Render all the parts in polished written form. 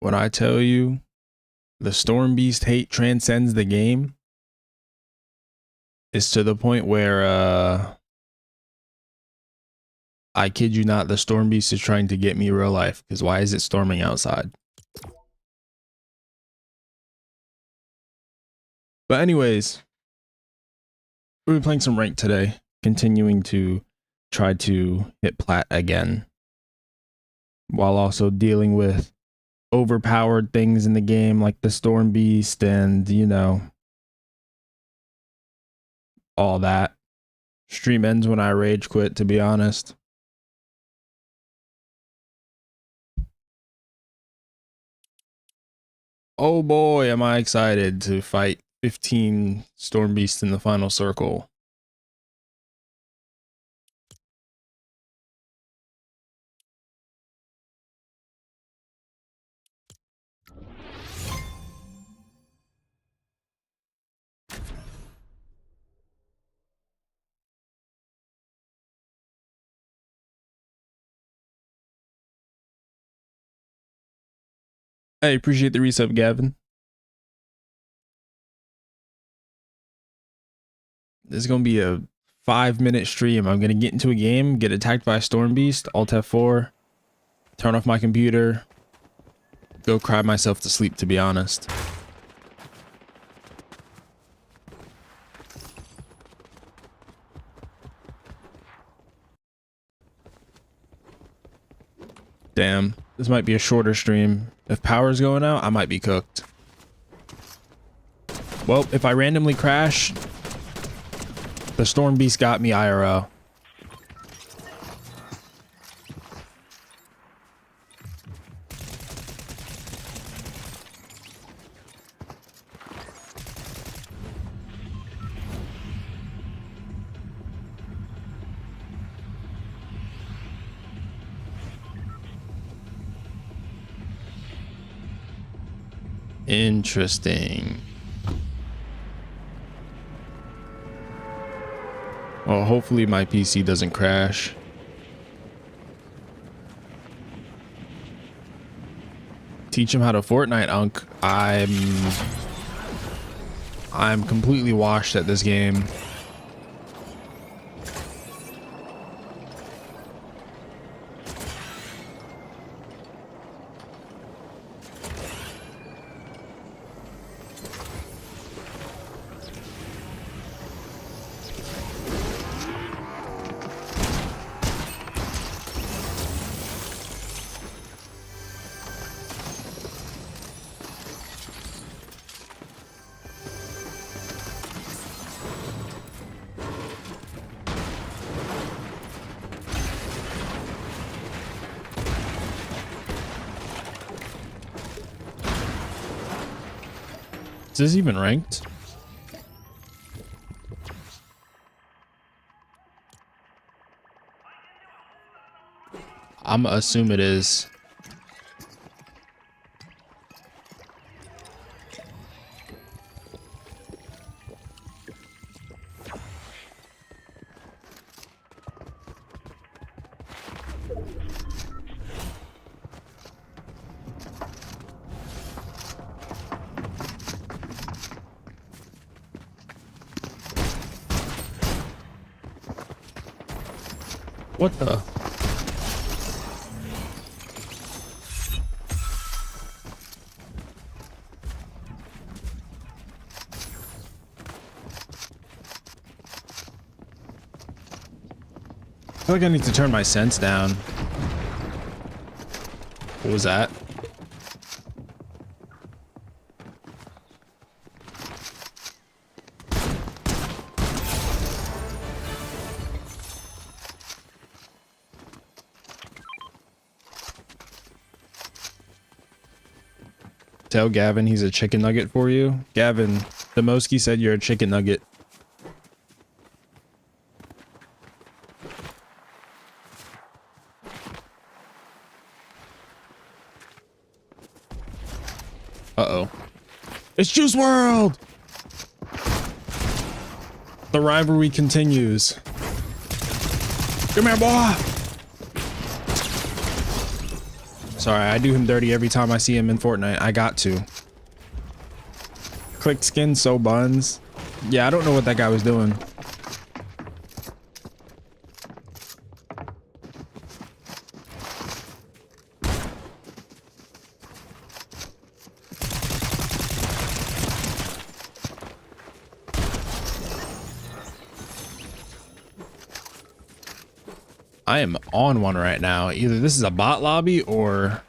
When I tell you the Storm Beast hate transcends the game, it's to the point where I kid you not, the Storm Beast is trying to get me real life, because why is it storming outside? But anyways, we'll be playing some rank today, continuing to try to hit plat again, while also dealing with overpowered things in the game like the Storm Beast and, you know, all that. Stream ends when I rage quit, to be honest. Oh boy, am I excited to fight 15 Storm Beasts in the final circle. I appreciate the resub, Gavin. This is going to be a 5-minute stream. I'm going to get into a game, get attacked by a Storm Beast, Alt F4, turn off my computer, go cry myself to sleep, to be honest. Damn, this might be a shorter stream. If power's going out, I might be cooked. Well, if I randomly crash, the Storm Beast got me IRL. Interesting. Well, hopefully my PC doesn't crash. Teach him how to Fortnite, Unk. I'm completely washed at this game. Is this even ranked? I'm gonna assume it is. What the? I feel like I need to turn my sense down. What was that? Tell Gavin he's a chicken nugget for you. Gavin, Demoski said you're a chicken nugget. Uh-oh. It's Juice WRLD! The rivalry continues. Come here, boy! Sorry, I do him dirty every time I see him in Fortnite. I got to. Click skin so buns. Yeah, I don't know what that guy was doing. I am on one right now. Either this is a bot lobby or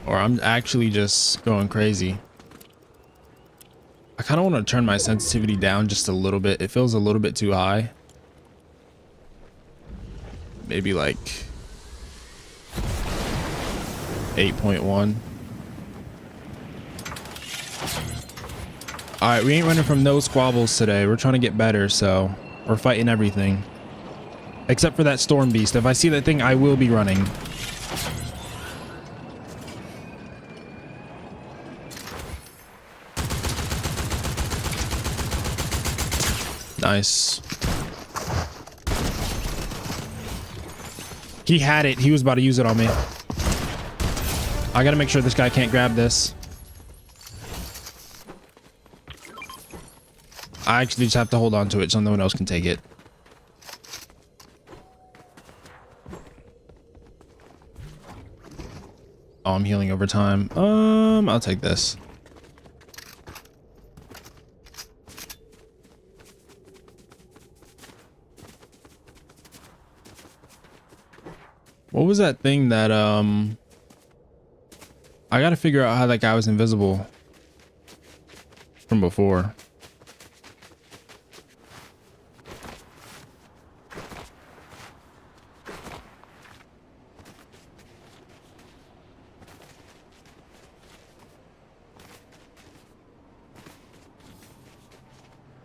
I'm actually just going crazy. I kind of want to turn my sensitivity down just a little bit. It feels a little bit too high. Maybe like 8.1. All right, we ain't running from no squabbles today. We're trying to get better, so we're fighting everything. Except for that storm beast. If I see that thing, I will be running. Nice. He had it. He was about to use it on me. I gotta make sure this guy can't grab this. I actually just have to hold on to it so no one else can take it. Oh, I'm healing over time. I'll take this. What was that thing that I gotta figure out how that guy was invisible from before.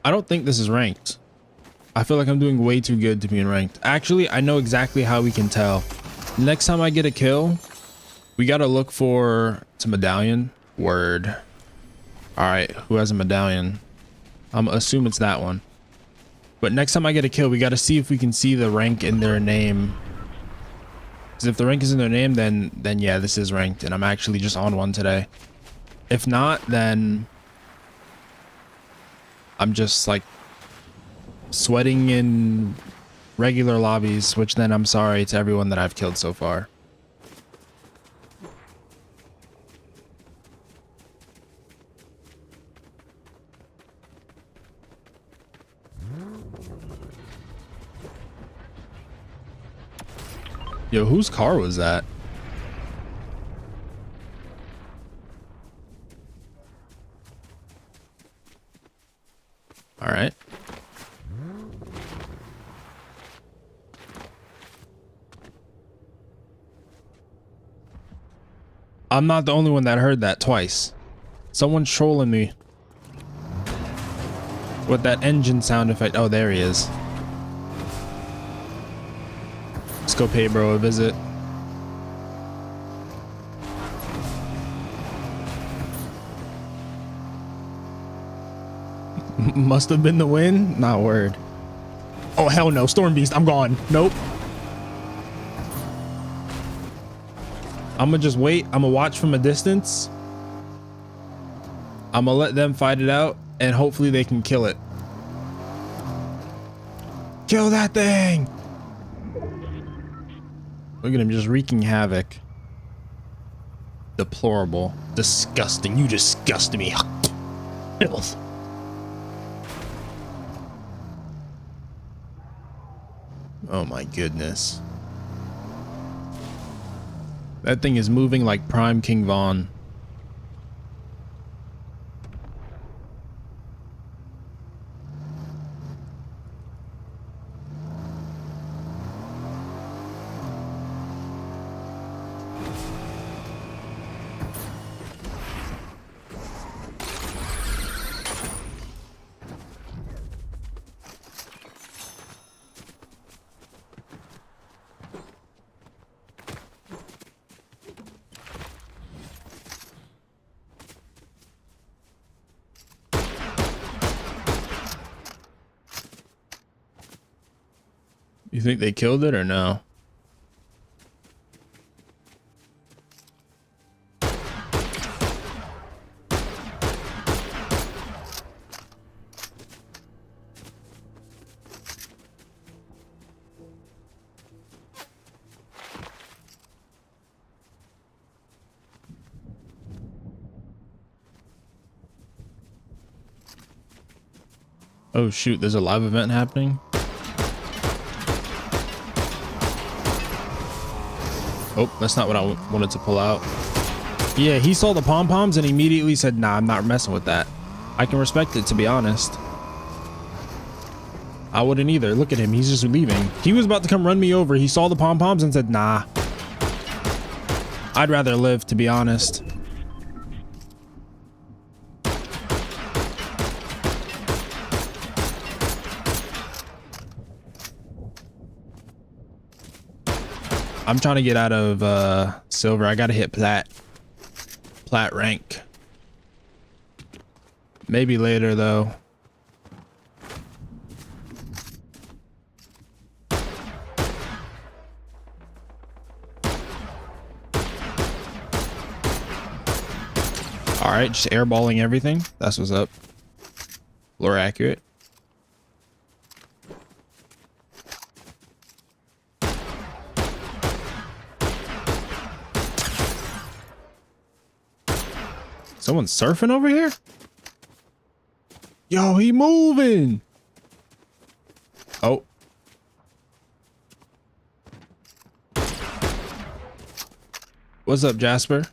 I don't think this is ranked. I feel like I'm doing way too good to be in ranked. Actually, I know exactly how we can tell. Next time I get a kill, we gotta look for it's a medallion. Word. All right, who has a medallion? I'm assume it's that one. But next time I get a kill, we gotta see if we can see the rank in their name. Because if the rank is in their name, then yeah, this is ranked, and I'm actually just on one today. If not, then I'm just like sweating in regular lobbies, which then I'm sorry to everyone that I've killed so far. Yo, whose car was that? All right. I'm not the only one that heard that twice. Someone's trolling me with that engine sound effect. Oh, there he is. Let's go pay bro a visit. Must have been the win. Not word. Oh, hell no. Storm Beast. I'm gone. Nope. I'm gonna just wait. I'm gonna watch from a distance. I'm gonna let them fight it out and hopefully they can kill it. Kill that thing. Look at him just wreaking havoc. Deplorable. Disgusting. You disgust me. Filth. Oh my goodness. That thing is moving like Prime King Von. You think they killed it or no? Oh shoot, there's a live event happening. Oh, that's not what I wanted to pull out. Yeah, he saw the pom-poms and immediately said, nah, I'm not messing with that. I can respect it, to be honest. I wouldn't either. Look at him. He's just leaving. He was about to come run me over. He saw the pom-poms and said, nah. I'd rather live, to be honest. I'm trying to get out of silver. I gotta hit plat rank. Maybe later though. All right, just airballing everything. That's what's up. Lore accurate. Someone's surfing over here? Yo, he moving. Oh. What's up, Jasper?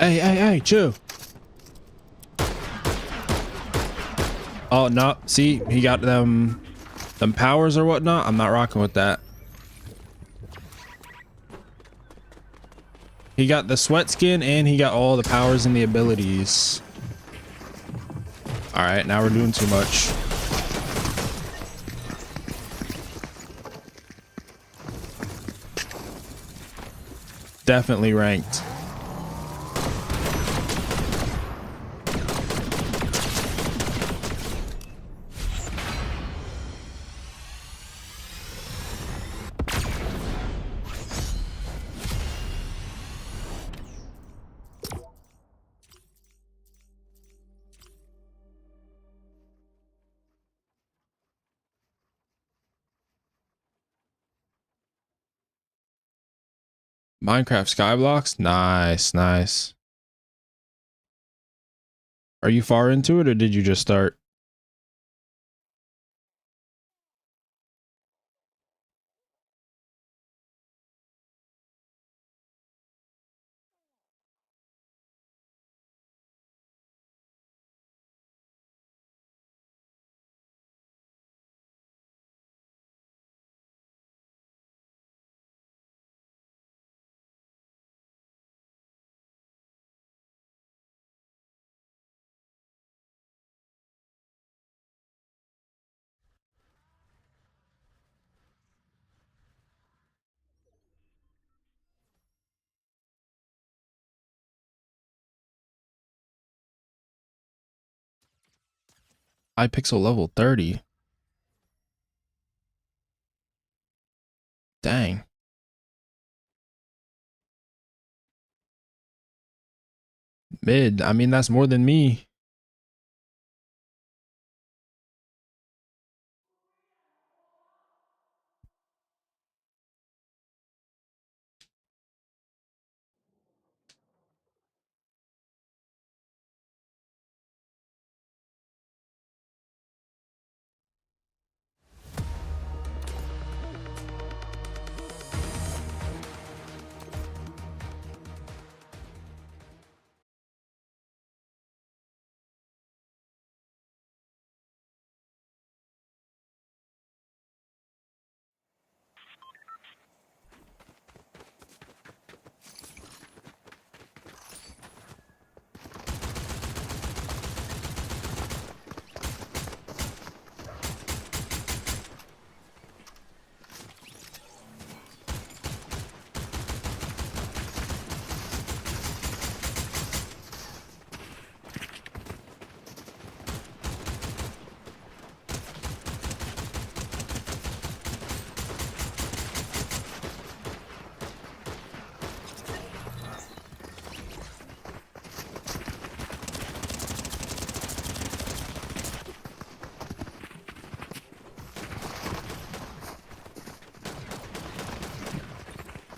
Hey, chill. Oh, no. See, he got them powers or whatnot. I'm not rocking with that. He got the sweat skin and he got all the powers and the abilities. All right, now we're doing too much. Definitely ranked. Minecraft Skyblocks? Nice, nice. Are you far into it or did you just start? iPixel level 30. Dang. Mid. I mean, that's more than me.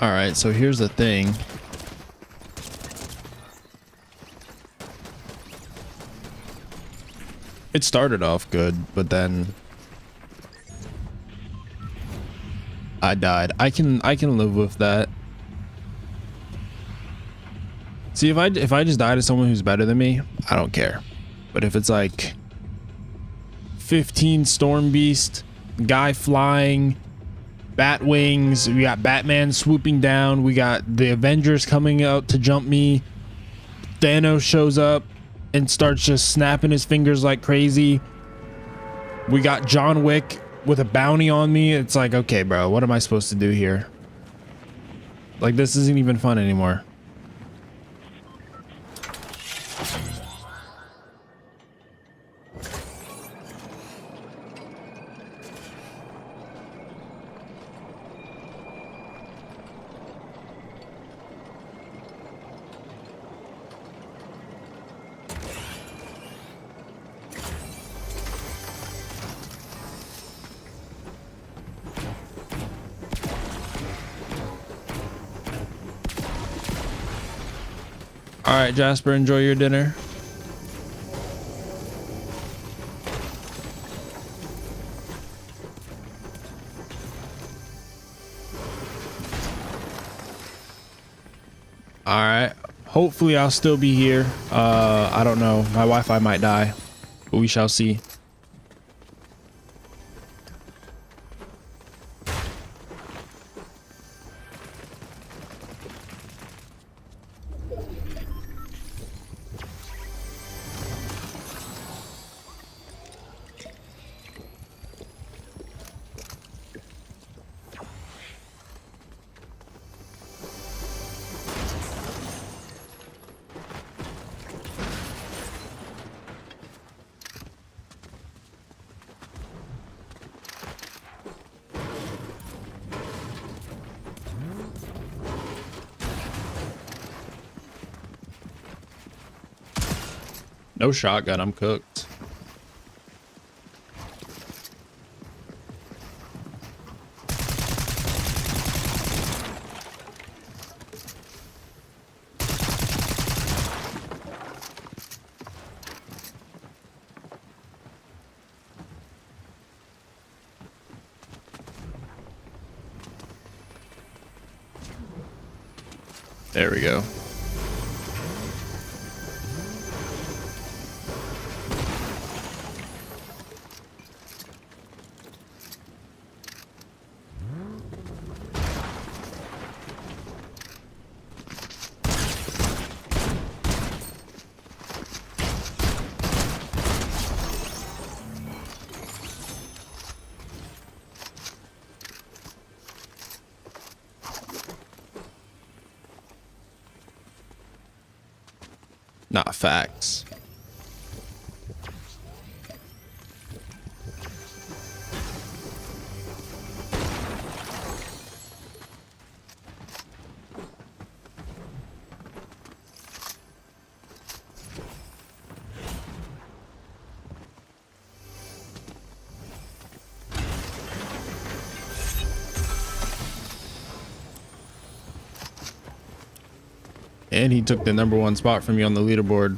All right, so here's the thing. It started off good, but then I died. I can live with that. See, if I just die to someone who's better than me, I don't care. But if it's like 15 Storm Beast, guy flying, bat wings, we got Batman swooping down, we got the Avengers coming out to jump me, Thanos shows up and starts just snapping his fingers like crazy, we got John Wick with a bounty on me, it's like, okay, bro, what am I supposed to do here? Like, this isn't even fun anymore. All right, Jasper, enjoy your dinner. All right, hopefully I'll still be here. I don't know, my Wi-Fi might die, but we shall see. No shotgun, I'm cooked. There we go. Not facts. And he took the #1 spot from me on the leaderboard.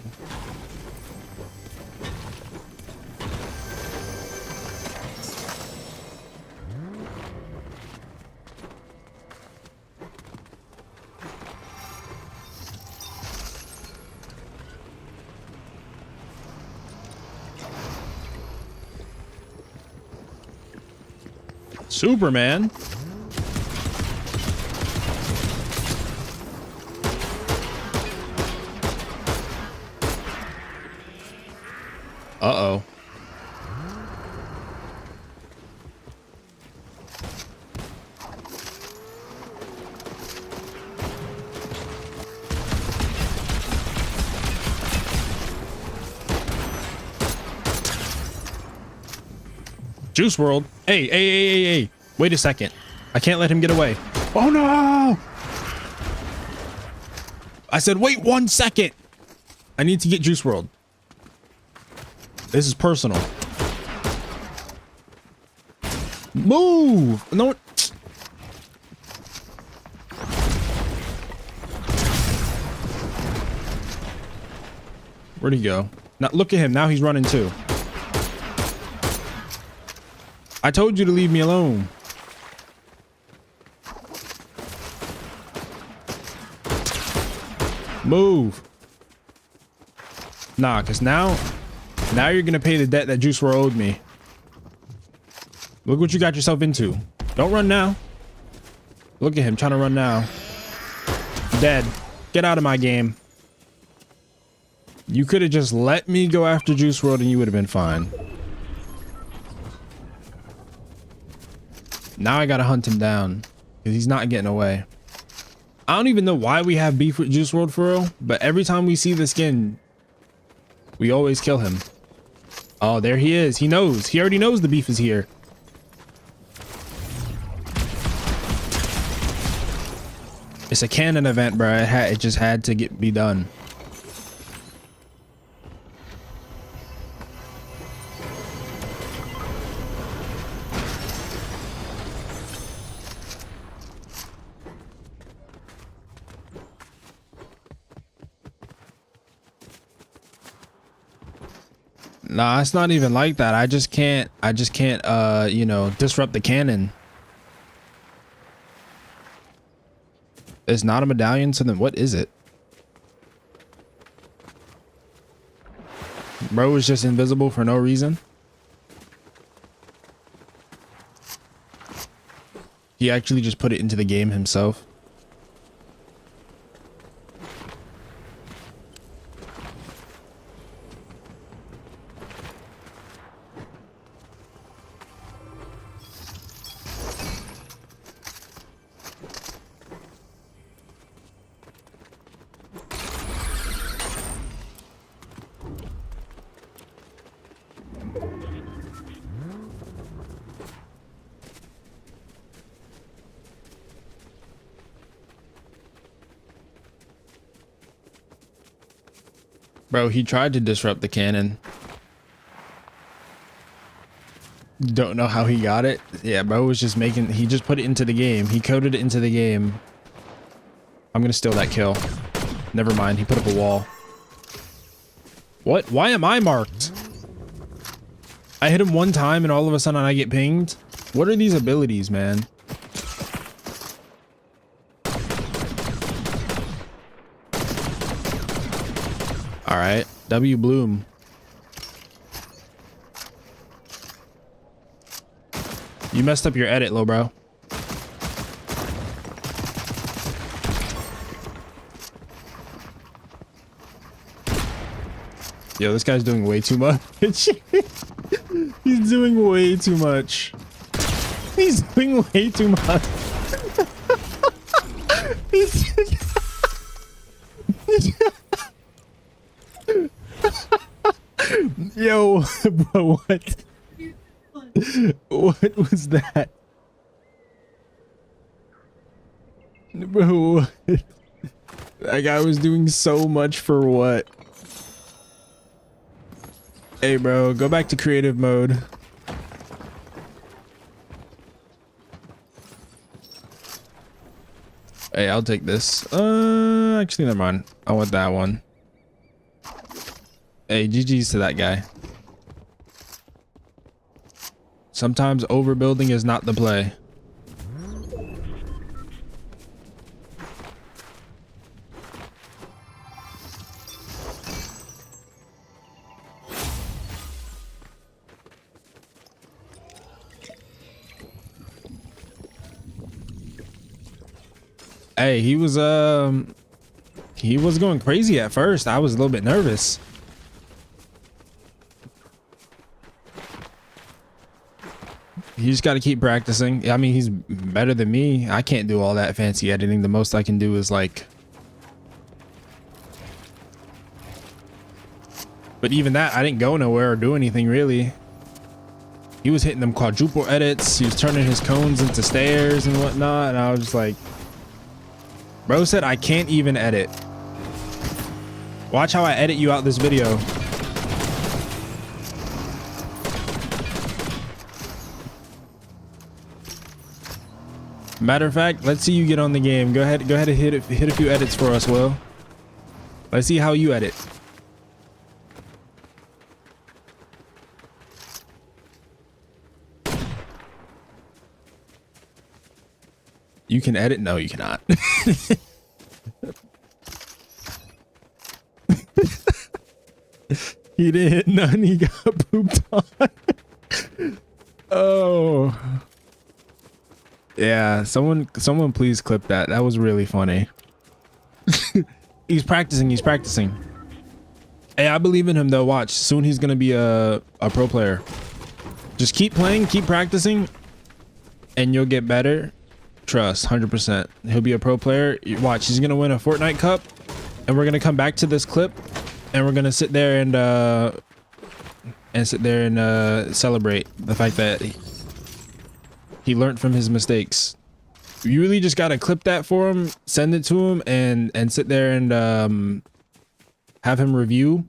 Superman. Uh-oh. Juice World. Hey. Wait a second. I can't let him get away. Oh no! I said, wait 1 second. I need to get Juice World. This is personal. Move! No. Where'd he go? Now look at him. Now he's running too. I told you to leave me alone. Move. Nah, because now you're going to pay the debt that Juice WRLD owed me. Look what you got yourself into. Don't run now. Look at him trying to run now. Dead. Get out of my game. You could have just let me go after Juice WRLD and you would have been fine. Now I got to hunt him down because he's not getting away. I don't even know why we have beef with Juice WRLD for real, but every time we see the skin, we always kill him. Oh, there he is. He knows. He already knows the beef is here. It's a canon event, bro. It just had to be done. Nah, it's not even like that. I just can't, you know, disrupt the canon. It's not a medallion, so then what is it? Bro is just invisible for no reason. He actually just put it into the game himself. Bro, he tried to disrupt the cannon. Don't know how he got it. Yeah, bro was just making, he just put it into the game. He coded it into the game. I'm gonna steal that kill. Never mind, he put up a wall. What? Why am I marked? I hit him one time and all of a sudden I get pinged. What are these abilities, man? All right, W Bloom. You messed up your edit, low bro. Yo, this guy's doing way too much. He's doing way too much. He's doing way too much. Yo, bro, what? What was that? Bro, what? That guy was doing so much for what? Hey, bro, go back to creative mode. Hey, I'll take this. Actually, never mind. I want that one. Hey, GG's to that guy. Sometimes overbuilding is not the play. Hey, he was going crazy at first. I was a little bit nervous. You just got to keep practicing. I mean, he's better than me. I can't do all that fancy editing. The most I can do is like, but even that, I didn't go nowhere or do anything really. He was hitting them quadruple edits. He was turning his cones into stairs and whatnot. And I was just like, bro said, I can't even edit. Watch how I edit you out this video. Matter of fact, let's see you get on the game. Go ahead and hit a few edits for us, Will. Let's see how you edit. You can edit? No, you cannot. He didn't hit none. He got pooped on. Oh. Yeah, someone please clip that. That was really funny. He's practicing. Hey, I believe in him though. Watch. Soon he's gonna be a pro player. Just keep playing, keep practicing, and you'll get better. Trust, 100%. He'll be a pro player. Watch, he's gonna win a Fortnite Cup, and we're gonna come back to this clip, and we're gonna sit there and celebrate the fact that he learned from his mistakes. You really just gotta clip that for him, send it to him, and sit there and have him review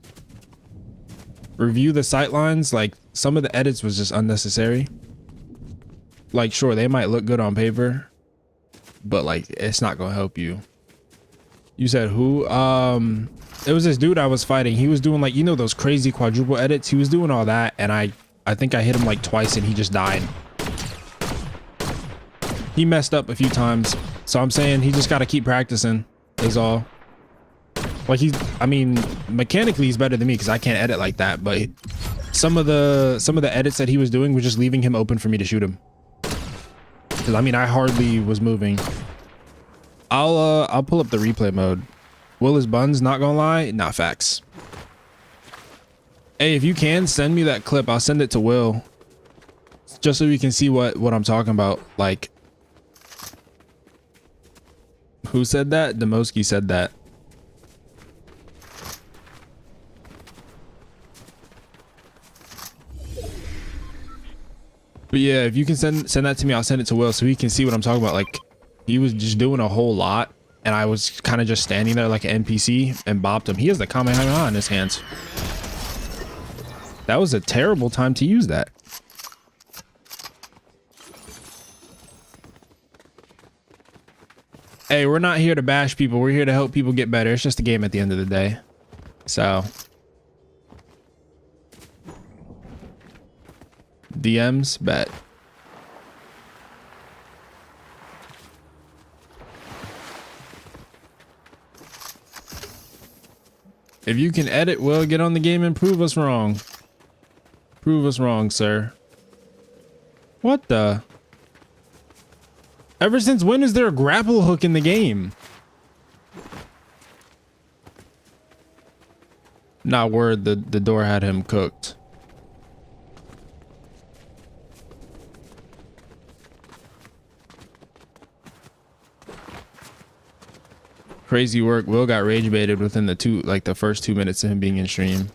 the sightlines. Like, some of the edits was just unnecessary. Like, sure, they might look good on paper, but like, it's not gonna help you. You said who? It was this dude I was fighting. He was doing, like, you know, those crazy quadruple edits. He was doing all that, and I think I hit him like twice and he just died. He messed up a few times, so I'm saying he just got to keep practicing is all. Like, I mean, mechanically he's better than me because I can't edit like that, but some of the edits that he was doing was just leaving him open for me to shoot him. Because I mean, I hardly was moving. I'll pull up the replay mode. Will his buns, not gonna lie, not facts. Hey, if you can send me that clip, I'll send it to Will, just so we can see what I'm talking about. Like, who said that? Demoski said that. But yeah, if you can send that to me, I'll send it to Will so he can see what I'm talking about. Like, he was just doing a whole lot, and I was kind of just standing there like an NPC and bopped him. He has the Kamehameha in his hands. That was a terrible time to use that. Hey, we're not here to bash people. We're here to help people get better. It's just a game at the end of the day. So, DMs, bet. If you can edit, Will, get on the game and prove us wrong. Prove us wrong, sir. What the? Ever since when is there a grapple hook in the game? Not word, the door had him cooked. Crazy work. Will got rage baited within the first 2 minutes of him being in stream.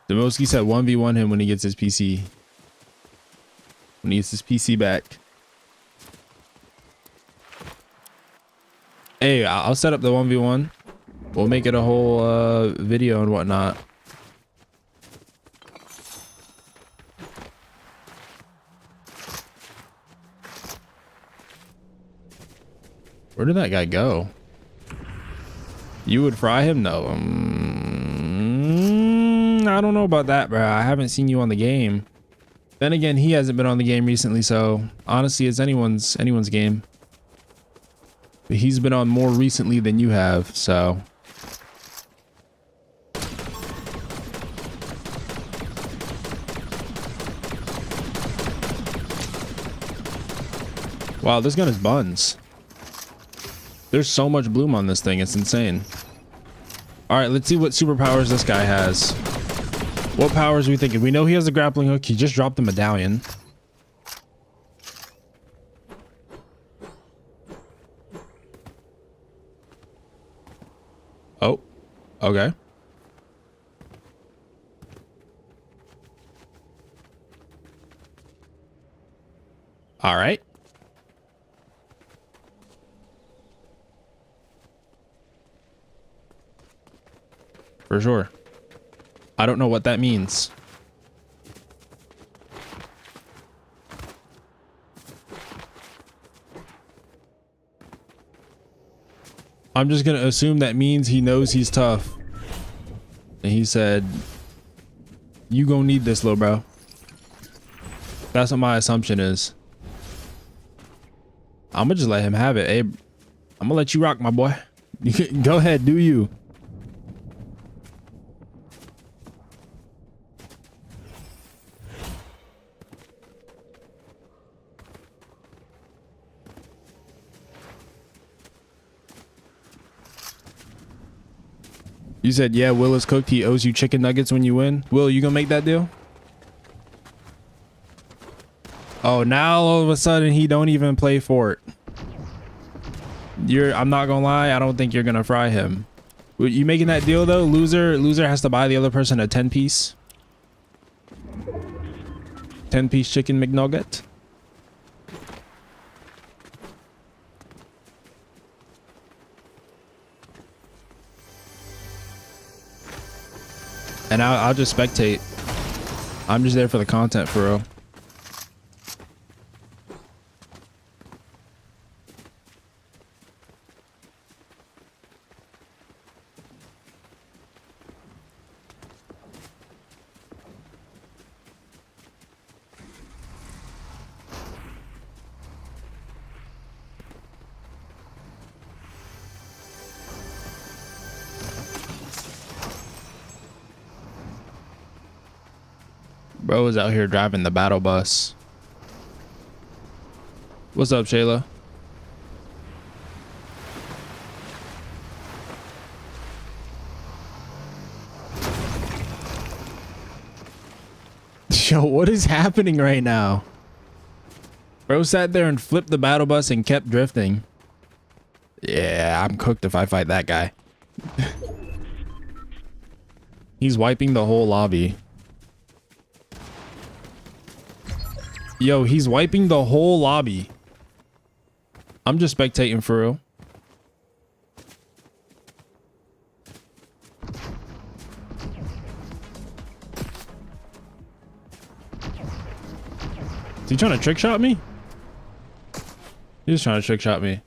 Demoski said 1v1 him when he gets his PC. When he gets his PC back. Hey, I'll set up the 1v1. We'll make it a whole video and whatnot. Where did that guy go? You would fry him? No. I don't know about that, bro. I haven't seen you on the game. Then again, he hasn't been on the game recently, so honestly, it's anyone's game. But he's been on more recently than you have, so. Wow, this gun is buns. There's so much bloom on this thing, it's insane. All right, let's see what superpowers this guy has. What powers are we thinking? We know he has a grappling hook. He just dropped the medallion. Oh, okay. All right. For sure. I don't know what that means. I'm just gonna assume that means he knows he's tough. And he said, you gonna need this, little bro. That's what my assumption is. I'm gonna just let him have it. Hey, I'm gonna let you rock, my boy. Go ahead, do you. You said, yeah, Will is cooked. He owes you chicken nuggets when you win. Will, you gonna make that deal? Oh, now all of a sudden he don't even play for it. I'm not gonna lie, I don't think you're gonna fry him. You making that deal though? Loser has to buy the other person a 10-piece. 10-piece chicken McNugget. And I'll just spectate. I'm just there for the content, for real. Bro is out here driving the battle bus. What's up, Shayla? Yo, what is happening right now? Bro sat there and flipped the battle bus and kept drifting. Yeah, I'm cooked if I fight that guy. He's wiping the whole lobby. Yo, he's wiping the whole lobby. I'm just spectating for real. Is he trying to trick shot me? He's trying to trick shot me.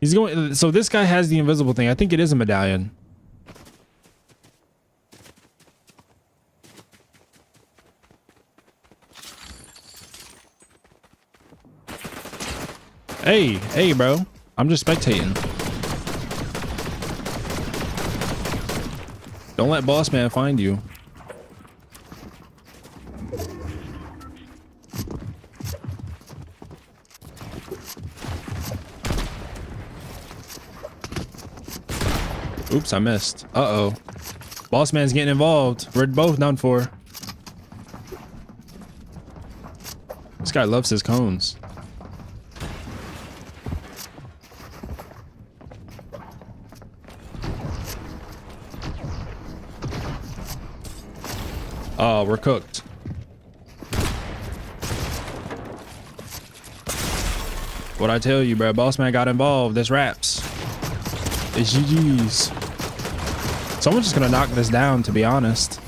He's going. So this guy has the invisible thing. I think it is a medallion. Hey, bro. I'm just spectating. Don't let boss man find you. Oops, I missed. Uh-oh. Boss man's getting involved. We're both done for. This guy loves his cones. Oh, we're cooked. What I tell you, bro? Boss man got involved. This raps. It's GG's. Someone's just gonna knock this down, to be honest.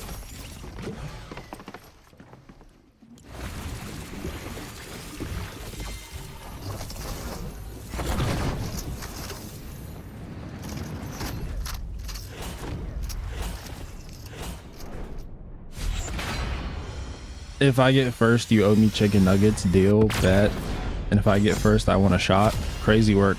If I get first, you owe me chicken nuggets. Deal, bet. And if I get first, I want a shot. Crazy work.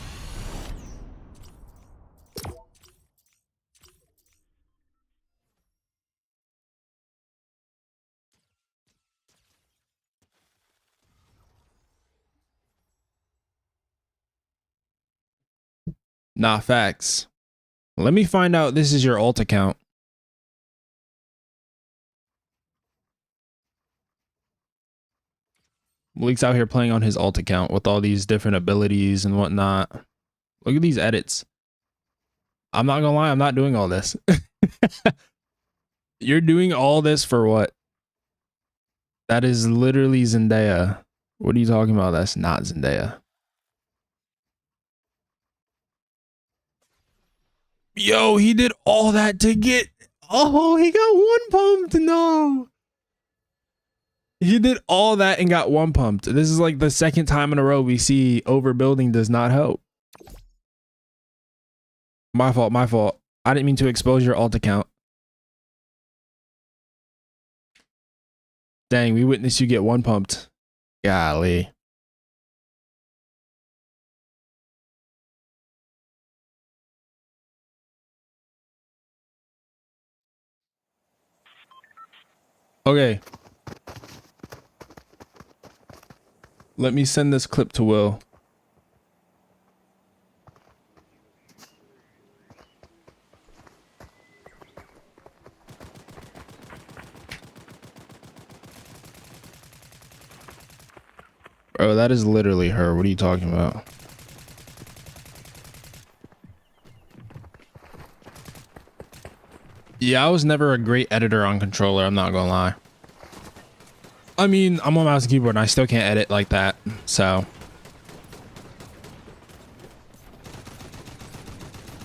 Nah, facts. Let me find out this is your alt account. Malik's out here playing on his alt account with all these different abilities and whatnot. Look at these edits. I'm not gonna lie, I'm not doing all this. You're doing all this for what? That is literally Zendaya. What are you talking about? That's not Zendaya. Yo, he did all that to get... Oh, he got one pumped. No. He did all that and got one pumped. This is like the second time in a row we see overbuilding does not help. My fault, my fault. I didn't mean to expose your alt account. Dang, we witnessed you get one pumped. Golly. Okay. Let me send this clip to Will. Bro, that is literally her. What are you talking about? Yeah, I was never a great editor on controller. I'm not gonna lie. I mean, I'm on mouse and keyboard and I still can't edit like that. So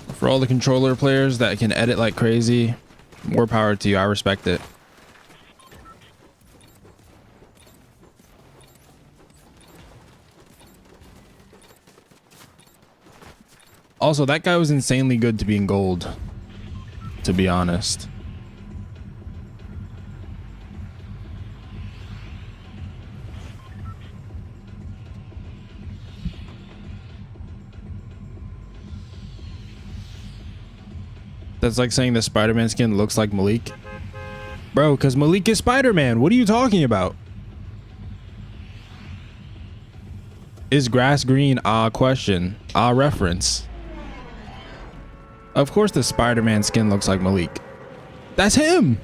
for all the controller players that can edit like crazy, more power to you. I respect it. Also, that guy was insanely good to be in gold, to be honest. That's like saying the Spider-Man skin looks like Malik. Bro, because Malik is Spider-Man. What are you talking about? Is grass green a question? A reference? Of course the Spider-Man skin looks like Malik. That's him!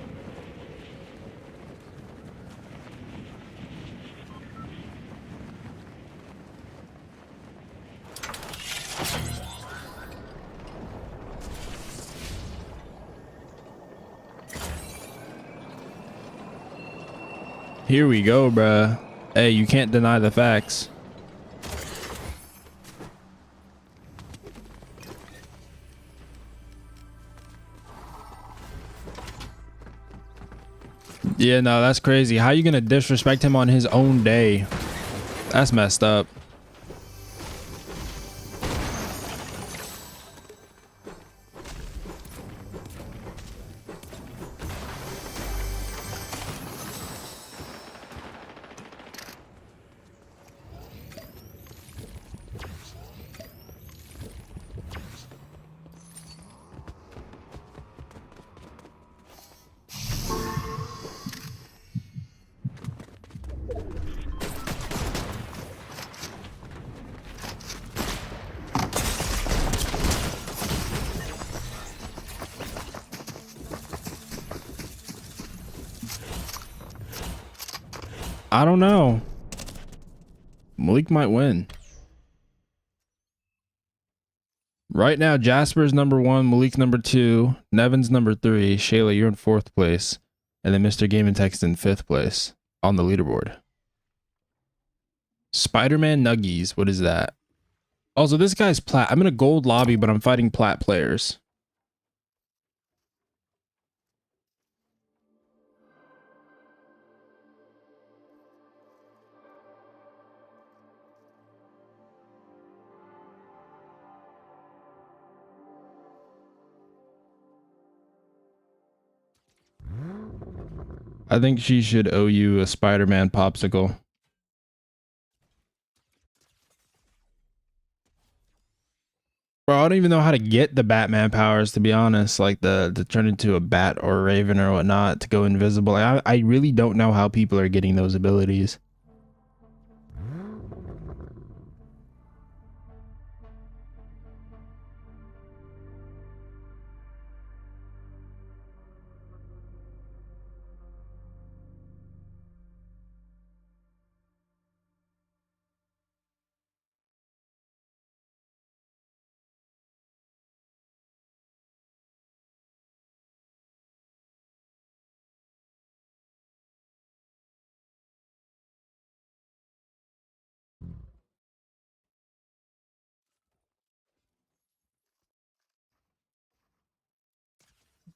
Here we go, bruh. Hey, you can't deny the facts. Yeah, no, that's crazy. How you gonna disrespect him on his own day? That's messed up. I don't know. Malik might win. Right now, Jasper's number 1, Malik's number 2, Nevin's number 3, Shayla, you're in 4th place, and then Mr. Game and Text in 5th place on the leaderboard. Spider-Man Nuggies, what is that? Also, this guy's plat. I'm in a gold lobby, but I'm fighting plat players. I think she should owe you a Spider-Man popsicle. Bro, I don't even know how to get the Batman powers, to be honest. Like the turn into a bat or a raven or whatnot to go invisible. I really don't know how people are getting those abilities.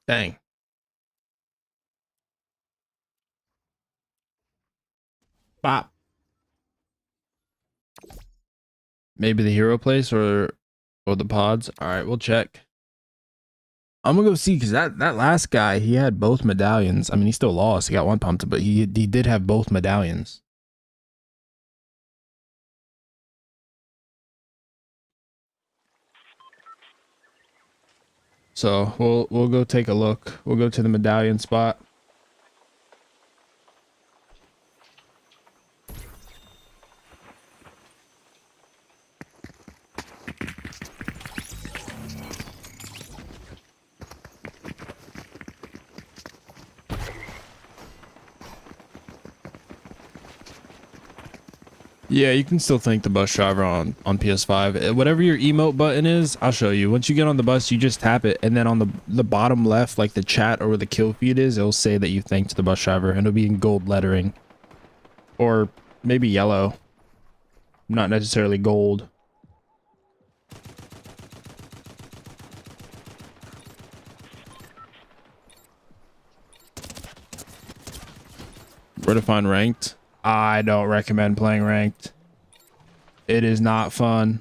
Dang. Bop. Maybe the hero place or the pods. All right, we'll check. I'm gonna go see because that last guy, he had both medallions. I mean, he still lost. He got one pumped, but he did have both medallions. So we'll go take a look. We'll go to the medallion spot. Yeah, you can still thank the bus driver on PS5. Whatever your emote button is, I'll show you. Once you get on the bus, you just tap it, and then on the bottom left, like the chat or where the kill feed is, it'll say that you thanked the bus driver, and it'll be in gold lettering, or maybe yellow, not necessarily gold. Where to find ranked? I don't recommend playing ranked. It is not fun.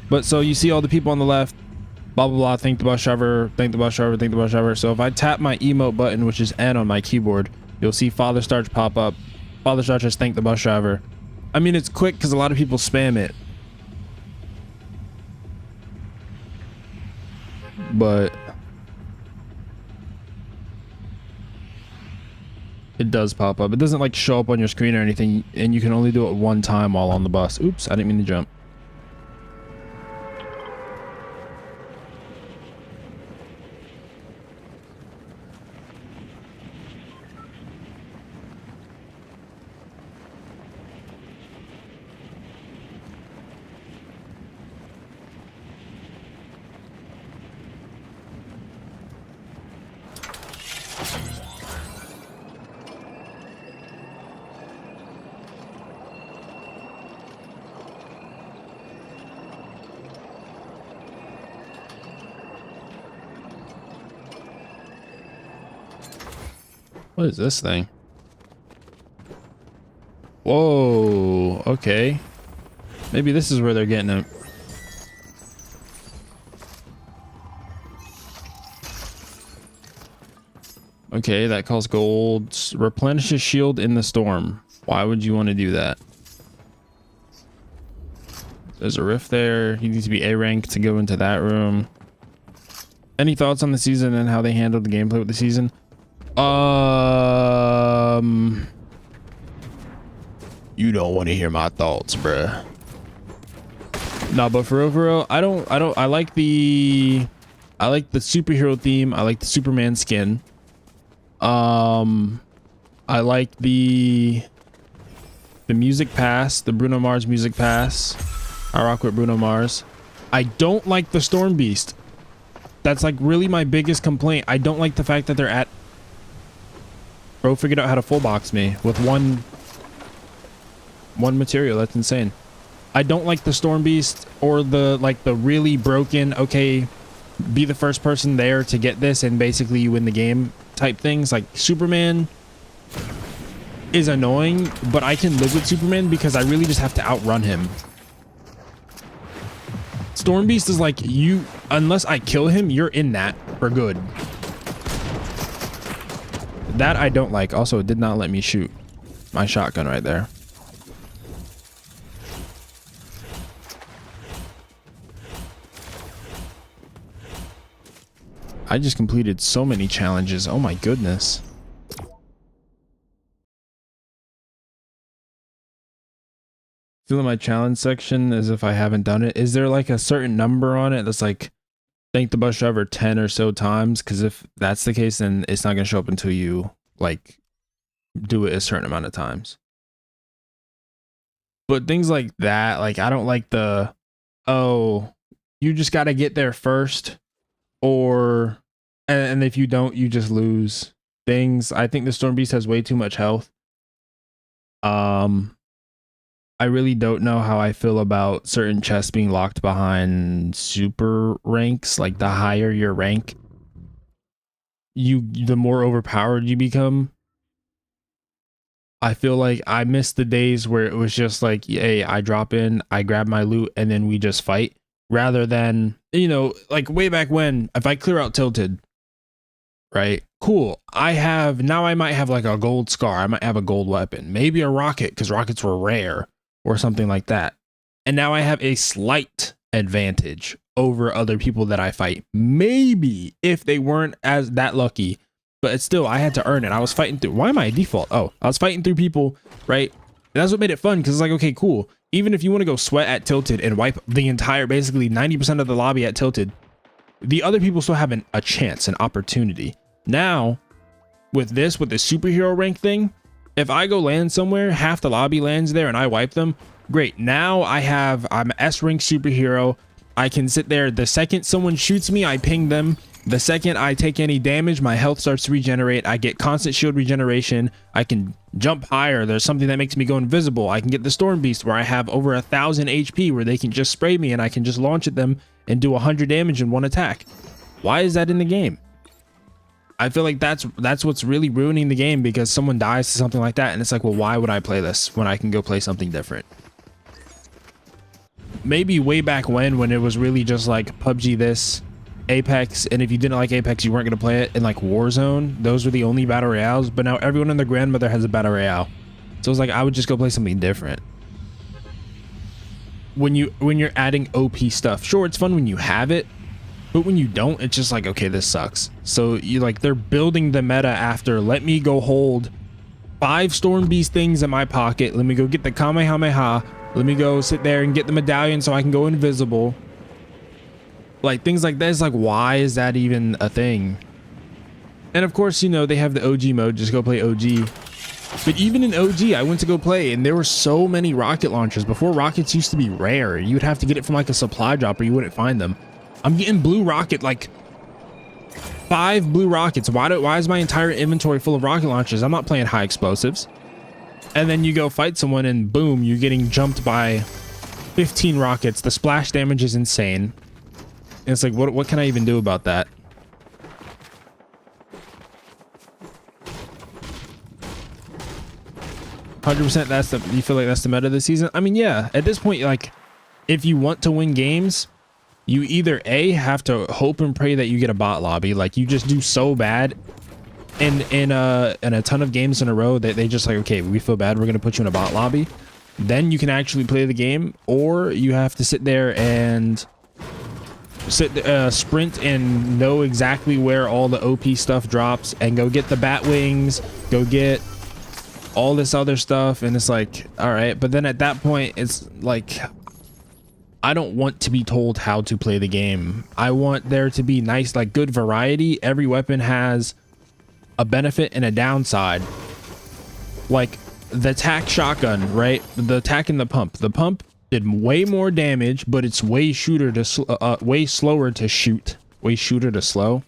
But so you see all the people on the left, blah, blah, blah, thank the bus driver, thank the bus driver, thank the bus driver. So if I tap my emote button, which is N on my keyboard, you'll see Father Starch pop up. Father Starch has thank the bus driver. I mean, it's quick because a lot of people spam it. But it does pop up. It doesn't like show up on your screen or anything, and you can only do it one time while on the bus. Oops, I didn't mean to jump. What is this thing? Whoa, okay. Maybe this is where they're getting it. Okay, that costs gold. Replenishes shield in the storm. Why would you want to do that? There's a rift there. You need to be A rank to go into that room. Any thoughts on the season and how they handled the gameplay with the season? You don't want to hear my thoughts, bruh. Nah, but for real, I like the superhero theme. I like the Superman skin. I like the music pass, the Bruno Mars music pass. I rock with Bruno Mars. I don't like the Storm Beast. That's like really my biggest complaint. I don't like the fact that they're at... Bro figured out how to full box me with one material. That's insane. I don't like the Storm Beast or the really broken, okay, be the first person there to get this and basically you win the game type things. Like Superman is annoying, but I can live with Superman because I really just have to outrun him. Storm Beast is like, you, unless I kill him, you're in that for good. That I don't like. Also, it did not let me shoot my shotgun right there. I just completed so many challenges. Oh my goodness. Still in my challenge section as if I haven't done it. Is there like a certain number on it that's like, thank the bus driver 10 or so times? Because if that's the case, then it's not going to show up until you like do it a certain amount of times. But things like that, like I don't like the, oh, you just got to get there first, or and if you don't, you just lose things. I think the Storm Beast has way too much health. I really don't know how I feel about certain chests being locked behind super ranks. Like the higher your rank, the more overpowered you become. I feel like I missed the days where it was just like, hey, I drop in, I grab my loot, and then we just fight. Rather than, you know, like way back when, if I clear out Tilted, right? Cool. Now I might have like a gold scar. I might have a gold weapon, maybe a rocket, because rockets were rare or something like that. And now I have a slight advantage over other people that I fight. Maybe if they weren't as that lucky, but it's still, I had to earn it. I was fighting through, why am I at default? Oh, I was fighting through people, right? And that's what made it fun, because it's like, okay, cool. Even if you want to go sweat at Tilted and wipe the entire, basically 90% of the lobby at Tilted, the other people still have a chance, an opportunity. Now, with the superhero rank thing, if I go land somewhere, half the lobby lands there and I wipe them, great. Now I'm S rank superhero. I can sit there. The second someone shoots me, I ping them. The second I take any damage, my health starts to regenerate. I get constant shield regeneration. I can jump higher. There's something that makes me go invisible. I can get the Storm Beast where I have over 1,000 HP where they can just spray me and I can just launch at them and do 100 damage in one attack. Why is that in the game? I feel like that's what's really ruining the game, because someone dies to something like that and it's like, well, why would I play this when I can go play something different? Maybe way back when it was really just like PUBG this, Apex, and if you didn't like Apex, you weren't going to play it, and like Warzone, those were the only battle royales. But now everyone and their grandmother has a battle royale, so it's like I would just go play something different. When you're adding OP stuff, sure, it's fun when you have it, but when you don't, it's just like, okay, this sucks. So you like, they're building the meta after, let me go hold 5 Storm Beast things in my pocket, let me go get the Kamehameha, let me go sit there and get the medallion so I can go invisible. Like things like that. Is like, why is that even a thing? And of course, you know, they have the OG mode, just go play OG. But even in OG, I went to go play and there were so many rocket launchers. Before, rockets used to be rare. You would have to get it from like a supply drop or you wouldn't find them. I'm getting blue rocket, like 5 blue rockets. Why is my entire inventory full of rocket launchers? I'm not playing high explosives. And then you go fight someone and boom, you're getting jumped by 15 rockets. The splash damage is insane. And it's like, what can I even do about that? %, you feel like that's the meta this season? I mean, yeah, at this point, like, if you want to win games, you either A, have to hope and pray that you get a bot lobby, like you just do so bad in a ton of games in a row that they just like, okay, we feel bad, we're gonna put you in a bot lobby. Then you can actually play the game, or you have to sit there and sprint and know exactly where all the OP stuff drops and go get the bat wings, go get all this other stuff. And it's like, all right, but then at that point it's like, I don't want to be told how to play the game. I want there to be nice, like, good variety. Every weapon has a benefit and a downside. Like the tac shotgun, right? The tac and the pump. The pump did way more damage, but it's way slower to shoot. Way shooter to slow.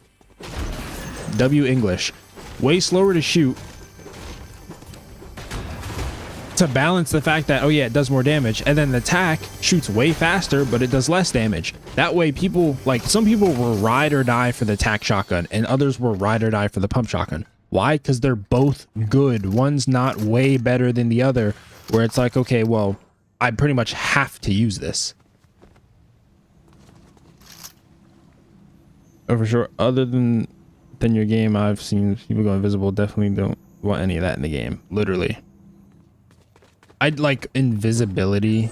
W English. Way slower to shoot. To balance the fact that, oh yeah, it does more damage. And then the tac shoots way faster, but it does less damage. That way people, like, some people were ride or die for the tac shotgun and others were ride or die for the pump shotgun. Why? Because they're both good. One's not way better than the other, where it's like, okay, well, I pretty much have to use this. Oh, for sure. Other than your game, I've seen people go invisible. Definitely don't want any of that in the game. Literally. I'd like invisibility.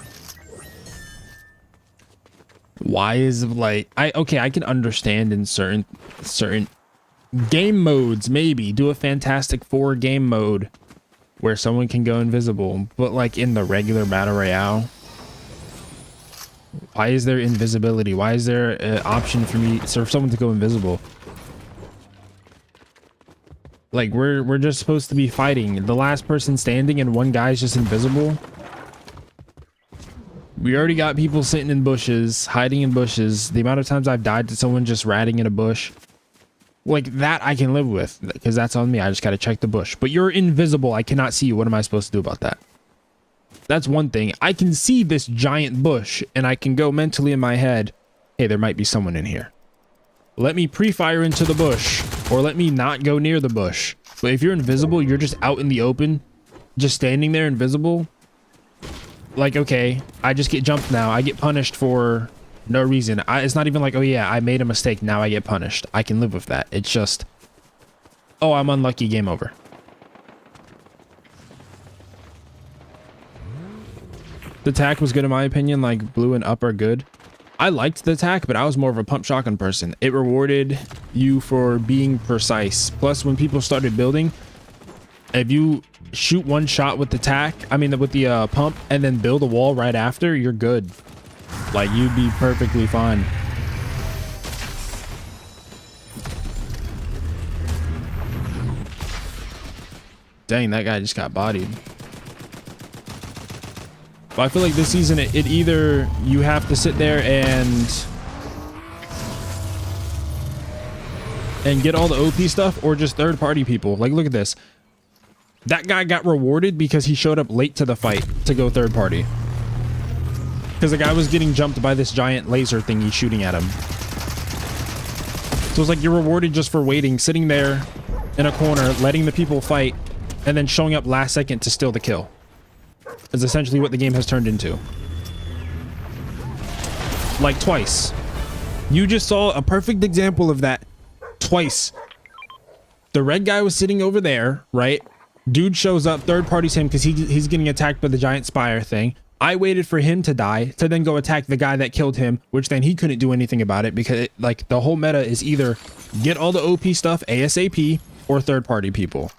Why is, like, okay, I can understand in certain game modes, maybe do a Fantastic Four game mode where someone can go invisible, but like in the regular battle royale, why is there invisibility? Why is there an option for someone to go invisible? Like, we're just supposed to be fighting. The last person standing and one guy's just invisible. We already got people sitting in bushes, hiding in bushes. The amount of times I've died to someone just ratting in a bush, like that I can live with, because that's on me. I just got to check the bush. But you're invisible. I cannot see you. What am I supposed to do about that? That's one thing. I can see this giant bush and I can go mentally in my head, hey, there might be someone in here. Let me pre-fire into the bush, or let me not go near the bush. But if you're invisible, you're just out in the open, just standing there invisible. Like, okay, I just get jumped now. I get punished for no reason. It's not even like, oh yeah, I made a mistake, now I get punished. I can live with that. It's just, oh, I'm unlucky, game over. The tac was good in my opinion. Like, blue and up are good. I liked the attack, but I was more of a pump shotgun person. It rewarded you for being precise. Plus, when people started building, if you shoot one shot with the tack, I mean with the pump, and then build a wall right after, you're good. Like, you'd be perfectly fine. Dang, that guy just got bodied. But I feel like this season, it either you have to sit there and get all the OP stuff, or just third-party people. Like, look at this. That guy got rewarded because he showed up late to the fight to go third-party. Because the guy was getting jumped by this giant laser thingy shooting at him. So it's like you're rewarded just for waiting, sitting there in a corner, letting the people fight, and then showing up last second to steal the kill. Is essentially what the game has turned into. Like, twice. You just saw a perfect example of that twice. The red guy was sitting over there, right? Dude shows up, third parties him because he's getting attacked by the giant spire thing. I waited for him to die to then go attack the guy that killed him, which then he couldn't do anything about it because like the whole meta is either get all the OP stuff ASAP or third party people.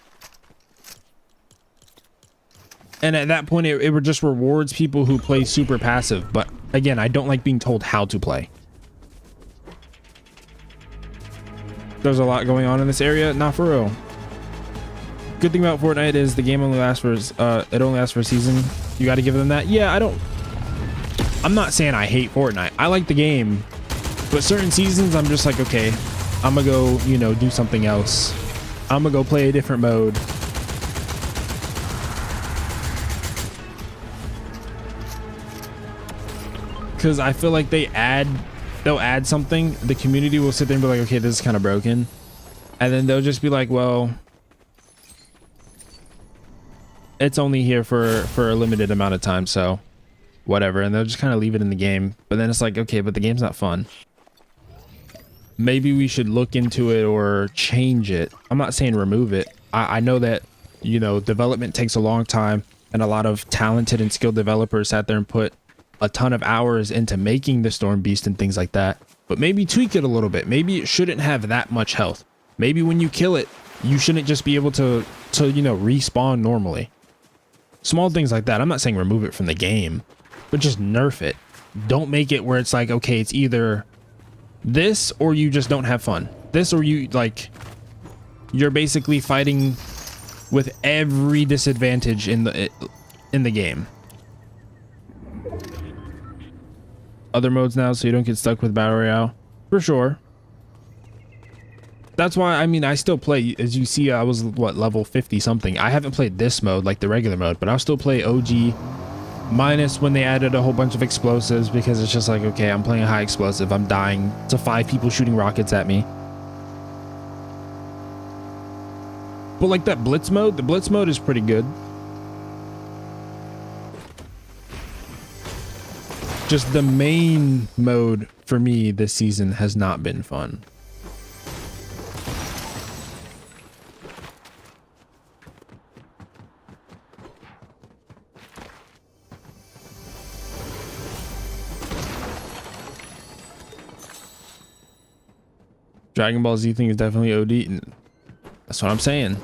And at that point, it just rewards people who play super passive. But again, I don't like being told how to play. There's a lot going on in this area. Not for real. Good thing about Fortnite is the game only lasts for it only lasts for a season. You got to give them that. Yeah, I'm not saying I hate Fortnite. I like the game, but certain seasons I'm just like, okay, I'm gonna go, you know, do something else. I'm gonna go play a different mode. Because I feel like they'll add something. The community will sit there and be like, okay, this is kind of broken. And then they'll just be like, well, it's only here for a limited amount of time, so whatever. And they'll just kind of leave it in the game. But then it's like, okay, but the game's not fun. Maybe we should look into it or change it. I'm not saying remove it. I know that, you know, development takes a long time, and a lot of talented and skilled developers sat there and put a ton of hours into making the Storm Beast and things like that, but maybe tweak it a little bit. Maybe it shouldn't have that much health. Maybe when you kill it, you shouldn't just be able to you know, respawn normally. Small things like that. I'm not saying remove it from the game, but just nerf it. Don't make it where it's like, okay, it's either this or you just don't have fun. This or you, like, you're basically fighting with every disadvantage in the game. Other modes now, so you don't get stuck with Battle Royale. For sure. That's why, I mean, I still play. As you see, I was, what, level 50 something. I haven't played this mode, like the regular mode, but I'll still play OG. Minus when they added a whole bunch of explosives, because it's just like, okay, I'm playing a high explosive. I'm dying to 5 people shooting rockets at me. But like that Blitz mode, the Blitz mode is pretty good. Just the main mode for me this season has not been fun. Dragon Ball Z thing is definitely OD. That's what I'm saying.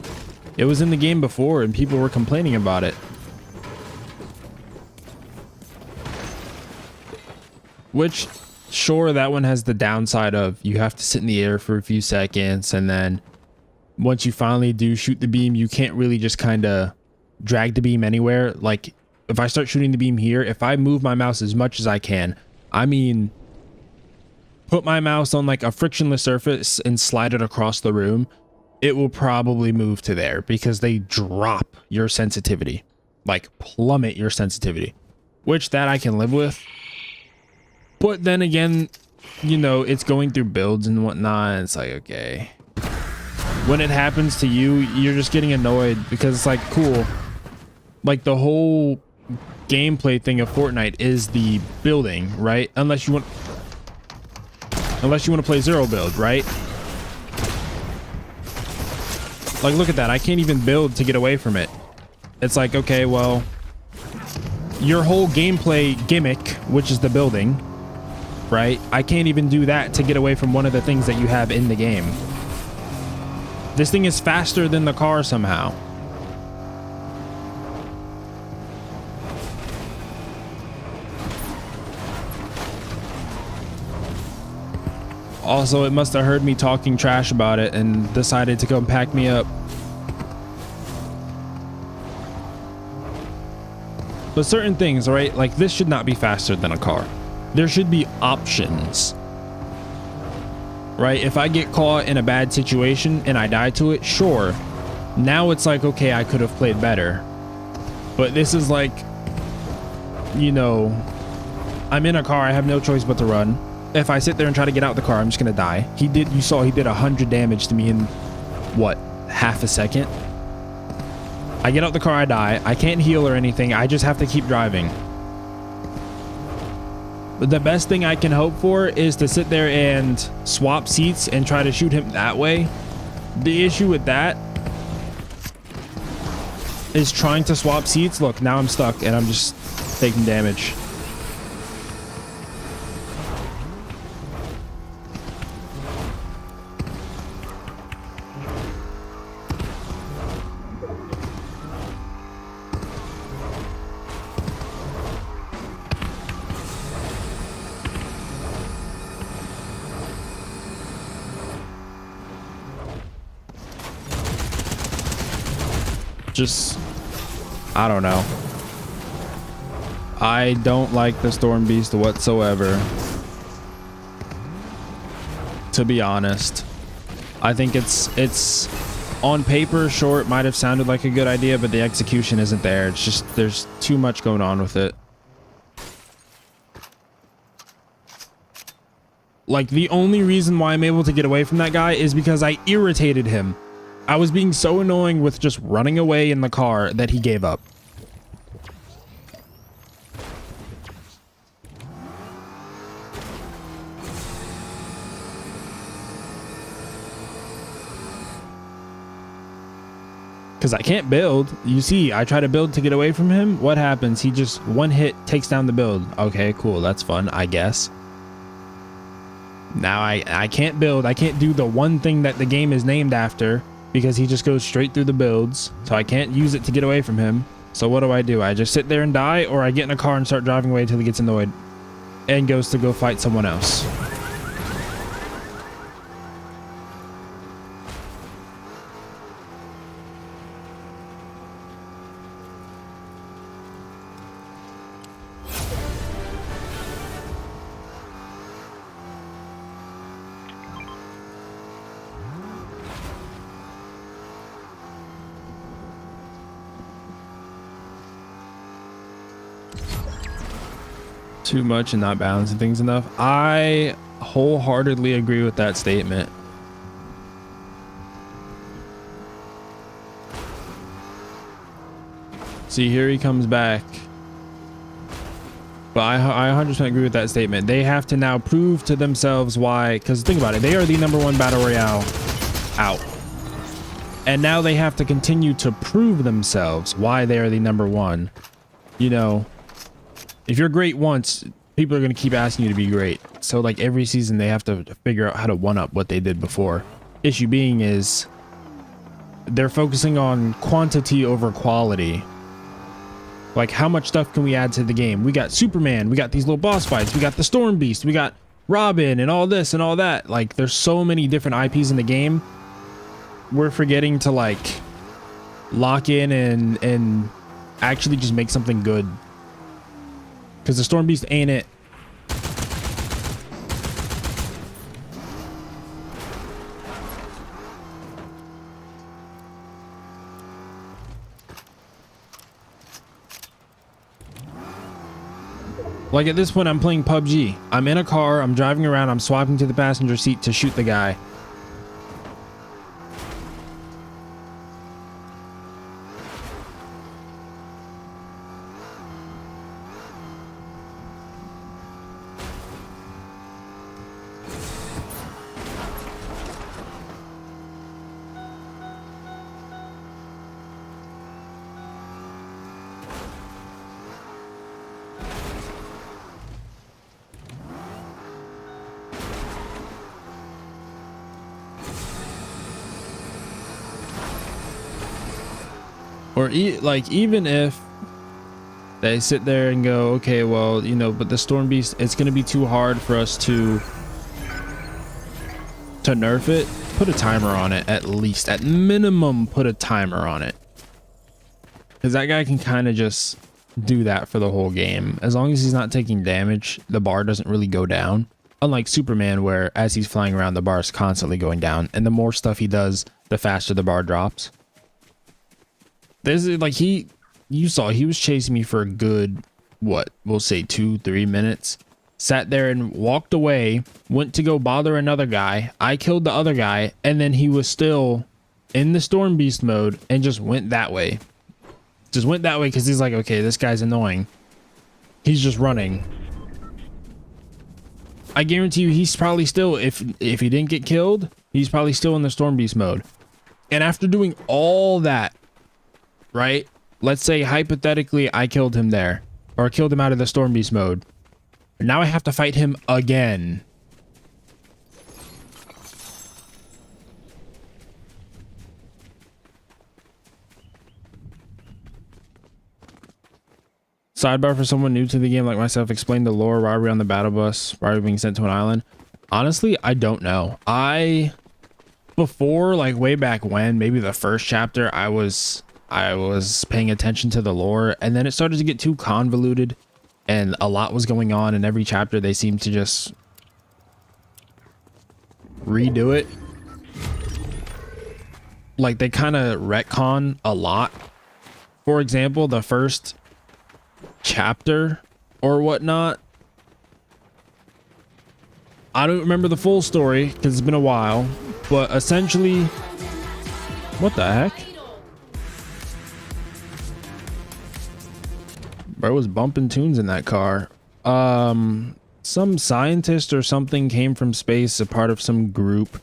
It was in the game before and people were complaining about it. Which, sure, that one has the downside of you have to sit in the air for a few seconds, and then once you finally do shoot the beam, you can't really just kind of drag the beam anywhere. Like, if I start shooting the beam here, if I move my mouse as much as I can, I mean, put my mouse on like a frictionless surface and slide it across the room, it will probably move to there because they drop your sensitivity, like plummet your sensitivity, which that I can live with. But then again, you know, it's going through builds and whatnot. And it's like, okay, when it happens to you, you're just getting annoyed because it's like, cool. Like the whole gameplay thing of Fortnite is the building, right? Unless you want to play zero build, right? Like, look at that. I can't even build to get away from it. It's like, okay, well, your whole gameplay gimmick, which is the building, right? I can't even do that to get away from one of the things that you have in the game. This thing is faster than the car somehow. Also, it must have heard me talking trash about it and decided to come pack me up. But certain things, right? Like this should not be faster than a car. There should be options, right? If I get caught in a bad situation and I die to it, sure. Now it's like, okay, I could have played better. But this is like, you know, I'm in a car. I have no choice but to run. If I sit there and try to get out the car, I'm just gonna die. You saw he did 100 damage to me in what, half a second? I get out the car, I die. I can't heal or anything. I just have to keep driving. But the best thing I can hope for is to sit there and swap seats and try to shoot him that way. The issue with that is trying to swap seats. Look, now I'm stuck and I'm just taking damage. Just, I don't know. I don't like the Storm Beast whatsoever, to be honest. I think it's on paper, sure, it might have sounded like a good idea, but the execution isn't there. It's just, there's too much going on with it. Like, the only reason why I'm able to get away from that guy is because I irritated him. I was being so annoying with just running away in the car that he gave up. Because I can't build. You see, I try to build to get away from him. What happens? He just one hit takes down the build. Okay, cool. That's fun, I guess. Now I can't build. I can't do the one thing that the game is named after, because he just goes straight through the builds, so I can't use it to get away from him. So what do? I just sit there and die, or I get in a car and start driving away until he gets annoyed and goes to go fight someone else. Too much and not balancing things enough. I wholeheartedly agree with that statement. See, here he comes back. But I 100% agree with that statement. They have to now prove to themselves why, because think about it, they are the #1 battle royale out. And now they have to continue to prove themselves why they are the #1. You know, if you're great once, people are going to keep asking you to be great. So like every season they have to figure out how to one-up what they did before. Issue being is they're focusing on quantity over quality. Like, how much stuff can we add to the game? We got Superman, we got these little boss fights, we got the Storm Beast, we got Robin and all this and all that. Like, there's so many different IPs in the game. We're forgetting to like lock in and actually just make something good. Because the Storm Beast ain't it. Like at this point, I'm playing PUBG. I'm in a car, I'm driving around, I'm swapping to the passenger seat to shoot the guy. Or like, even if they sit there and go, okay, well, you know, but the Storm Beast, it's going to be too hard for us to nerf it. Put a timer on it, at least. At minimum, put a timer on it. Because that guy can kind of just do that for the whole game. As long as he's not taking damage, the bar doesn't really go down. Unlike Superman, where as he's flying around, the bar is constantly going down. And the more stuff he does, the faster the bar drops. This is like, you saw he was chasing me for a good, what, we'll say 2-3 minutes. Sat there and walked away, went to go bother another guy. I killed the other guy, and then he was still in the Storm Beast mode and just went that way. Just went that way because he's like, okay, this guy's annoying. He's just running. I guarantee you he's probably still, if he didn't get killed, he's probably still in the Storm Beast mode. And after doing all that, right? Let's say hypothetically I killed him there, or killed him out of the Storm Beast mode. Now I have to fight him again. Sidebar for someone new to the game like myself, explain the lore. Why are we on the battle bus? Why are we being sent to an island? Honestly, I don't know. Before, like way back when, maybe the first chapter, I was paying attention to the lore, and then it started to get too convoluted. And a lot was going on in every chapter. They seemed to just redo it. Like, they kind of retcon a lot. For example, the first chapter or whatnot, I don't remember the full story because it's been a while. But essentially, what the heck? Bro was bumping tunes in that car. Some scientist or something came from space, a part of some group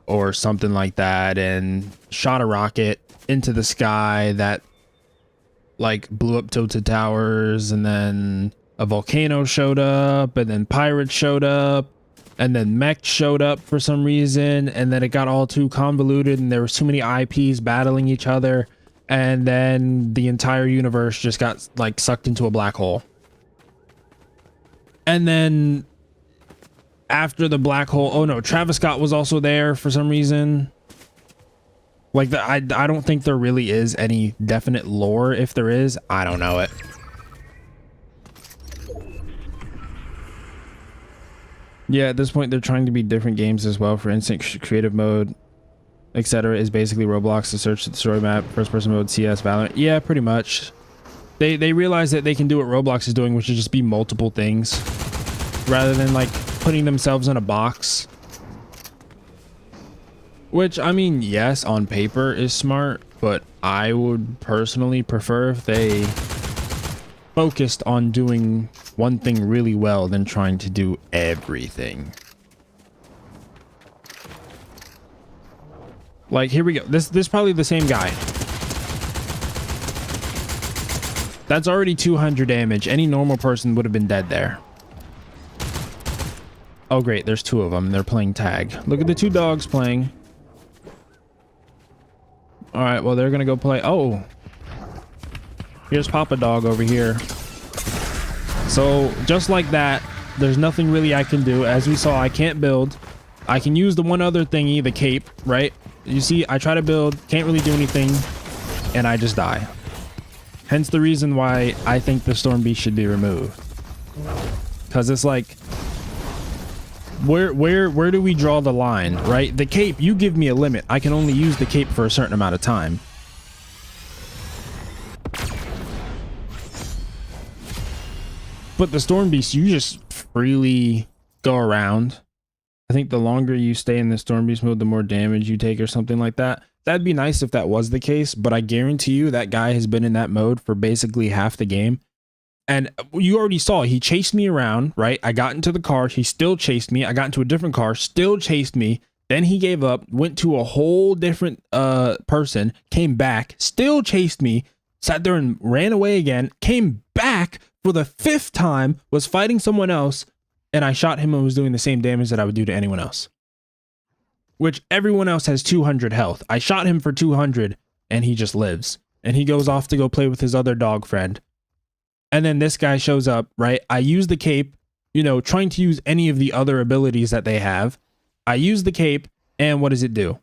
or something like that, and shot a rocket into the sky that like blew up tilted towers, and then a volcano showed up, and then pirates showed up, and then mech showed up for some reason, and then it got all too convoluted, and there was too many IPs battling each other. And then the entire universe just got like sucked into a black hole. And then after the black hole, oh no, Travis Scott was also there for some reason. Like, I don't think there really is any definite lore. If there is, I don't know it. Yeah, at this point, they're trying to be different games as well. For instance, creative mode, etc. is basically Roblox, the search the story map, first person mode, CS, Valorant. Yeah, pretty much. They realize that they can do what Roblox is doing, which is just be multiple things rather than like putting themselves in a box. Which, I mean, yes, on paper is smart, but I would personally prefer if they focused on doing one thing really well than trying to do everything. Like, here we go. This is probably the same guy. That's already 200 damage. Any normal person would have been dead there. Oh, great. There's two of them. They're playing tag. Look at the two dogs playing. All right. Well, they're going to go play. Oh, here's Papa Dog over here. So just like that, there's nothing really I can do. As we saw, I can't build. I can use the one other thingy, the cape, right? You see, I try to build, can't really do anything, and I just die. Hence the reason why I think the Storm Beast should be removed. Because it's like, where do we draw the line, right? The cape, you give me a limit. I can only use the cape for a certain amount of time. But the Storm Beast, you just freely go around. I think the longer you stay in the Storm Beast mode, the more damage you take or something like that. That'd be nice if that was the case, but I guarantee you that guy has been in that mode for basically half the game. And you already saw, he chased me around, right? I got into the car, he still chased me. I got into a different car, still chased me. Then he gave up, went to a whole different person, came back, still chased me, sat there and ran away again, came back for the 5th time, was fighting someone else, and I shot him and was doing the same damage that I would do to anyone else. Which everyone else has 200 health. I shot him for 200 and he just lives. and he goes off to go play with his other dog friend. And then this guy shows up, right? I use the cape, you know, trying to use any of the other abilities that they have. I use the cape, and what does it do?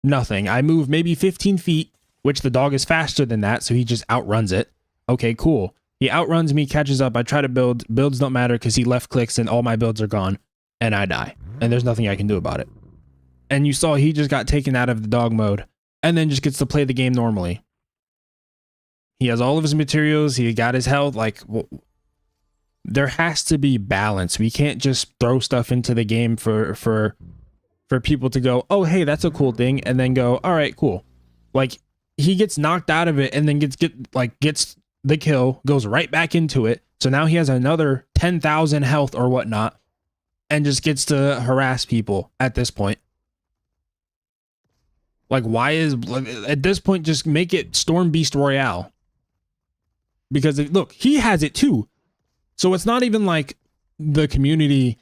Nothing. I move maybe 15 feet, which the dog is faster than that, so he just outruns it. Okay, cool. He outruns me, catches up. I try to build. Builds don't matter because he left clicks and all my builds are gone, and I die. And there's nothing I can do about it. And you saw he just got taken out of the dog mode and then just gets to play the game normally. He has all of his materials. He got his health. Like, well, there has to be balance. We can't just throw stuff into the game for people to go, oh, hey, that's a cool thing, and then go, all right, cool. Like, he gets knocked out of it and then gets the kill, goes right back into it. So now he has another 10,000 health or whatnot, and just gets to harass people at this point. Like, why is, at this point, just make it Storm Beast Royale. Because, look, he has it too. So it's not even like the community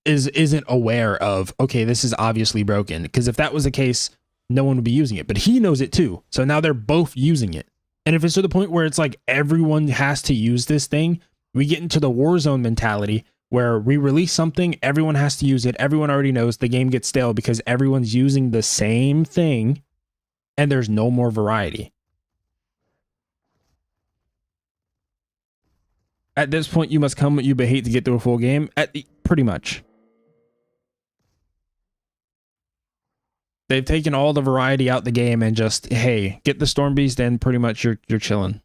isn't aware of, okay, this is obviously broken. Because if that was the case, no one would be using it. But he knows it too. So now they're both using it. And if it's to the point where it's like everyone has to use this thing, we get into the Warzone mentality where we release something, everyone has to use it. Everyone already knows, the game gets stale because everyone's using the same thing and there's no more variety. At this point, you must come what you hate to get through a full game. Pretty much. They've taken all the variety out the game and just, hey, get the Storm Beast and pretty much you're chilling.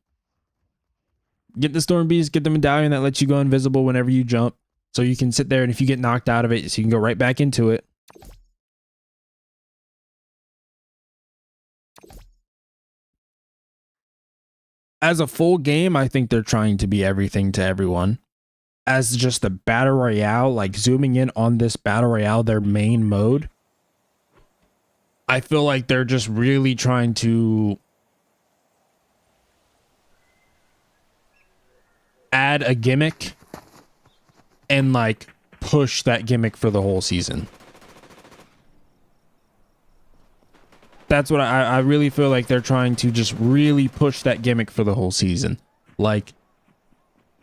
Get the Storm Beast, get the medallion that lets you go invisible whenever you jump. So you can sit there and if you get knocked out of it, so you can go right back into it. As a full game, I think they're trying to be everything to everyone. As just a battle royale, like zooming in on this battle royale, their main mode, I feel like they're just really trying to add a gimmick and like push that gimmick for the whole season. That's what I really feel like they're trying to just really push that gimmick for the whole season. Like,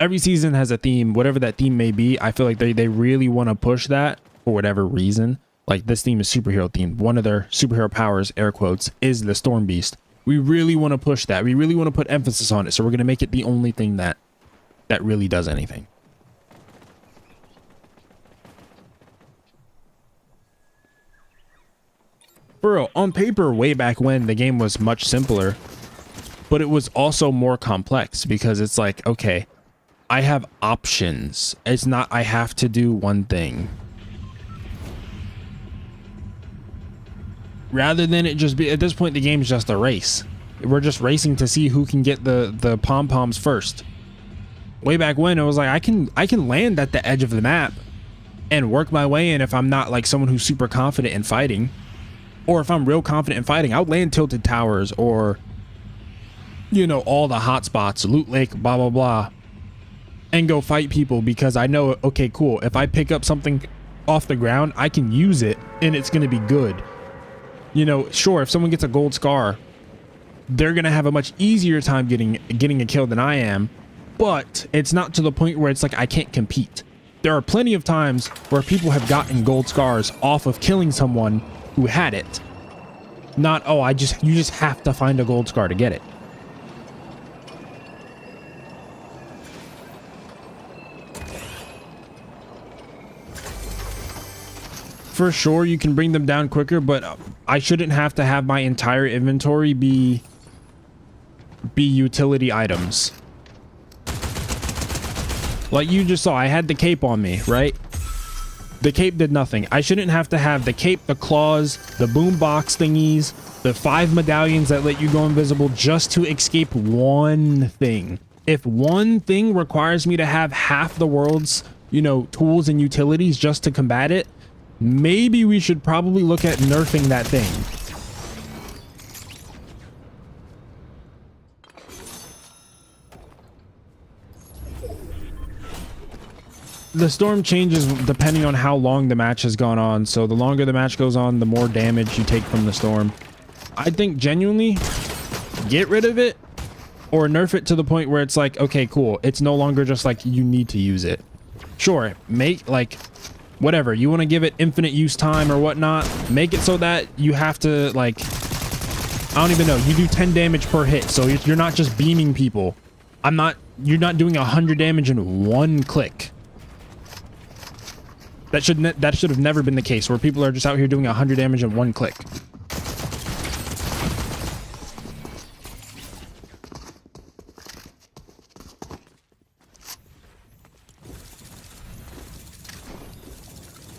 every season has a theme, whatever that theme may be. I feel like they really want to push that for whatever reason. Like, this theme is superhero themed. One of their superhero powers, air quotes, is the Storm Beast. We really want to push that. We really want to put emphasis on it. So we're going to make it the only thing that really does anything. For real, on paper, way back when, the game was much simpler, but it was also more complex because it's like, okay, I have options. It's not, I have to do one thing. Rather than it just be, at this point, the game's just a race. We're just racing to see who can get the pom-poms first. Way back when, it was like, I can land at the edge of the map and work my way in if I'm not like someone who's super confident in fighting. Or if I'm real confident in fighting, I'll land Tilted Towers or, you know, all the hot spots, Loot Lake, blah, blah, blah, and go fight people because I know, okay, cool. If I pick up something off the ground, I can use it and it's going to be good. You know, sure, if someone gets a gold scar, they're going to have a much easier time getting a kill than I am, but it's not to the point where it's like I can't compete. There are plenty of times where people have gotten gold scars off of killing someone who had it. Not, oh, you just have to find a gold scar to get it. For sure, you can bring them down quicker, but I shouldn't have to have my entire inventory be utility items. Like you just saw, I had the cape on me, right? The cape did nothing. I shouldn't have to have the cape, the claws, the boombox thingies, the 5 medallions that let you go invisible just to escape one thing. If one thing requires me to have half the world's, you know, tools and utilities just to combat it, maybe we should probably look at nerfing that thing. The storm changes depending on how long the match has gone on. So the longer the match goes on, the more damage you take from the storm. I think genuinely, get rid of it or nerf it to the point where it's like, okay, cool. It's no longer just like you need to use it. Sure, make like whatever. You want to give it infinite use time or whatnot. Make it so that you have to like, I don't even know. You do 10 damage per hit. So you're not just beaming people. You're not doing 100 damage in one click. That should have never been the case where people are just out here doing 100 damage in one click.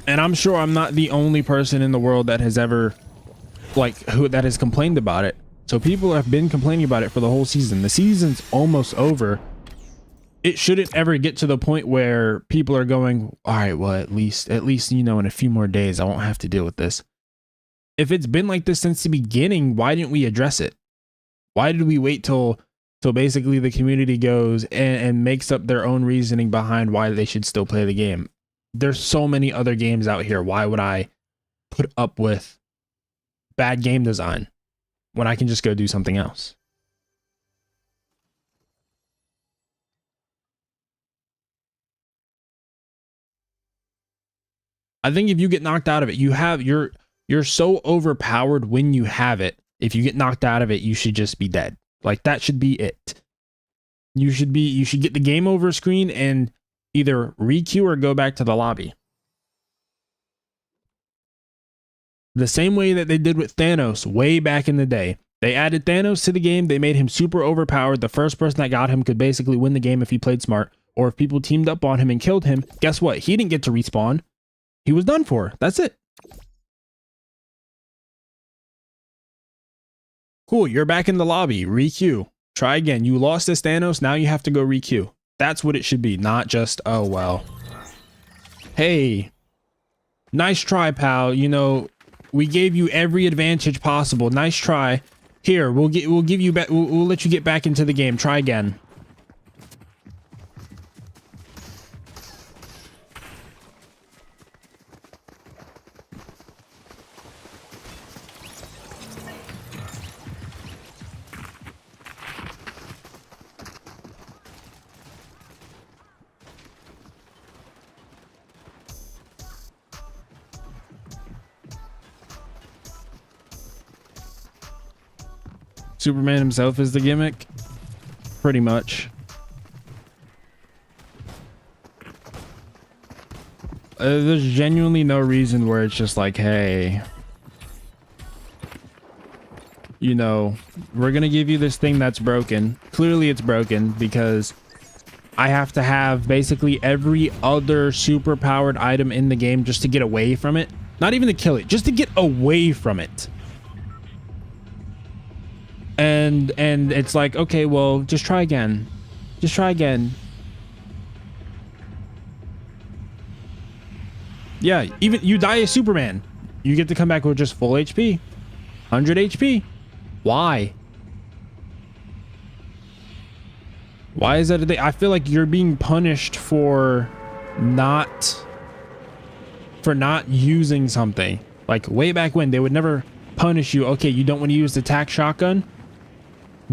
And I'm sure I'm not the only person in the world that has ever that has complained about it. So people have been complaining about it for the whole season. The season's almost over. It shouldn't ever get to the point where people are going, all right, well, at least, you know, in a few more days, I won't have to deal with this. If it's been like this since the beginning, why didn't we address it? Why did we wait till basically the community goes and makes up their own reasoning behind why they should still play the game? There's so many other games out here. Why would I put up with bad game design when I can just go do something else? I think if you get knocked out of it, you're so overpowered when you have it. If you get knocked out of it, you should just be dead. Like that should be it. You should get the game over screen and either re-queue or go back to the lobby. The same way that they did with Thanos way back in the day. They added Thanos to the game. They made him super overpowered. The first person that got him could basically win the game if he played smart, or if people teamed up on him and killed him. Guess what? He didn't get to respawn. He was done for. That's it. Cool. You're back in the lobby. Re-queue. Try again. You lost this Thanos. Now you have to go re-queue. That's what it should be. Not just, oh, well. Hey, nice try, pal. You know, we gave you every advantage possible. Nice try. Here, we'll give you back. We'll let you get back into the game. Try again. Superman himself is the gimmick? Pretty much. There's genuinely no reason where it's just like, hey, you know, we're gonna give you this thing that's broken. Clearly it's broken because I have to have basically every other super powered item in the game just to get away from it. Not even to kill it, just to get away from it. And it's like, okay, well, just try again. Just try again. Yeah, even you die as Superman, you get to come back with just full HP. 100 HP. Why? Why is that a thing? I feel like you're being punished for not using something. Like way back when, they would never punish you. Okay, you don't want to use the tac shotgun?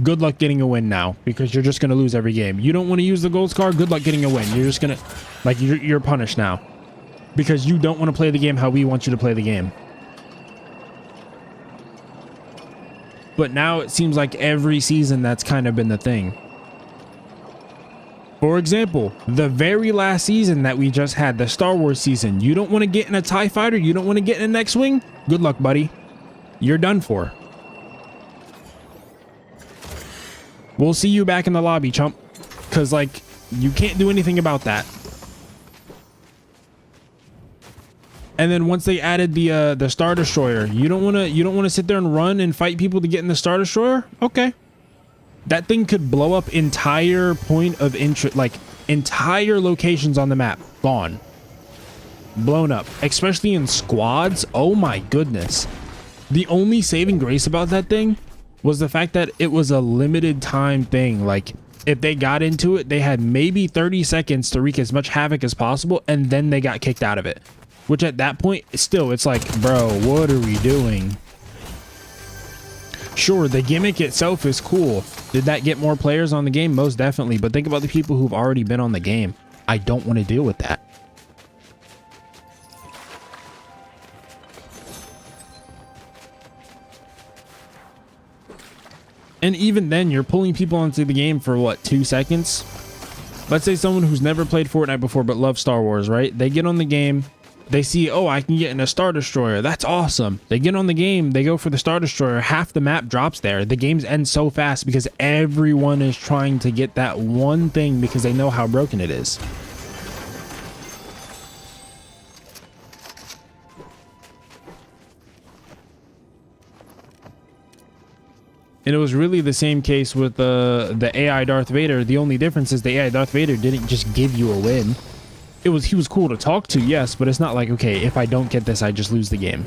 Good luck getting a win now, because you're just going to lose every game. You don't want to use the gold scar? Good luck getting a win. You're just going to, like, you're punished now. Because you don't want to play the game how we want you to play the game. But now it seems like every season that's kind of been the thing. For example, the very last season that we just had, the Star Wars season, you don't want to get in a TIE fighter? You don't want to get in an X-Wing? Good luck, buddy. You're done for. We'll see you back in the lobby, chump. Because, like, you can't do anything about that. And then once they added the Star Destroyer, you don't want to sit there and run and fight people to get in the Star Destroyer? Okay. That thing could blow up entire point of interest, like entire locations on the map. Gone. Blown up. Especially in squads. Oh my goodness. The only saving grace about that thing was the fact that it was a limited time thing. Like, if they got into it, they had maybe 30 seconds to wreak as much havoc as possible, and then they got kicked out of it. Which at that point, still, it's like, bro, what are we doing? Sure, the gimmick itself is cool. Did that get more players on the game? Most definitely. But think about the people who've already been on the game. I don't want to deal with that. And even then, you're pulling people onto the game for what, 2 seconds? Let's say someone who's never played Fortnite before but loves Star Wars, right? They get on the game, they see, oh, I can get in a Star Destroyer. That's awesome. They get on the game, they go for the Star Destroyer, half the map drops there. The games end so fast because everyone is trying to get that one thing because they know how broken it is. And it was really the same case with the AI Darth Vader. The only difference is the AI Darth Vader didn't just give you a win. He was cool to talk to, yes, but it's not like, okay, if I don't get this, I just lose the game.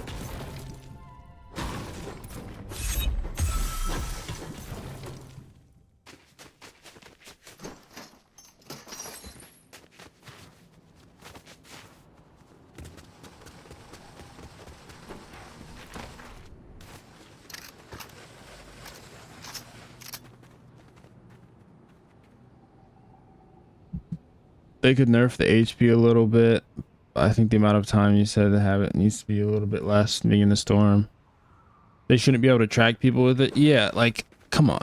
They could nerf the HP a little bit. I think the amount of time you said to have it needs to be a little bit less, being in the storm. They shouldn't be able to track people with it. Yeah, like, come on.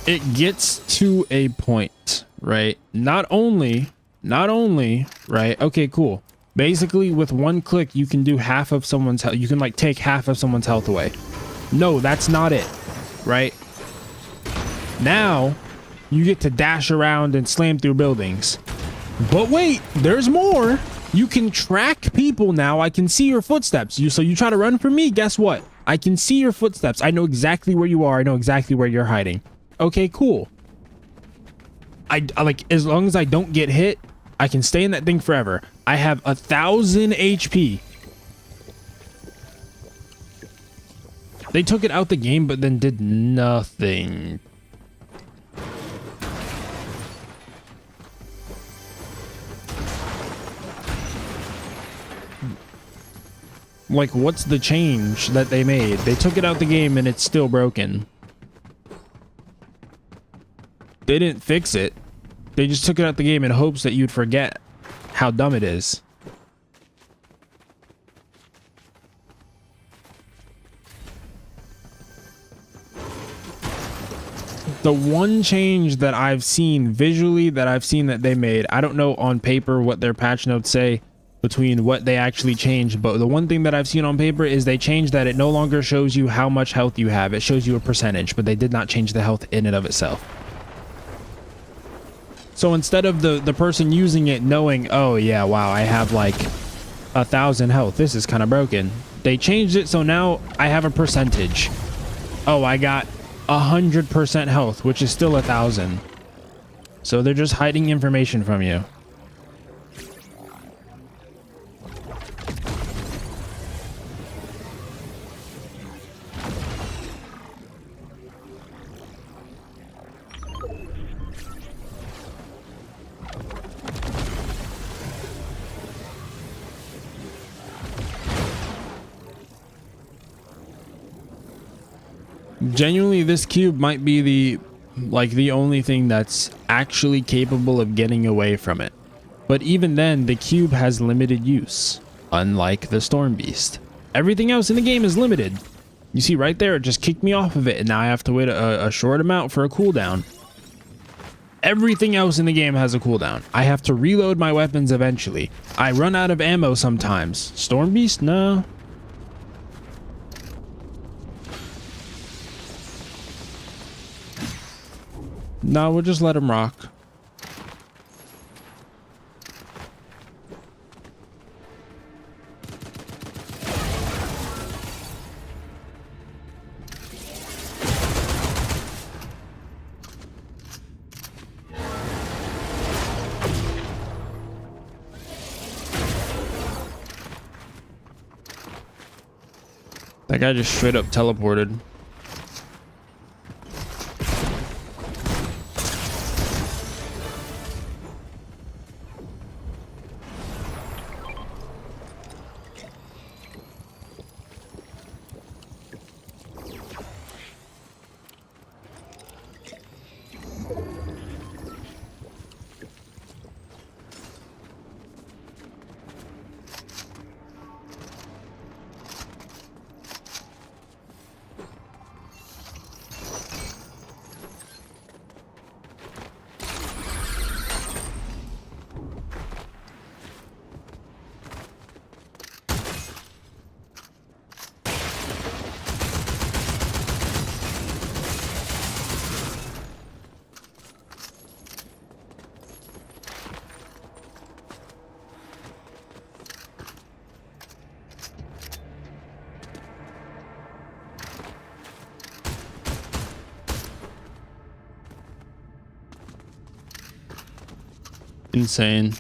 It gets to a point, right? Not only, right? Okay, cool. Basically, with one click, you can do half of someone's health. You can, like, take half of someone's health away. No, that's not it, right? Now, you get to dash around and slam through buildings. But wait, there's more. You can track people now. I can see your footsteps. So you try to run from me, guess what? I can see your footsteps. I know exactly where you are. I know exactly where you're hiding. Okay, cool. I like, as long as I don't get hit, I can stay in that thing forever. I have 1,000 HP. They took it out the game, but then did nothing. Like, what's the change that they made? They took it out the game and it's still broken. They didn't fix it. They just took it out the game in hopes that you'd forget how dumb it is. The one change that I've seen visually that they made, I don't know on paper what their patch notes say between what they actually changed, but the one thing that I've seen on paper is they changed that it no longer shows you how much health you have. It shows you a percentage, but they did not change the health in and of itself. So instead of the person using it knowing, oh yeah, wow, I have like 1,000 health, this is kind of broken, they changed it so now I have a percentage. Oh, I got 100% health, which is still 1,000. So they're just hiding information from you. Genuinely, this cube might be the only thing that's actually capable of getting away from it. But even then, the cube has limited use, unlike the Storm Beast. Everything else in the game is limited. You see right there, it just kicked me off of it, and now I have to wait a short amount for a cooldown. Everything else in the game has a cooldown. I have to reload my weapons eventually. I run out of ammo sometimes. Storm Beast? No. No, we'll just let him rock. That guy just straight up teleported. Insane.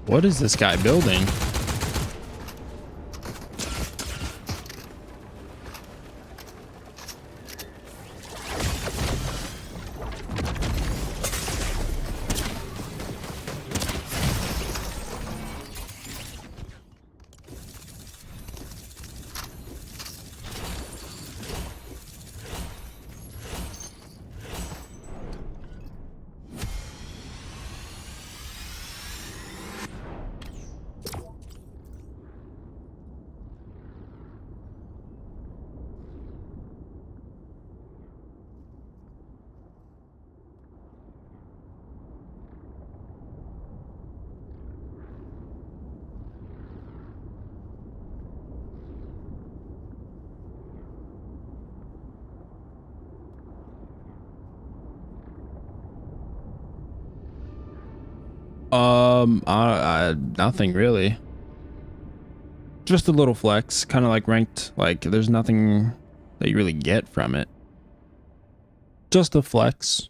What is this guy building? Nothing really. Just a little flex, kind of like ranked. Like there's nothing that you really get from it. Just a flex.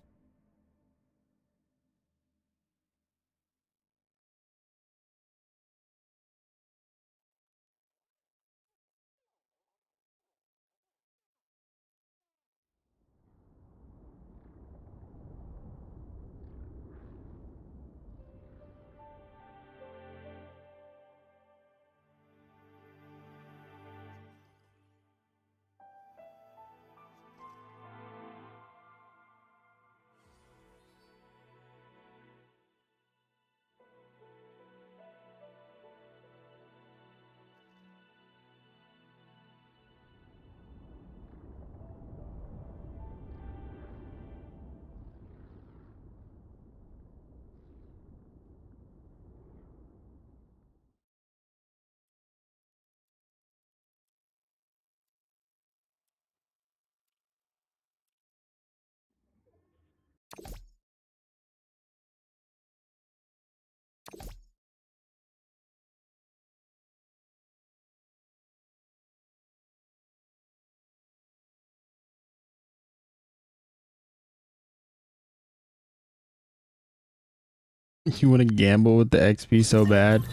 You want to gamble with the XP so bad?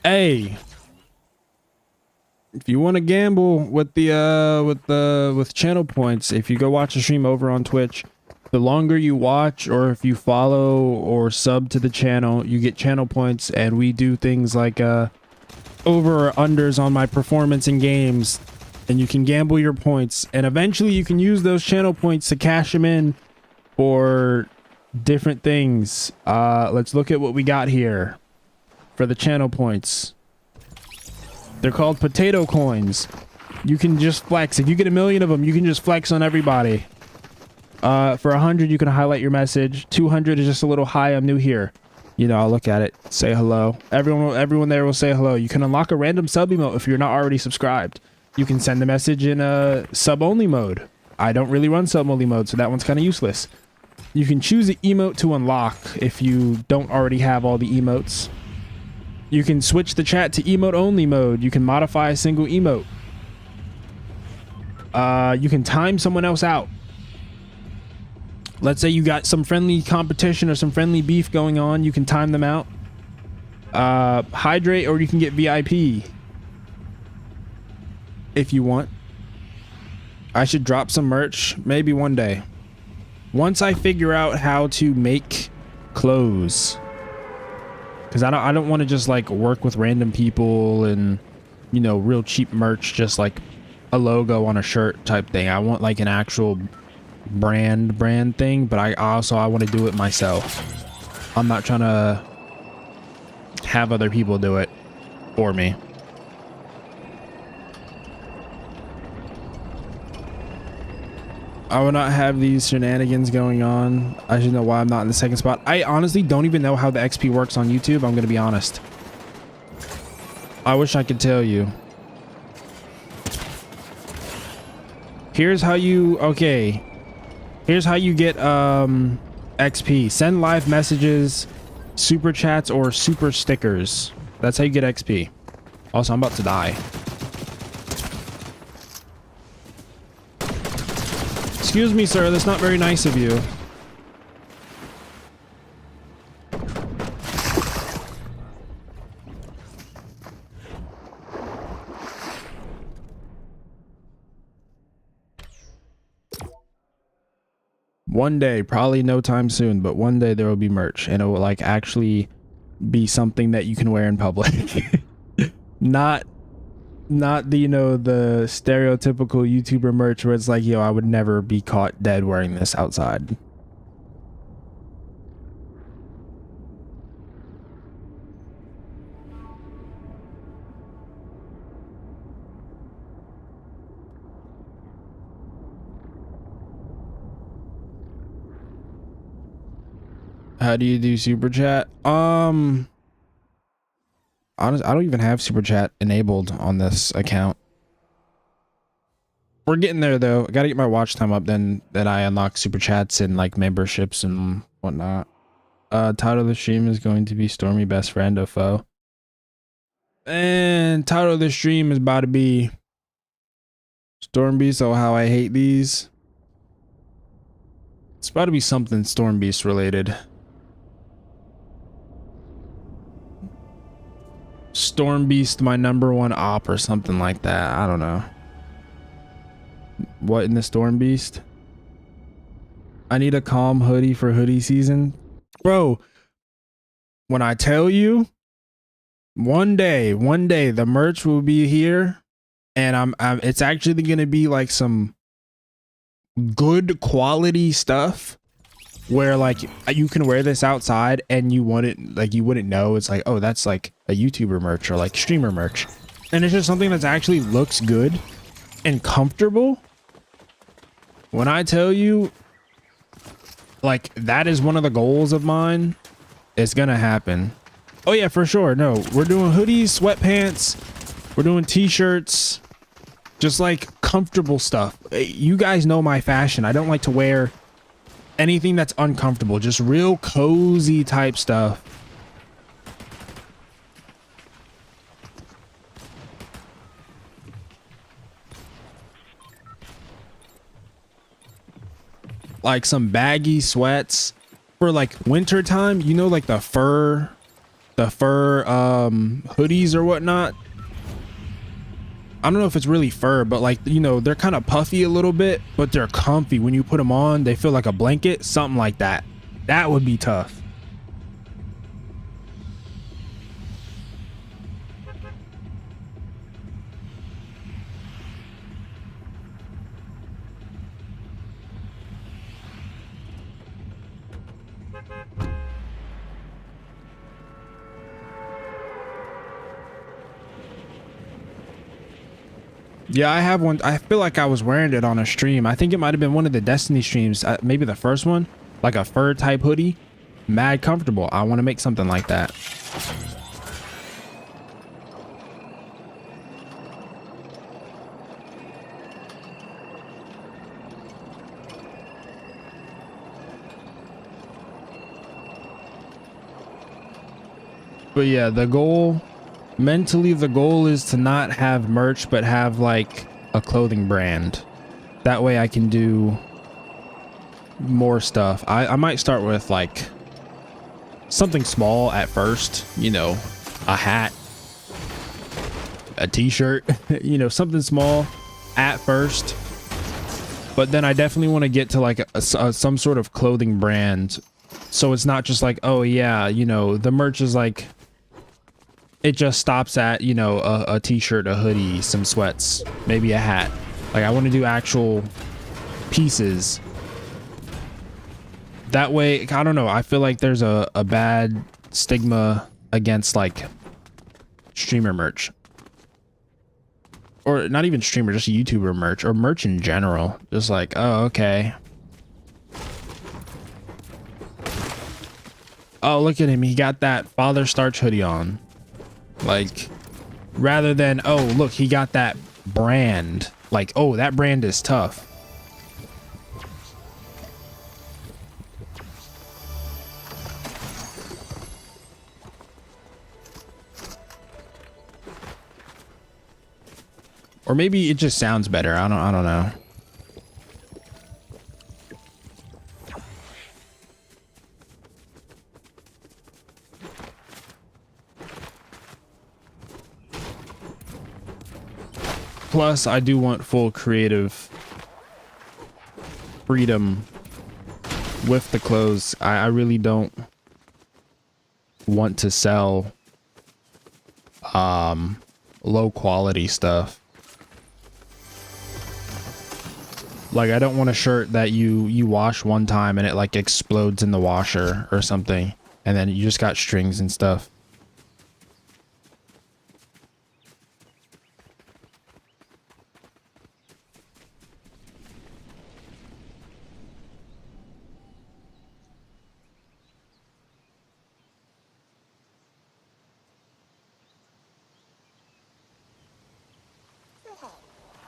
Hey, if you want to gamble with the with channel points, if you go watch a stream over on Twitch, the longer you watch or if you follow or sub to the channel, you get channel points, and we do things like over or unders on my performance in games, and you can gamble your points, and eventually you can use those channel points to cash them in for different things. Let's look at what we got here for the channel points. They're called potato coins. You can just flex. If you get 1 million of them, you can just flex on everybody. For 100, you can highlight your message. 200 is just a little hi, I'm new here. You know, I'll look at it, say hello. Everyone there will say hello. You can unlock a random sub emote if you're not already subscribed. You can send a message in a sub-only mode. I don't really run sub-only mode, so that one's kind of useless. You can choose the emote to unlock if you don't already have all the emotes. You can switch the chat to emote only mode. You can modify a single emote. You can time someone else out. Let's say you got some friendly competition or some friendly beef going on. You can time them out. Hydrate, or you can get VIP if you want. I should drop some merch maybe one day. Once I figure out how to make clothes, because I don't want to just like work with random people and, you know, real cheap merch, just like a logo on a shirt type thing. I want like an actual brand thing, but I want to do it myself. I'm not trying to have other people do it for me. I will not have these shenanigans going on. I should know why I'm not in the second spot. I honestly don't even know how the XP works on YouTube. I'm going to be honest. I wish I could tell you. Here's how you, okay. Here's how you get XP. Send live messages, super chats, or super stickers. That's how you get XP. Also, I'm about to die. Excuse me, sir. That's not very nice of you. One day, probably no time soon, but one day there will be merch and it will like actually be something that you can wear in public. not the, you know, the stereotypical YouTuber merch where it's like, yo, I would never be caught dead wearing this outside. How do you do super chat? Honestly, I don't even have super chat enabled on this account. We're getting there though. I gotta get my watch time up, then I unlock super chats and like memberships and whatnot. Title of the stream is going to be Stormy Best Friend of Foe. And title of the stream is about to be Stormbeast, oh how I hate these. It's about to be something Stormbeast related. Stormbeast, my #1 op or something like that. I don't know. What in the Stormbeast? I need a calm hoodie for hoodie season. Bro, when I tell you, one day the merch will be here and it's actually going to be like some good quality stuff where like you can wear this outside and you wouldn't know. It's like, oh, that's like a YouTuber merch or like streamer merch. And it's just something that's actually looks good and comfortable. When I tell you, like, that is one of the goals of mine, it's gonna happen. Oh yeah, for sure. No, we're doing hoodies, sweatpants, we're doing t-shirts, just like comfortable stuff. You guys know my fashion. I don't like to wear anything that's uncomfortable, just real cozy type stuff. Like some baggy sweats for like winter time, you know, like the fur hoodies or whatnot. I don't know if it's really fur, but like, you know, they're kind of puffy a little bit, but they're comfy. When you put them on, they feel like a blanket, something like that. That would be tough. Yeah, I have one. I feel like I was wearing it on a stream. I think it might have been one of the Destiny streams, maybe the first one, like a fur type hoodie. Mad comfortable. I want to make something like that. But yeah, the goal, mentally, the goal is to not have merch, but have like a clothing brand. That way I can do more stuff. I might start with like something small at first, you know, a hat, a t-shirt, you know, something small at first. But then I definitely want to get to like some sort of clothing brand. So it's not just like, oh yeah, you know, the merch is like, it just stops at, you know, a t-shirt, a hoodie, some sweats, maybe a hat. Like I want to do actual pieces. That way, I don't know, I feel like there's a bad stigma against like streamer merch. Or not even streamer, just YouTuber merch or merch in general. Just like, oh, okay. Oh, look at him. He got that Father Starch hoodie on. Like, rather than, oh, look, he got that brand. Like, oh, that brand is tough. Or maybe it just sounds better. I don't know. Plus, I do want full creative freedom with the clothes. I really don't want to sell low quality stuff. Like, I don't want a shirt that you wash one time and it like explodes in the washer or something, and then you just got strings and stuff.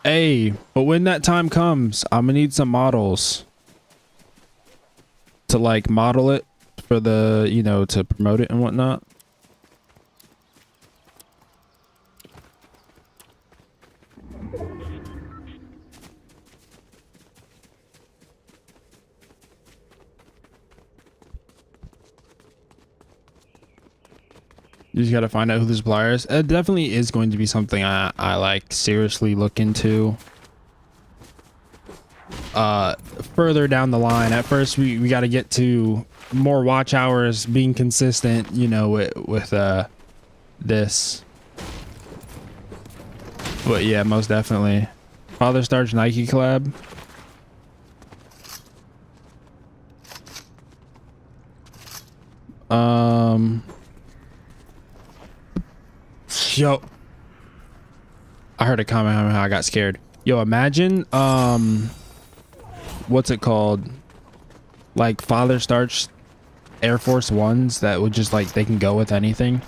Hey, but when that time comes, I'm gonna need some models to like model it for the, you know, to promote it and whatnot. You just gotta find out who the supplier is. It definitely is going to be something I like seriously look into further down the line. At first we got to get to more watch hours, being consistent, you know, with this. But yeah, most definitely. Father Starch Nike collab. Yo, I heard a comment on how I got scared. Yo, imagine what's it called, like Father Starch Air Force Ones that would just like, they can go with anything.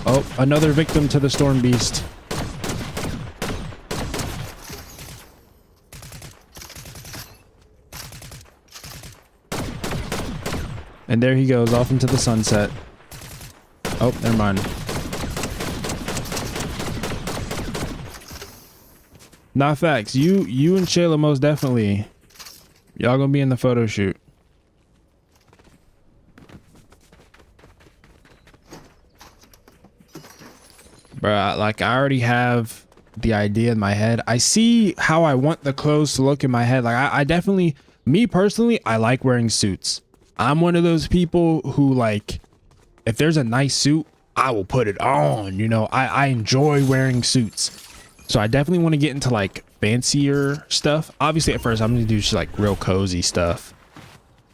Oh, another victim to the Storm Beast. And there he goes off into the sunset. Oh, never mind. Not facts. You and Shayla most definitely. Y'all gonna be in the photo shoot. Bruh, like I already have the idea in my head. I see how I want the clothes to look in my head. Like I definitely, me personally, I like wearing suits. I'm one of those people who, like, if there's a nice suit, I will put it on. You know, I enjoy wearing suits. So I definitely want to get into like fancier stuff. Obviously at first I'm going to do just like real cozy stuff.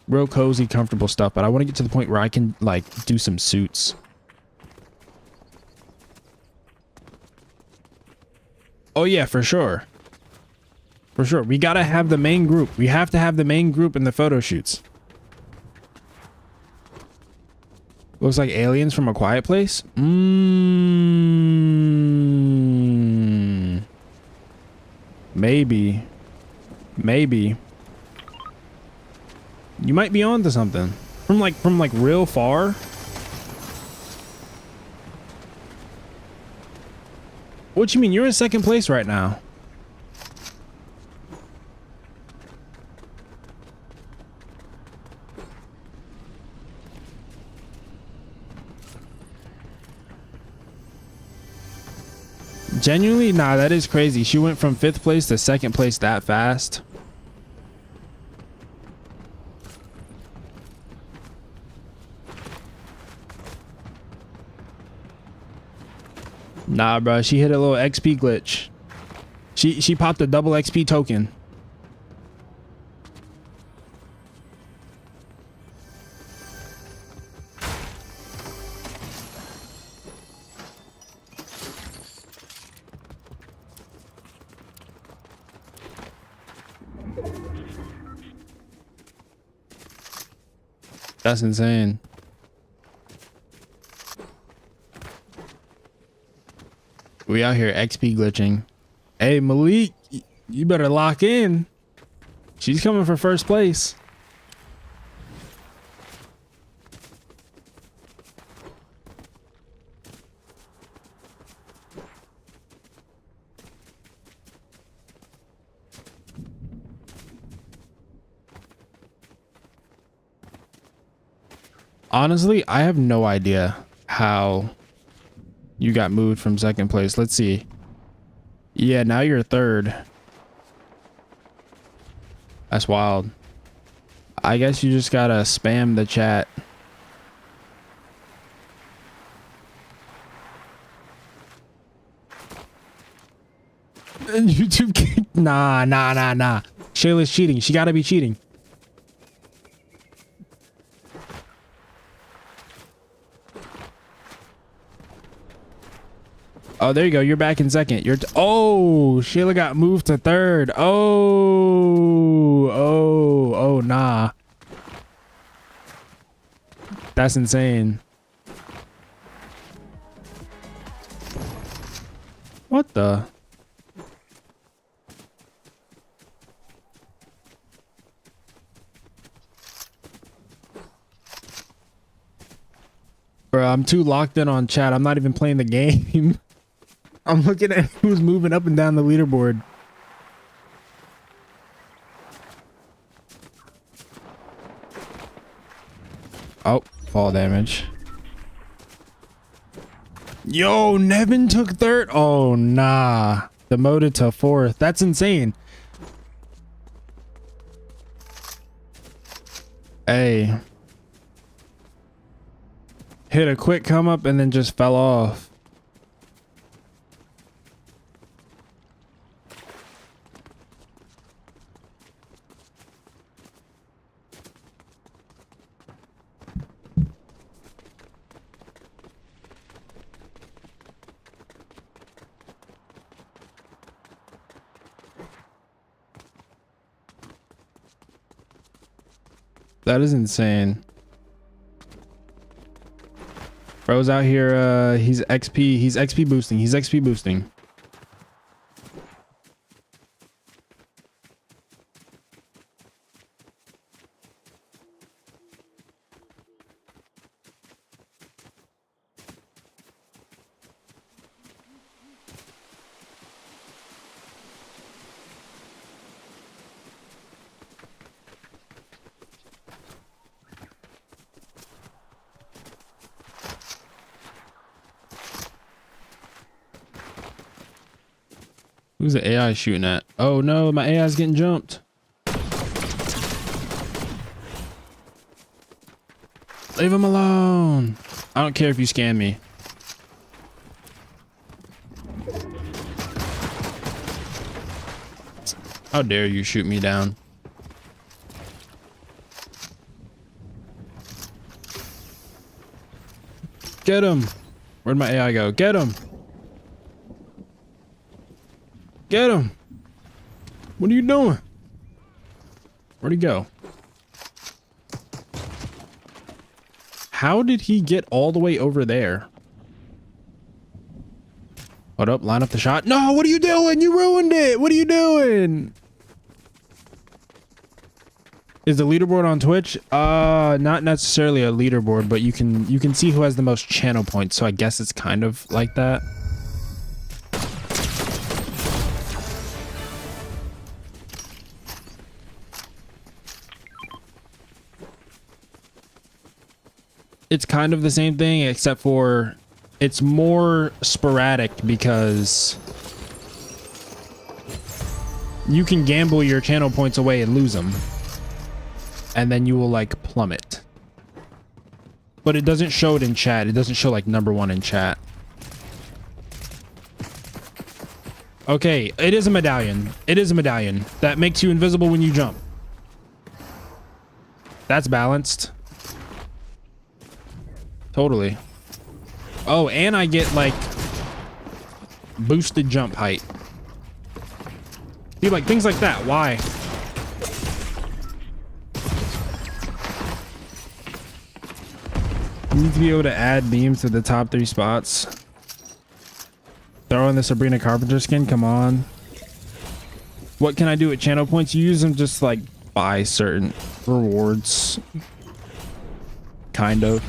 Real cozy, comfortable stuff. But I want to get to the point where I can like do some suits. Oh yeah, for sure. For sure. We got to have the main group. We have to have the main group in the photo shoots. Looks like aliens from A Quiet Place. Maybe. Maybe. You might be onto something. From like real far. What you mean? You're in second place right now. Genuinely? Nah, that is crazy. She went from 5th place to 2nd place that fast. Nah, bro. She hit a little XP glitch. She popped a double XP token. That's insane. We out here XP glitching. Hey, Malik, you better lock in. She's coming for first place. Honestly, I have no idea how you got moved from second place. Let's see. Yeah, now you're third. That's wild. I guess you just gotta spam the chat. YouTube kicked. Nah. Shayla's cheating. She gotta be cheating. Oh, there you go. You're back in second. Oh, Shayla got moved to third. Oh, nah. That's insane. What the? Bro, I'm too locked in on chat. I'm not even playing the game. I'm looking at who's moving up and down the leaderboard. Oh, fall damage. Yo, Nevin took third. Oh, nah. Demoted to fourth. That's insane. Hey. Hit a quick come up and then just fell off. That is insane. Bro's out here, he's XP boosting. Who's the AI shooting at? Oh no, my AI is getting jumped. Leave him alone. I don't care if you scam me. How dare you shoot me down? Get him. Where'd my AI go? Get him. Get him. What are you doing? Where'd he go? How did he get all the way over there? Hold up, line up the shot. No, what are you doing? You ruined it. What are you doing? Is the leaderboard on Twitch? Not necessarily a leaderboard, but you can see who has the most channel points. So I guess it's kind of like that. It's kind of the same thing, except for it's more sporadic because you can gamble your channel points away and lose them. And then you will like plummet. But it doesn't show it in chat. It doesn't show like #1 in chat. Okay, it is a medallion. It is a medallion that makes you invisible when you jump. That's balanced. Totally. Oh, and I get like boosted jump height. See, like things like that. Why? You need to be able to add beams to the top 3 spots. Throw in the Sabrina Carpenter skin. Come on. What can I do with channel points? You use them just like buy certain rewards. Kind of.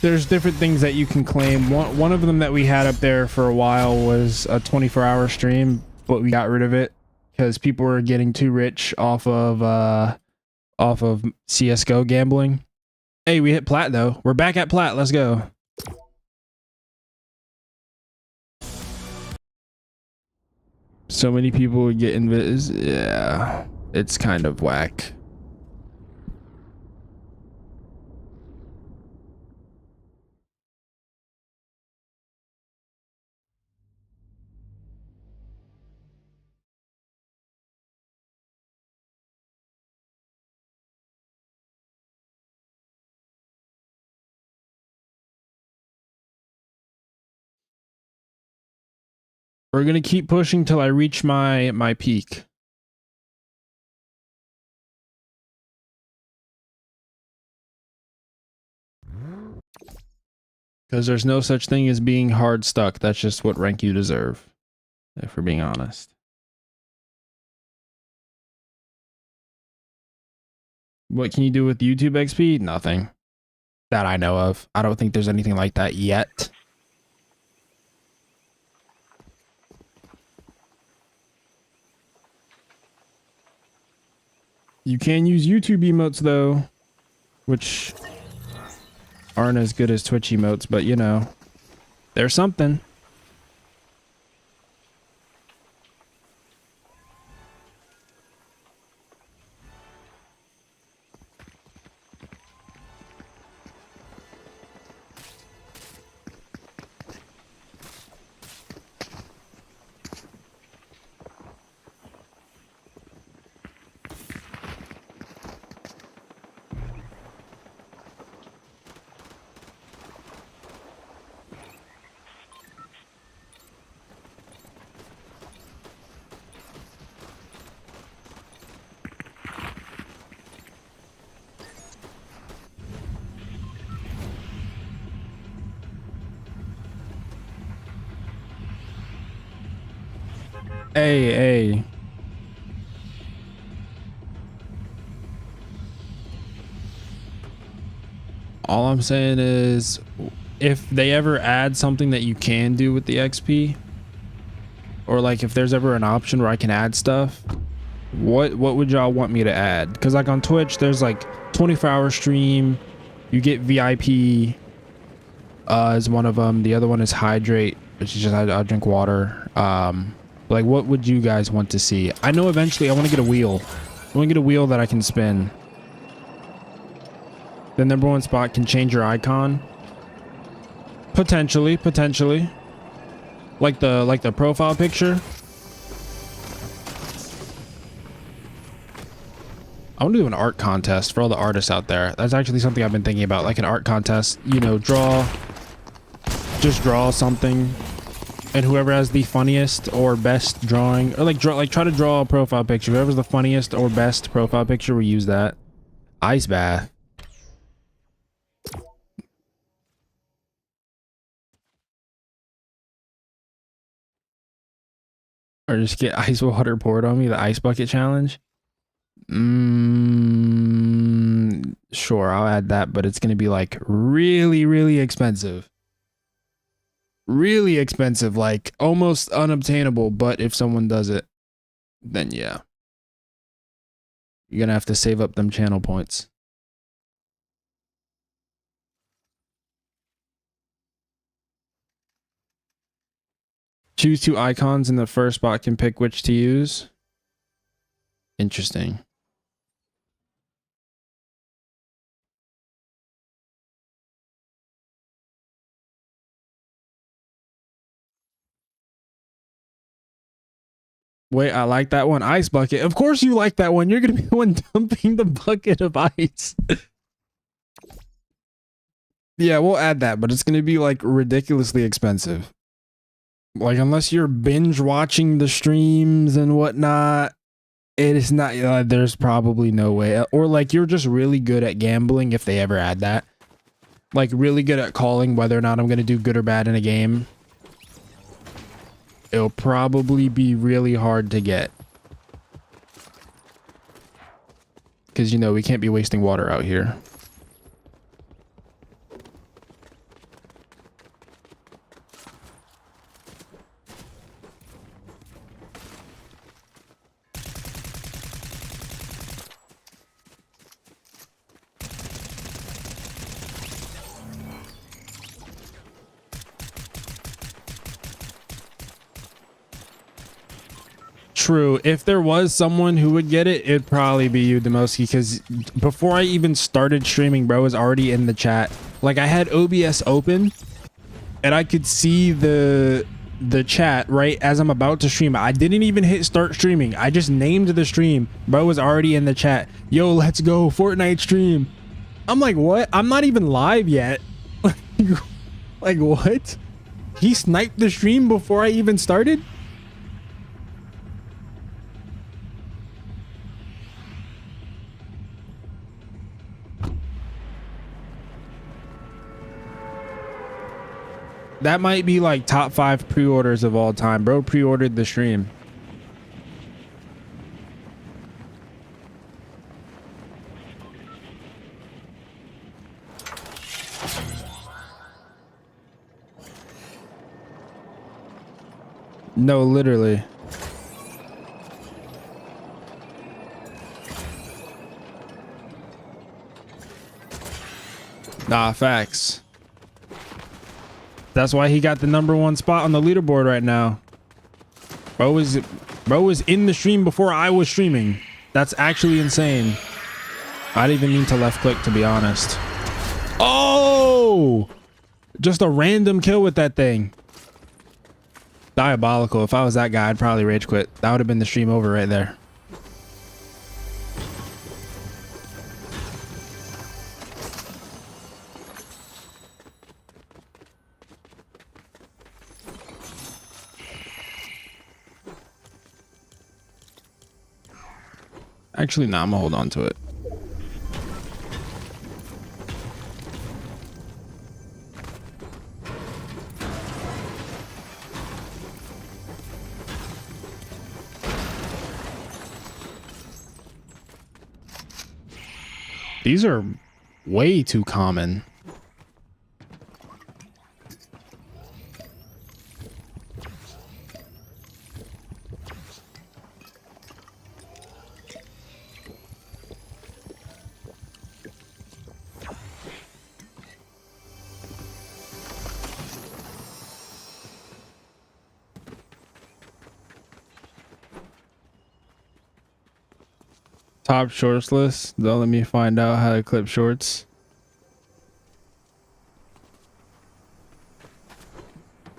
There's different things that you can claim. One of them that we had up there for a while was a 24-hour stream, but we got rid of it because people were getting too rich off of CS:GO gambling. Hey, we hit plat though. We're back at plat. Let's go. So many people would get invis. Yeah, it's kind of whack. We're gonna keep pushing till I reach my peak. Because there's no such thing as being hard stuck. That's just what rank you deserve, if we're being honest. What can you do with YouTube XP? Nothing. That I know of. I don't think there's anything like that yet. You can use YouTube emotes though, which aren't as good as Twitch emotes, but you know, there's something. Hey. All I'm saying is, if they ever add something that you can do with the XP, or like if there's ever an option where I can add stuff, what would y'all want me to add? Because like on Twitch, there's like 24-hour stream, you get VIP is one of them. The other one is hydrate, which is just I'll drink water. Like what would you guys want to see? I know eventually I want to get a wheel. I want to get a wheel that I can spin. The #1 spot can change your icon. Potentially. Like the profile picture. I want to do an art contest for all the artists out there. That's actually something I've been thinking about, like an art contest. You know, just draw something, and whoever has the funniest or best drawing, or like try to draw a profile picture. Whoever's the funniest or best profile picture, we use that. Ice bath. Or just get ice water poured on me, the ice bucket challenge. Sure, I'll add that, but it's gonna be like really expensive. Really expensive, like almost unobtainable, but if someone does it, then yeah. You're gonna have to save up them channel points. Choose 2 icons, and the first bot can pick which to use. Interesting. Wait, I like that one. Ice bucket. Of course you like that one. You're going to be the one dumping the bucket of ice. Yeah, we'll add that, but it's going to be like ridiculously expensive. Like, unless you're binge watching the streams and whatnot, it is not, there's probably no way. Or like you're just really good at gambling if they ever add that. like really good at calling whether or not I'm going to do good or bad in a game, it'll probably be really hard to get. Because, you know, we can't be wasting water out here. True. If there was someone who would get it, it'd probably be you, Demoski, because before I even started streaming, bro was already in the chat. Like, I had OBS open and I could see the chat right as I'm about to stream. I didn't even hit start streaming. I just named the stream. Bro was already in the chat. Yo, let's go Fortnite stream. I'm like, what? I'm not even live yet. Like, what? He sniped the stream before I even started? That might be like top 5 pre-orders of all time. Bro pre-ordered the stream. No, literally. Nah, facts. That's why he got the #1 spot on the leaderboard right now. Bro was in the stream before I was streaming. That's actually insane. I didn't even mean to left click, to be honest. Oh! Just a random kill with that thing. Diabolical. If I was that guy, I'd probably rage quit. That would have been the stream over right there. Actually, nah, I'm gonna hold on to it. These are way too common. Top shorts list. Don't let me find out how to clip shorts.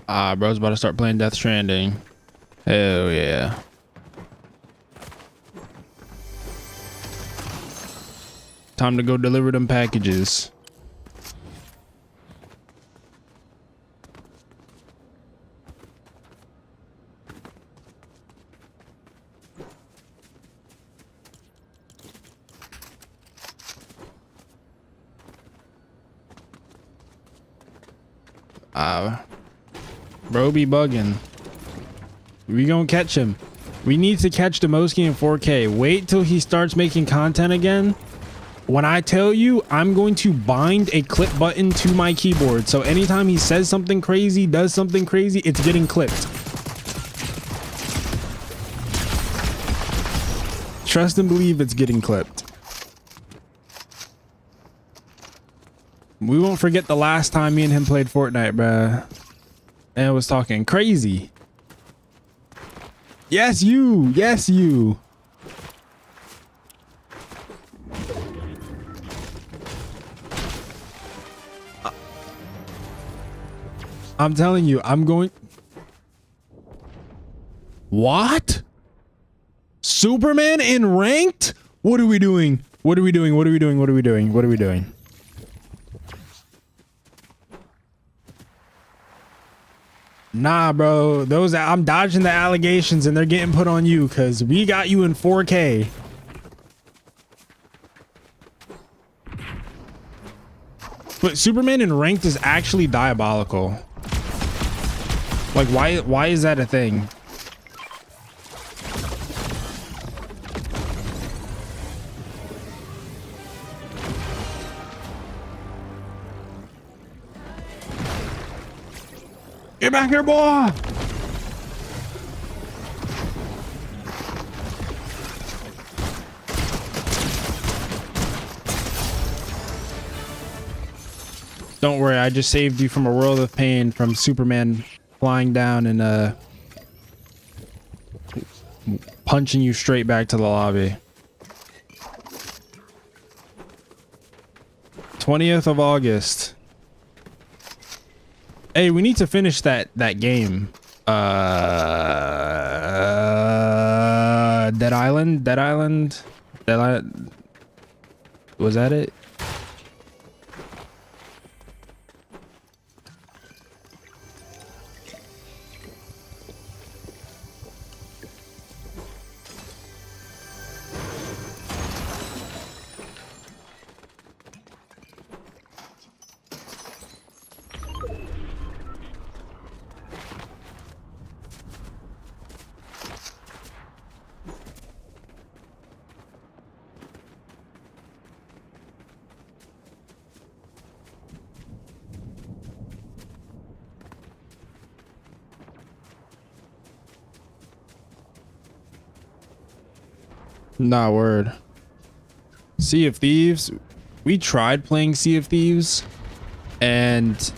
Ah, bro's about to start playing Death Stranding. Hell yeah. Time to go deliver them packages. Bro be bugging. We gonna catch him. We need to catch Demoski in 4K. Wait till he starts making content again. When I tell you, I'm going to bind a clip button to my keyboard. So anytime he says something crazy, does something crazy, it's getting clipped. Trust and believe it's getting clipped. We won't forget the last time me and him played Fortnite, bruh. And was talking crazy. Yes, you. Yes, you. I'm telling you, I'm going. What? Superman in ranked? What are we doing? What are we doing? What are we doing? What are we doing? What are we doing? Nah, bro. Those I'm dodging the allegations and they're getting put on you because we got you in 4K. But Superman in ranked is actually diabolical. Like, why is that a thing? Get back here, boy! Don't worry, I just saved you from a world of pain from Superman flying down and punching you straight back to the lobby. 20th of August. Hey, we need to finish that game. Dead Island. Was that it? Nah, word. Sea of Thieves. We tried playing Sea of Thieves, and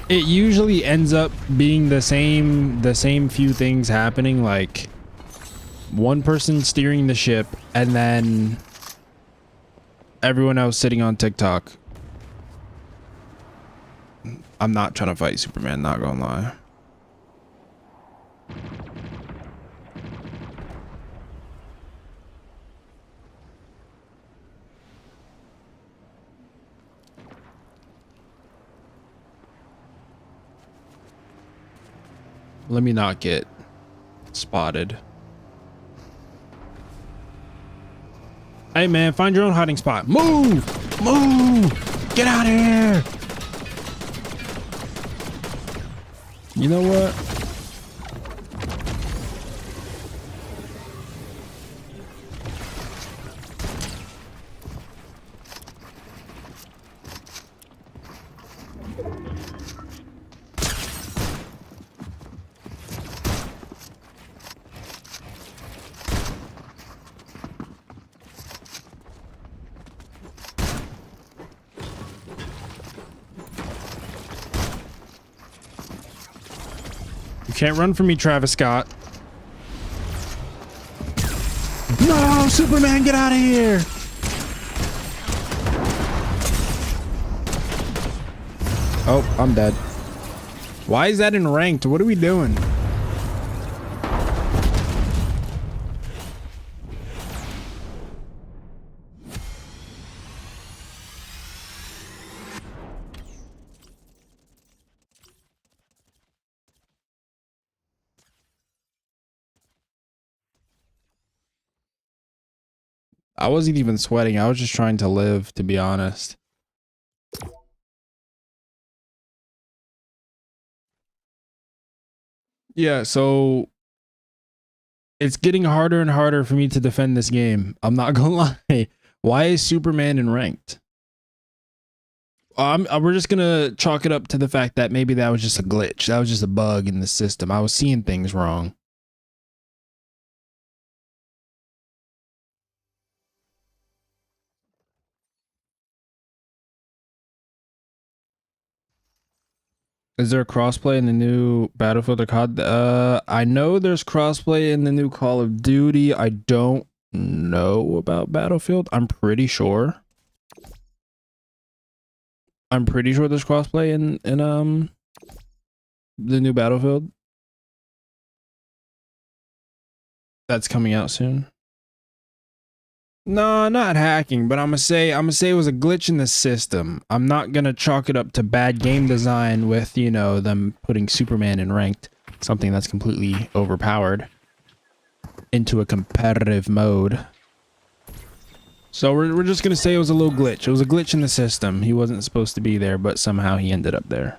it usually ends up being the same few things happening, like one person steering the ship and then everyone else sitting on TikTok. I'm not trying to fight Superman, not gonna lie. Let me not get spotted. Hey man, find your own hiding spot. Move! Move! Get out of here! You know what? Can't run from me, Travis Scott. No, Superman, get out of here. Oh, I'm dead. Why is that in ranked? What are we doing? I wasn't even sweating. I was just trying to live, to be honest. Yeah, so it's getting harder and harder for me to defend this game. I'm not gonna lie. Why is Superman in ranked? We're just gonna chalk it up to the fact that maybe that was just a glitch. That was just a bug in the system. I was seeing things wrong. Is there crossplay in the new Battlefield or COD? I know there's crossplay in the new Call of Duty. I don't know about Battlefield. I'm pretty sure. I'm pretty sure there's crossplay in the new Battlefield. That's coming out soon. No, not hacking, but I'm gonna say it was a glitch in the system. I'm not gonna chalk it up to bad game design with, you know, them putting Superman in ranked, something that's completely overpowered, into a competitive mode. So we're just gonna say it was a little glitch. It was a glitch in the system. He wasn't supposed to be there, but somehow he ended up there.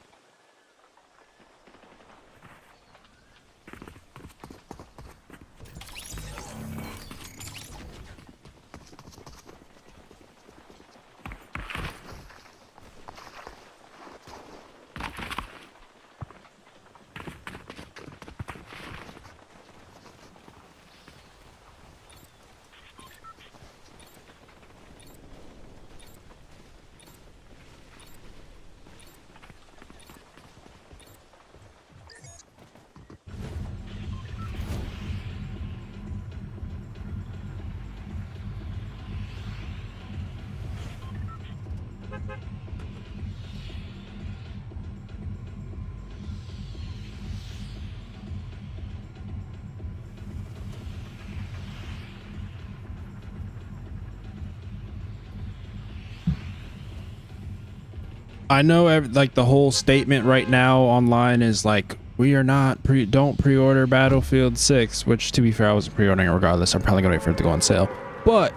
I know like the whole statement right now online is like, we are not don't pre-order Battlefield 6, which to be fair, I wasn't pre-ordering it regardless. I'm probably gonna wait for it to go on sale. But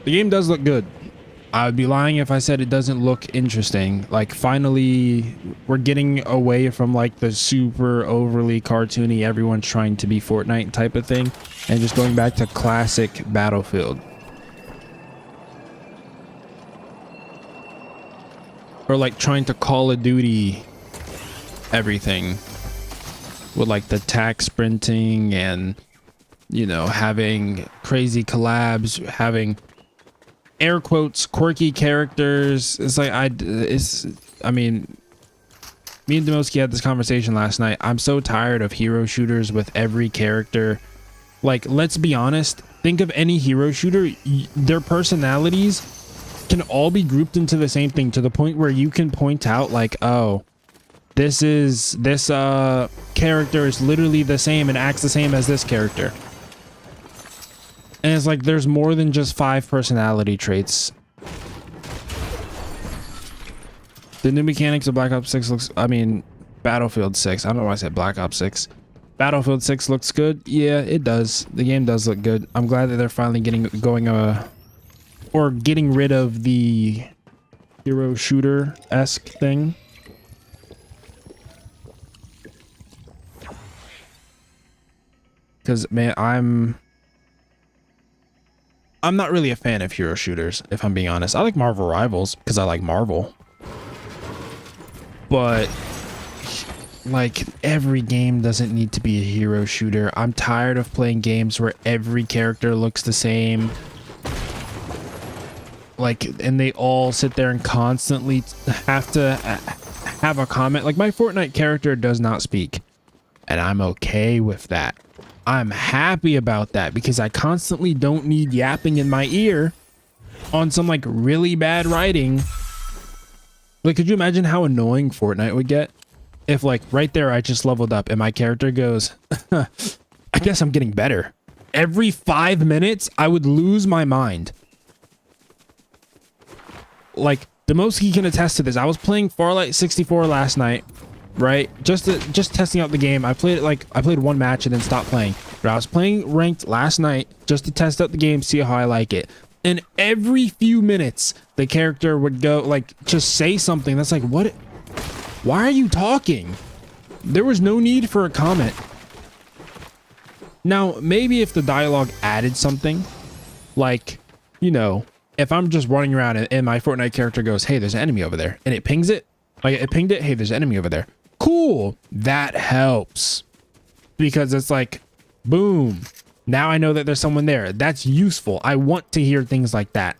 the game does look good. I would be lying if I said it doesn't look interesting. Like finally we're getting away from like the super overly cartoony, everyone's trying to be Fortnite type of thing, and just going back to classic Battlefield. Or like trying to Call of Duty everything with like the tack sprinting and, you know, having crazy collabs, having air quotes quirky characters. It's like I mean, me and Demoski had this conversation last night. I'm so tired of hero shooters with every character. Like, let's be honest, think of any hero shooter, their personalities can all be grouped into the same thing, to the point where you can point out like, oh, this character is literally the same and acts the same as this character. And it's like there's more than just 5 personality traits. The new mechanics of Black Ops 6 looks, I mean, Battlefield 6. I don't know why I said Black Ops 6. Battlefield 6 looks good. Yeah, it does. The game does look good. I'm glad that they're finally getting rid of the hero shooter-esque thing. Because, man, I'm not really a fan of hero shooters, if I'm being honest. I like Marvel Rivals because I like Marvel. But, like, every game doesn't need to be a hero shooter. I'm tired of playing games where every character looks the same. Like, and they all sit there and constantly have to have a comment. Like, my Fortnite character does not speak, and I'm okay with that. I'm happy about that because I constantly don't need yapping in my ear on some like really bad writing. Like, could you imagine how annoying Fortnite would get if like right there I just leveled up and my character goes, I guess I'm getting better. Every 5 minutes I would lose my mind. Like, Demoski can attest to this. I was playing Farlight 64 last night, right? Just testing out the game. I played one match and then stopped playing. But I was playing ranked last night just to test out the game, see how I like it. And every few minutes, the character would go like just say something that's like, what? Why are you talking? There was no need for a comment. Now, maybe if the dialogue added something, like, you know, if I'm just running around and my Fortnite character goes, hey, there's an enemy over there, and it pings it, like it pinged it, hey, there's an enemy over there. Cool. That helps. Because it's like, boom. Now I know that there's someone there. That's useful. I want to hear things like that.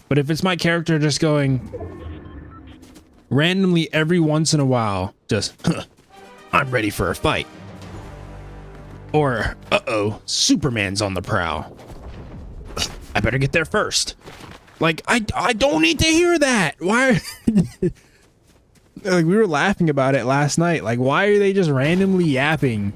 But if it's my character just going randomly every once in a while, just, I'm ready for a fight. Or, uh-oh, Superman's on the prowl. I better get there first. Like, I don't need to hear that. Why? Like, we were laughing about it last night. Like, why are they just randomly yapping?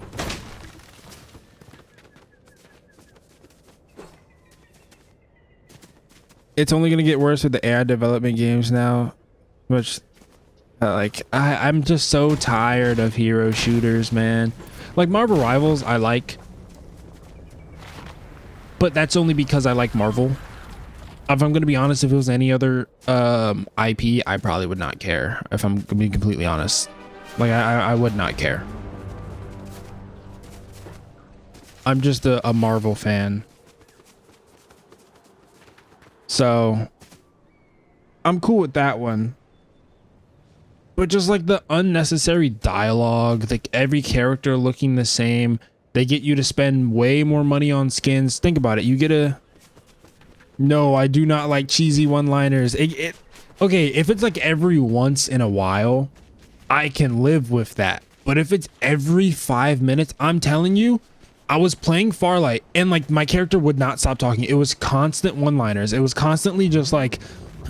It's only gonna get worse with the AI development games now, which, like, I'm just so tired of hero shooters, man. Like, Marvel Rivals, I like, but that's only because I like Marvel. If I'm gonna be honest, if it was any other IP, I probably would not care. If I'm gonna be completely honest, like I would not care. I'm just a Marvel fan, so I'm cool with that one. But just like the unnecessary dialogue, like every character looking the same, they get you to spend way more money on skins. Think about it. You get a... No, I do not like cheesy one-liners. Okay, if it's like every once in a while, I can live with that. But if it's every 5 minutes, I'm telling you, I was playing Farlight and like my character would not stop talking. It was constant one-liners. It was constantly just like,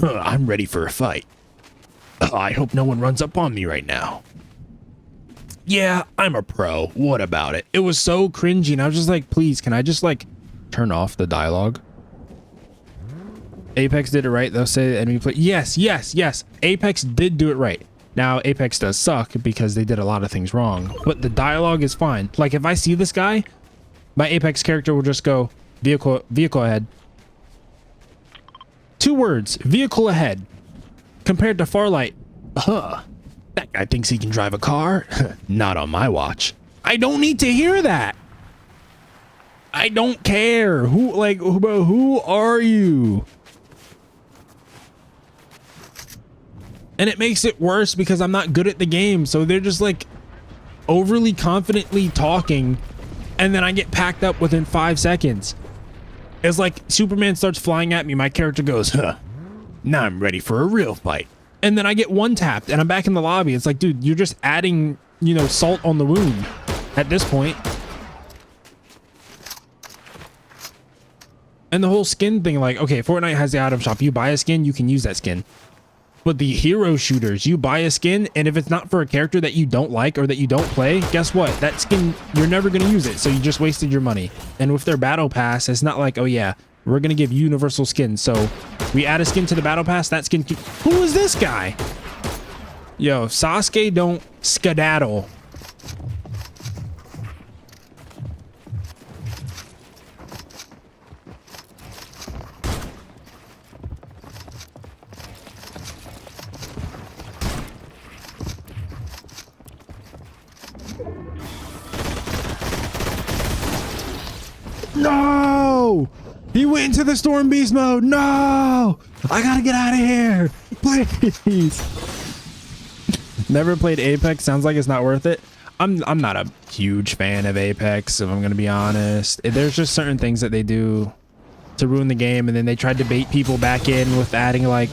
I'm ready for a fight. I hope no one runs up on me right now. Yeah, I'm a pro. What about it? It was so cringy, and I was just like, please, can I just like turn off the dialogue? Apex did it right. They'll say the enemy play. Yes, yes, yes. Apex did do it right. Now, Apex does suck because they did a lot of things wrong, but the dialogue is fine. Like if I see this guy, my Apex character will just go, vehicle ahead. 2 words, vehicle ahead. Compared to Farlight, that guy thinks he can drive a car. Not on my watch. I don't need to hear that. I don't care. Who are you? And it makes it worse because I'm not good at the game. So they're just like overly confidently talking. And then I get packed up within 5 seconds. It's like Superman starts flying at me. My character goes, now I'm ready for a real fight. And then I get one tapped and I'm back in the lobby. It's like, dude, you're just adding, you know, salt on the wound at this point. And the whole skin thing, like, okay, Fortnite has the item shop. You buy a skin, you can use that skin. But the hero shooters, you buy a skin, and if it's not for a character that you don't like or that you don't play, guess what? That skin, you're never going to use it. So you just wasted your money. And with their battle pass, it's not like, oh yeah, we're going to give universal skins. So we add a skin to the battle pass, that skin... Who is this guy? Yo, Sasuke don't skedaddle. No! He went into the Storm Beast mode. No! I gotta get out of here. Please. Never played Apex. Sounds like it's not worth it. I'm not a huge fan of Apex, if I'm gonna be honest. There's just certain things that they do to ruin the game, and then they tried to bait people back in with adding like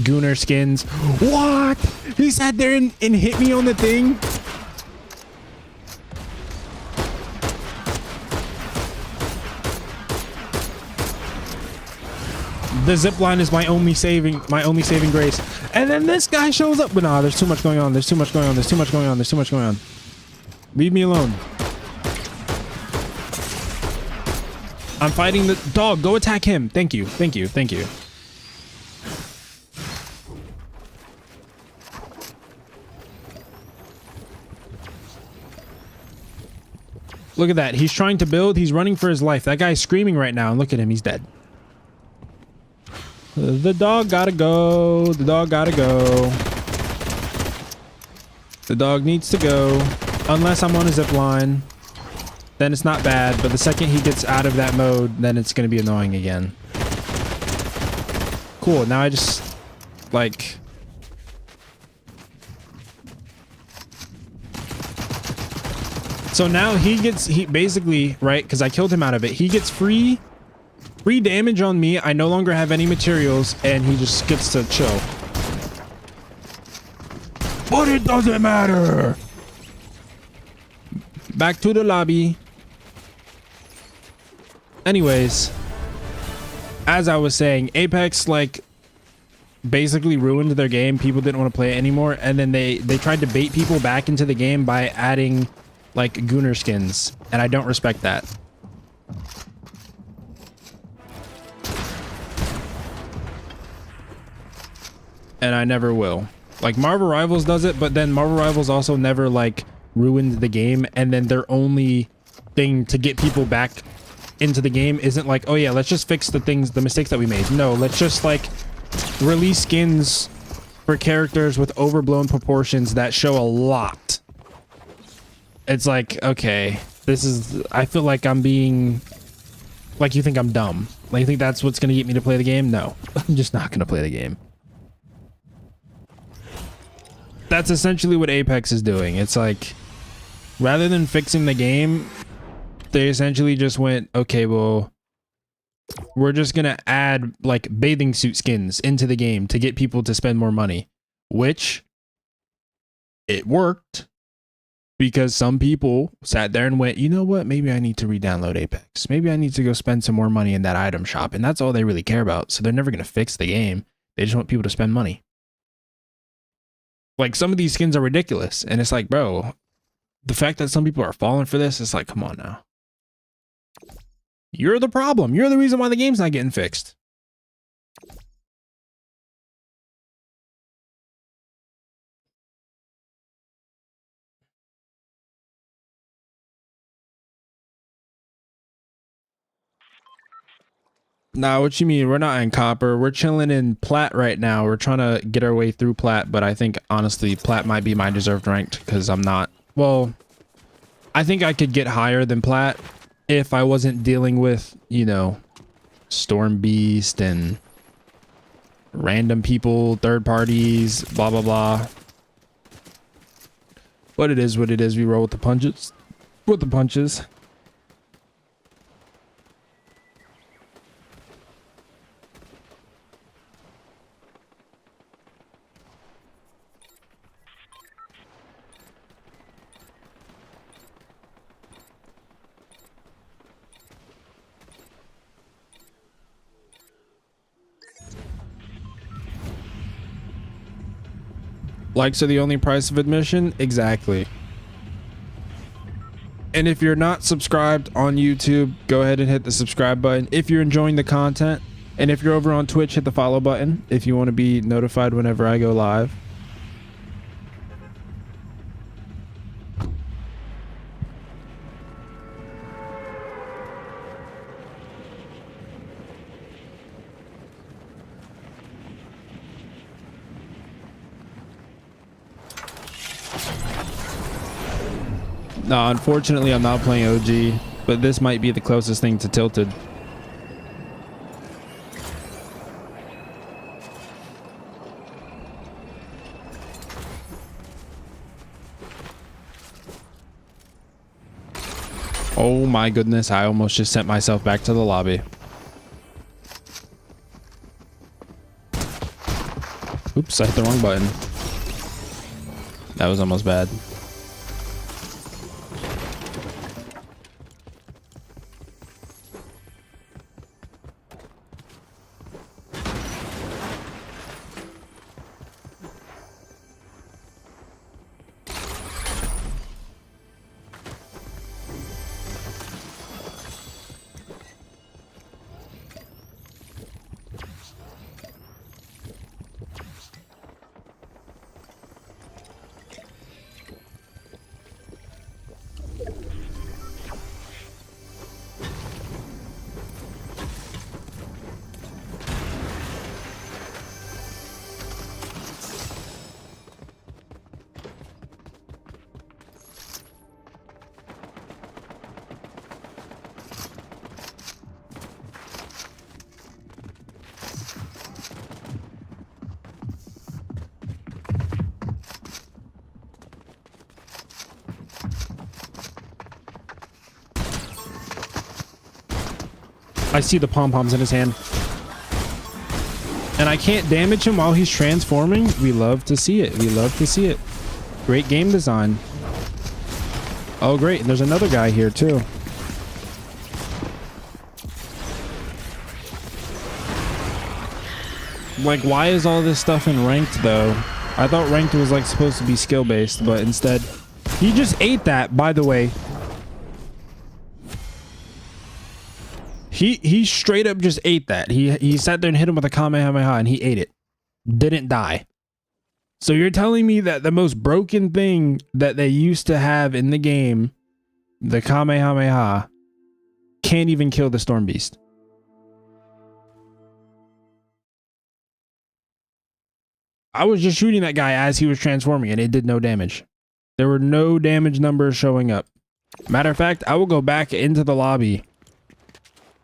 Gunner skins. What? He sat there and hit me on the thing. The zip line is my only saving grace. And then this guy shows up. But nah, there's too much going on. There's too much going on. There's too much going on. There's too much going on. Leave me alone. I'm fighting the dog. Go attack him. Thank you. Thank you. Thank you. Look at that. He's trying to build. He's running for his life. That guy's screaming right now. And look at him. He's dead. The dog gotta go. The dog gotta go. The dog needs to go. Unless I'm on a zip line. Then it's not bad. But the second he gets out of that mode, then it's gonna be annoying again. Cool. Now I just like... So now he basically, right? Because I killed him out of it. He gets free damage on me. I no longer have any materials, and he just gets to chill. But it doesn't matter. Back to the lobby. Anyways, as I was saying, Apex like basically ruined their game. People didn't want to play it anymore, and then they tried to bait people back into the game by adding like Gunner skins, and I don't respect that. And I never will. Like Marvel Rivals does it, but then Marvel Rivals also never like ruined the game, and then their only thing to get people back into the game isn't like, oh yeah, let's just fix the mistakes that we made. No, let's just like release skins for characters with overblown proportions that show a lot. It's like, okay, I feel like I'm being, like, you think I'm dumb. Like, you think that's what's going to get me to play the game? No, I'm just not going to play the game. That's essentially what Apex is doing. It's like, rather than fixing the game, they essentially just went, okay, well, we're just going to add like bathing suit skins into the game to get people to spend more money, which it worked. Because some people sat there and went, you know what? Maybe I need to re-download Apex. Maybe I need to go spend some more money in that item shop. And that's all they really care about. So they're never going to fix the game. They just want people to spend money. Like, some of these skins are ridiculous. And it's like, bro, the fact that some people are falling for this, it's like, come on now. You're the problem. You're the reason why the game's not getting fixed. Nah, what you mean? We're not in copper. We're chilling in plat right now. We're trying to get our way through plat, but I think honestly, plat might be my deserved ranked because I'm not. Well, I think I could get higher than plat if I wasn't dealing with, you know, Storm Beast and random people, third parties, blah, blah, blah. But it is what it is. We roll with the punches. With the punches. Likes are the only price of admission? Exactly. And if you're not subscribed on YouTube, go ahead and hit the subscribe button if you're enjoying the content. And if you're over on Twitch, hit the follow button if you want to be notified whenever I go live. No, unfortunately, I'm not playing OG, but this might be the closest thing to Tilted. Oh my goodness, I almost just sent myself back to the lobby. Oops, I hit the wrong button. That was almost bad. I see the pom-poms in his hand. And I can't damage him while he's transforming. We love to see it. We love to see it. Great game design. Oh, great. And there's another guy here, too. Like, why is all this stuff in ranked, though? I thought ranked was, like, supposed to be skill-based, but instead... He just ate that, by the way. He straight up just ate that. He sat there and hit him with a Kamehameha and he ate it. Didn't die. So you're telling me that the most broken thing that they used to have in the game, the Kamehameha, can't even kill the Storm Beast. I was just shooting that guy as he was transforming and it did no damage. There were no damage numbers showing up. Matter of fact, I will go back into the lobby.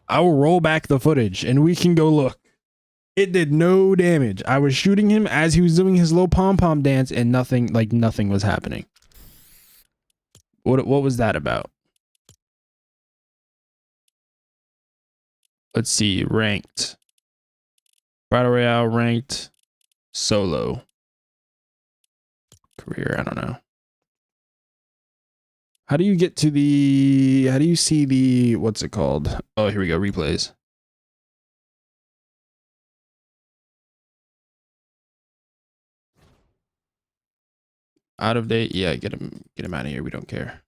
I will roll back the footage and we can go look. It did no damage. I was shooting him as he was doing his little pom-pom dance and nothing was happening. What was that about? Let's see, ranked. Battle Royale, ranked, solo. Career, I don't know. How do you get to the, how do you see the, what's it called? Oh, here we go, replays. Out of date, yeah, get him out of here, we don't care.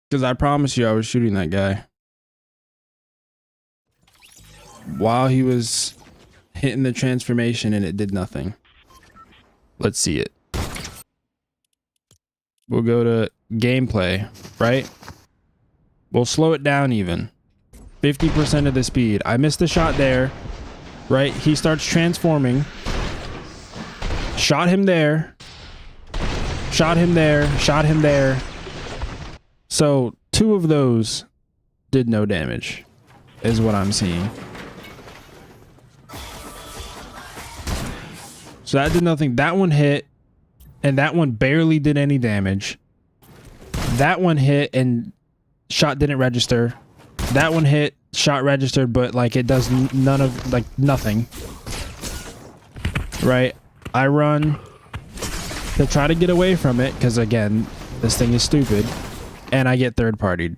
Because I promise you I was shooting that guy while he was hitting the transformation and it did nothing. Let's see it. We'll go to gameplay, right? We'll slow it down even. 50% of the speed. I missed the shot there, right? He starts transforming. Shot him there. Shot him there. Shot him there. So 2 of those did no damage, is what I'm seeing. So that did nothing. That one hit, and that one barely did any damage. That one hit, and shot didn't register. That one hit, shot registered, but like it does none of, like nothing. Right? I run to try to get away from it, because again, this thing is stupid. And I get third partied.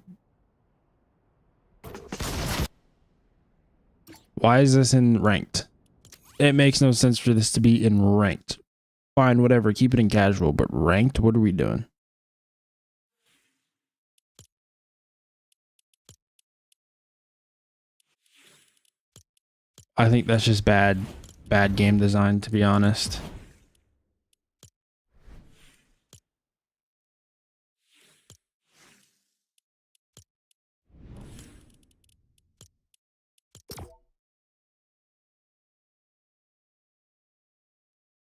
Why is this in ranked? It makes no sense for this to be in ranked. Fine, whatever, keep it in casual, but ranked? What are we doing? I think that's just bad game design, to be honest.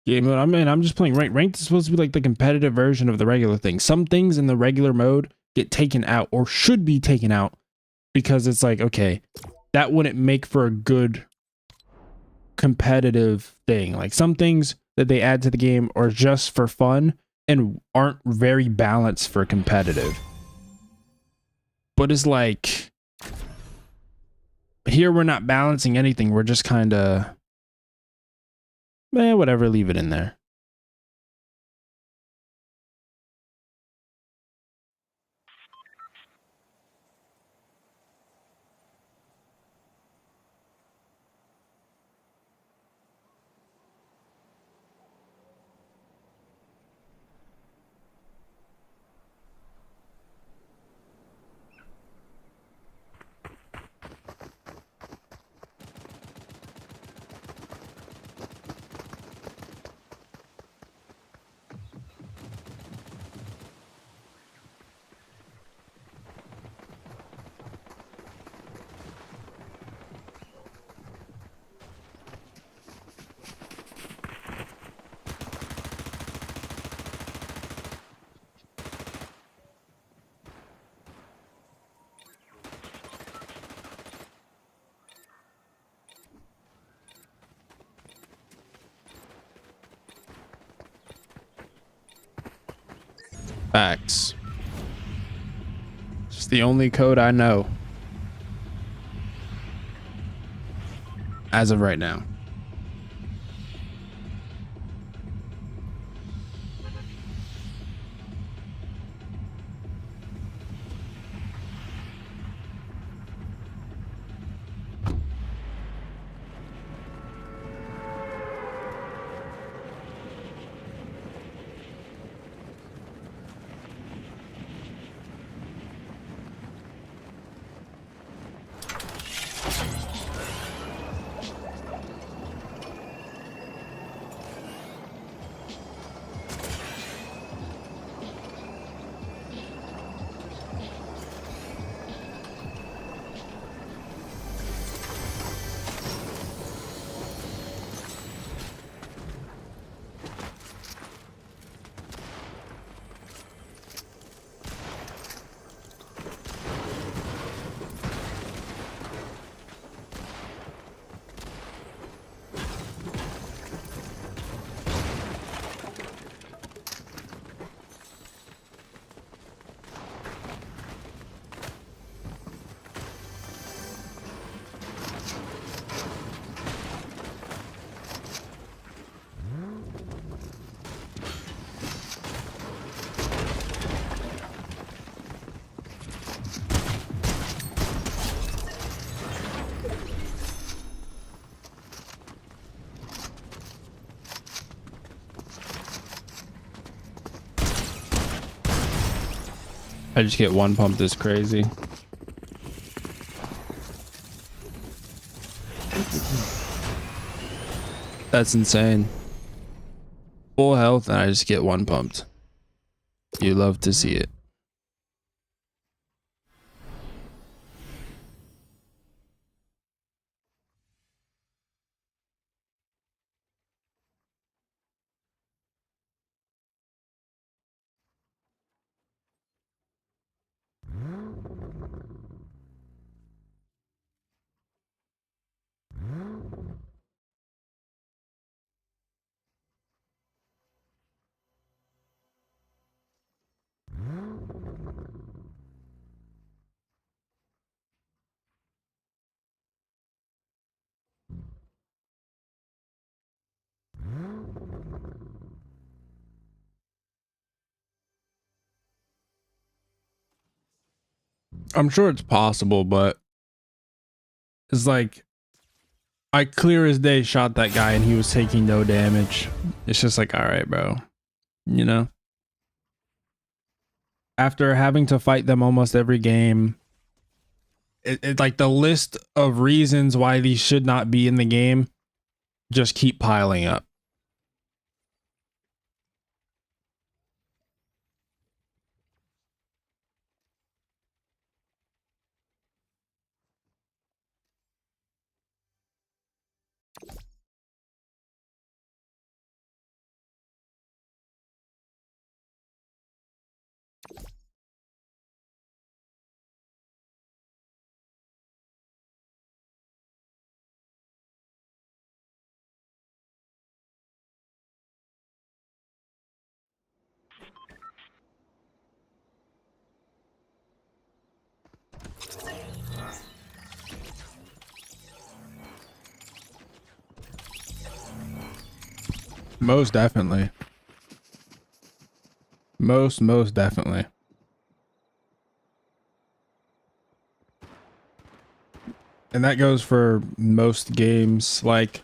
Game mode. I mean, I'm just playing ranked. Ranked is supposed to be like the competitive version of the regular thing. Some things in the regular mode get taken out or should be taken out because it's like, okay, that wouldn't make for a good competitive thing. Like some things that they add to the game are just for fun and aren't very balanced for competitive. But it's like here we're not balancing anything. We're just kind of whatever, leave it in there. Facts. It's the only code I know as of right now. I just get one pump is crazy. That's insane. Full health and I just get one pumped. You love to see it. I'm sure it's possible, but it's like I clear as day shot that guy and he was taking no damage. It's just like, all right, bro, you know, after having to fight them almost every game, it like the list of reasons why these should not be in the game just keep piling up. Most definitely. Most definitely. And that goes for most games. Like,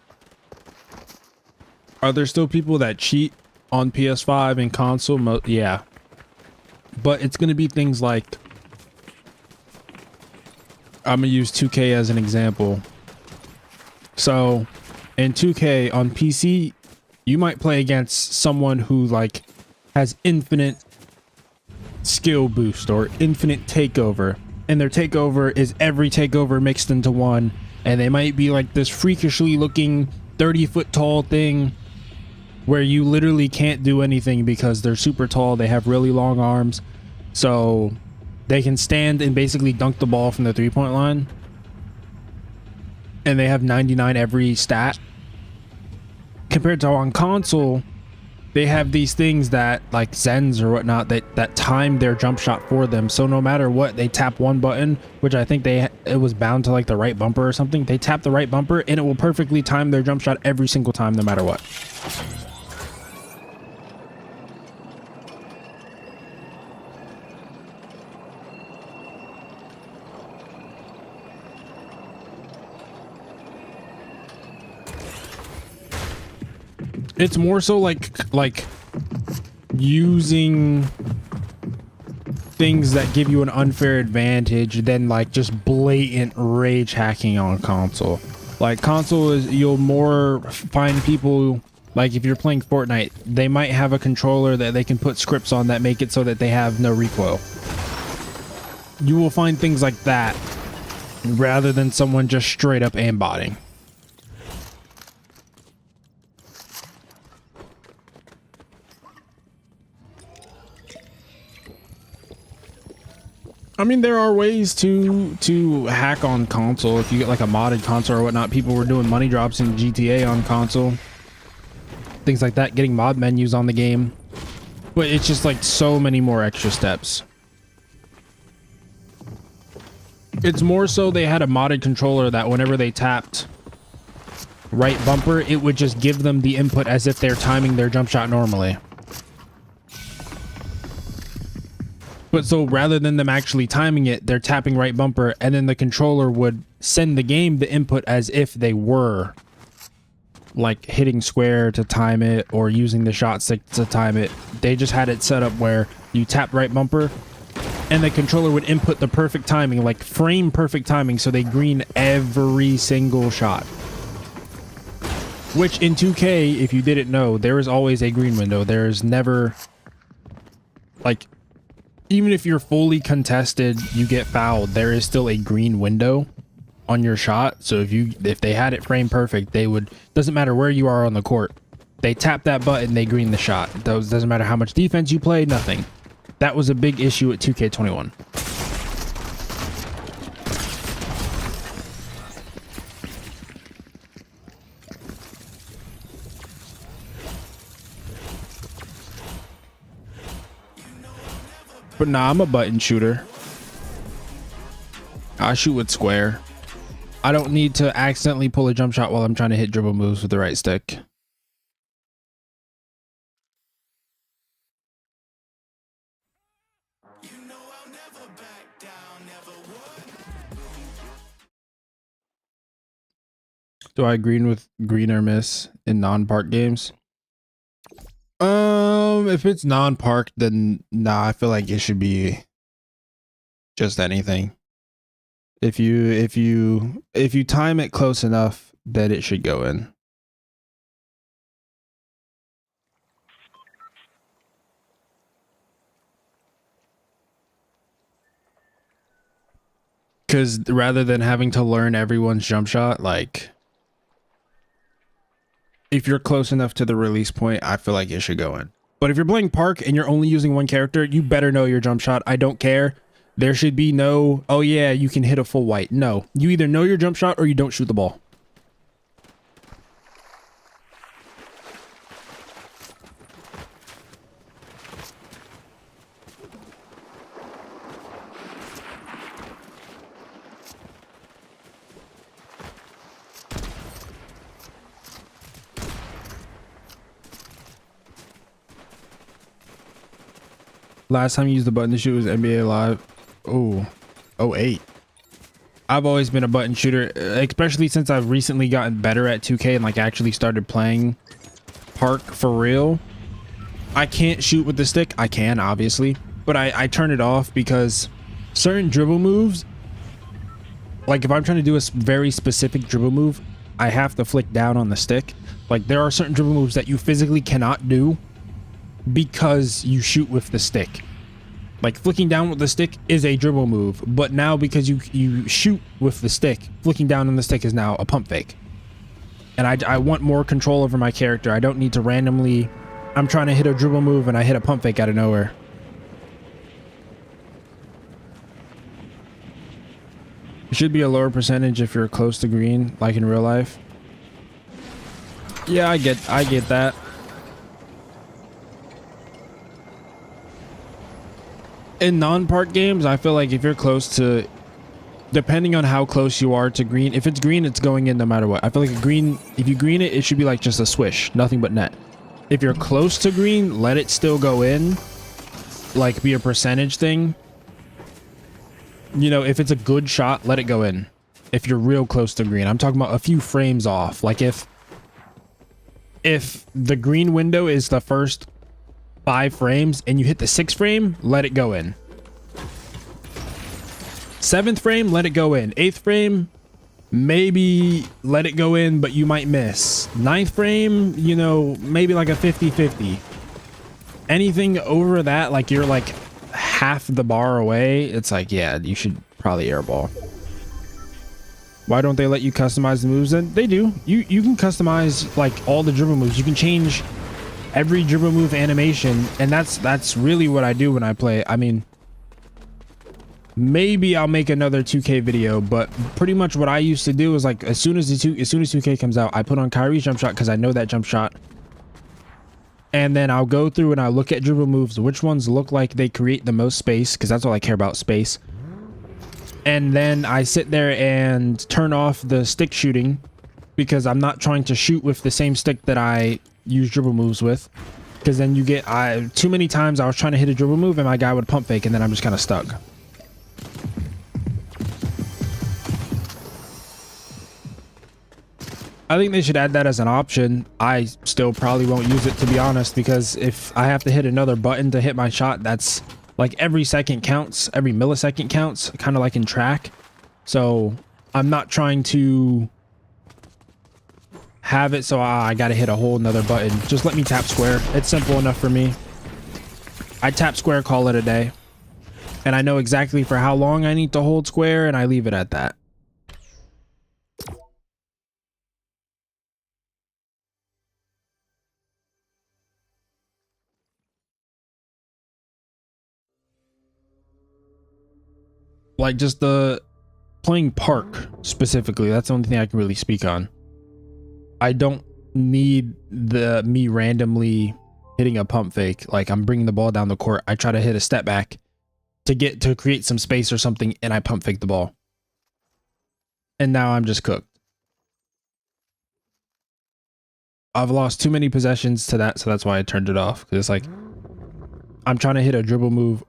are there still people that cheat on PS5 and console? Yeah. But it's going to be things like, I'm going to use 2K as an example. So in 2K on PC, you might play against someone who like has infinite skill boost or infinite takeover, and their takeover is every takeover mixed into one, and they might be like this freakishly looking 30-foot tall thing where you literally can't do anything because they're super tall. They have really long arms, so they can stand and basically dunk the ball from the 3-point line, and they have 99 every stat. Compared to on console, they have these things that like Zens or whatnot that time their jump shot for them. So no matter what, they tap one button, which I think it was bound to like the right bumper or something. They tap the right bumper and it will perfectly time their jump shot every single time, no matter what. It's more so like using things that give you an unfair advantage than like just blatant rage hacking on console. Like console is, you'll more find people, like if you're playing Fortnite, they might have a controller that they can put scripts on that make it so that they have no recoil. You will find things like that rather than someone just straight up aimbotting. I mean, there are ways to hack on console. If you get like a modded console or whatnot, people were doing money drops in GTA on console. Things like that, getting mod menus on the game. But it's just like so many more extra steps. It's more so they had a modded controller that whenever they tapped right bumper, it would just give them the input as if they're timing their jump shot normally. But so rather than them actually timing it, they're tapping right bumper, and then the controller would send the game the input as if they were like hitting square to time it or using the shot stick to time it. They just had it set up where you tap right bumper and the controller would input the perfect timing, like frame perfect timing, so they green every single shot. Which in 2K, if you didn't know, there is always a green window. There is never, like, even if you're fully contested, you get fouled, there is still a green window on your shot. So if they had it frame perfect, they would, doesn't matter where you are on the court, they tap that button, they green the shot. Doesn't matter how much defense you play, nothing. That was a big issue at 2K21. But nah, I'm a button shooter. I shoot with square. I don't need to accidentally pull a jump shot while I'm trying to hit dribble moves with the right stick. Do I green or miss in non-park games? If it's non-park, then nah, I feel like it should be just anything. If you time it close enough, then it should go in. Because rather than having to learn everyone's jump shot, like, if you're close enough to the release point, I feel like it should go in. But if you're playing park and you're only using one character, you better know your jump shot. I don't care. There should be no, oh yeah, you can hit a full white. No, you either know your jump shot or you don't shoot the ball. Last time you used the button to shoot was NBA Live. Oh, 08. I've always been a button shooter, especially since I've recently gotten better at 2K and like actually started playing park for real. I can't shoot with the stick. I can, obviously, but I turn it off because certain dribble moves, like if I'm trying to do a very specific dribble move, I have to flick down on the stick. Like there are certain dribble moves that you physically cannot do because you shoot with the stick. Like flicking down with the stick is a dribble move, but now because you shoot with the stick, flicking down on the stick is now a pump fake. And I want more control over my character. I don't need to randomly, I'm trying to hit a dribble move and I hit a pump fake out of nowhere. It should be a lower percentage if you're close to green, like in real life. Yeah, I get that. In non-park games, I feel like if you're close to, depending on how close you are to green, if it's green, it's going in no matter what. I feel like a green, if you green it, it should be like just a swish, nothing but net. If you're close to green, let it still go in, like be a percentage thing. You know, if it's a good shot, let it go in. If you're real close to green, I'm talking about a few frames off. Like if the green window is the first 5 frames and you hit the 6th frame, let it go in. 7th frame, let it go in. 8th frame, maybe let it go in, but you might miss. 9th frame, you know, maybe like a 50-50. Anything over that, like you're like half the bar away, it's like, yeah, you should probably airball. Why don't they let you customize the moves? Then they do. You can customize like all the dribble moves. You can change every dribble move animation, and that's really what I do when I play. I mean, maybe I'll make another 2K video, but pretty much what I used to do is like as soon as 2K comes out, I put on Kyrie's jump shot because I know that jump shot, and then I'll go through and I'll look at dribble moves, which ones look like they create the most space, because that's all I care about, space. And then I sit there and turn off the stick shooting because I'm not trying to shoot with the same stick that I use dribble moves with, because then you get too many times I was trying to hit a dribble move and my guy would pump fake and then I'm just kind of stuck. I think they should add that as an option. I still probably won't use it, to be honest, because if I have to hit another button to hit my shot, that's Like every second counts, every millisecond counts, kind of like in track. So I'm not trying to have it so I gotta hit a whole nother button. Just let me tap square. It's simple enough for me. I tap square, call it a day. And I know exactly for how long I need to hold square, and I leave it at that. Like just the playing park specifically, that's the only thing I can really speak on. I don't need me randomly hitting a pump fake. Like I'm bringing the ball down the court, I try to hit a step back to create some space or something, and I pump fake the ball. And now I'm just cooked. I've lost too many possessions to that, so that's why I turned it off. Because it's like, I'm trying to hit a dribble move,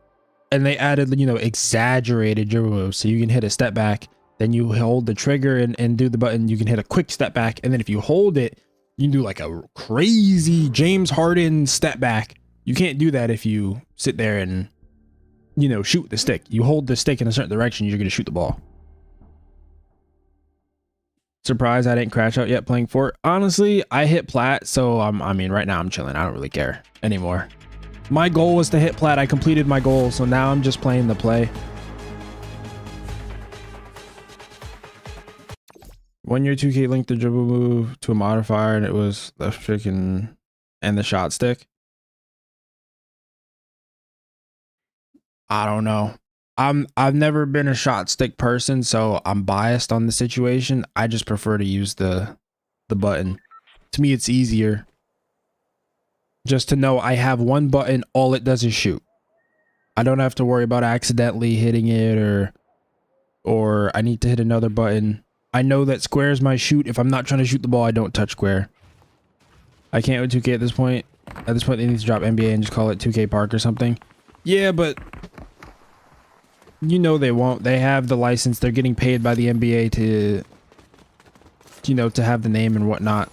and they added, you know, exaggerated dribble moves. So you can hit a step back, then you hold the trigger and do the button. You can hit a quick step back, and then if you hold it, you can do like a crazy James Harden step back. You can't do that if you sit there and, you know, shoot the stick. You hold the stick in a certain direction, you're going to shoot the ball. Surprised I didn't crash out yet playing Fort. Honestly, I hit plat, so I mean, right now I'm chilling. I don't really care anymore. My goal was to hit plat. I completed my goal, so now I'm just playing the play. 1 year 2K linked the dribble move to a modifier, and it was left trick and the shot stick. I don't know. I've never been a shot stick person, so I'm biased on the situation. I just prefer to use the button. To me, it's easier just to know I have one button, all it does is shoot. I don't have to worry about accidentally hitting it or I need to hit another button. I know that square is my shoot. If I'm not trying to shoot the ball, I don't touch square. I can't with 2K at this point. At this point, they need to drop NBA and just call it 2K Park or something. Yeah, but you know they won't. They have the license. They're getting paid by the NBA to, you know, to have the name and whatnot.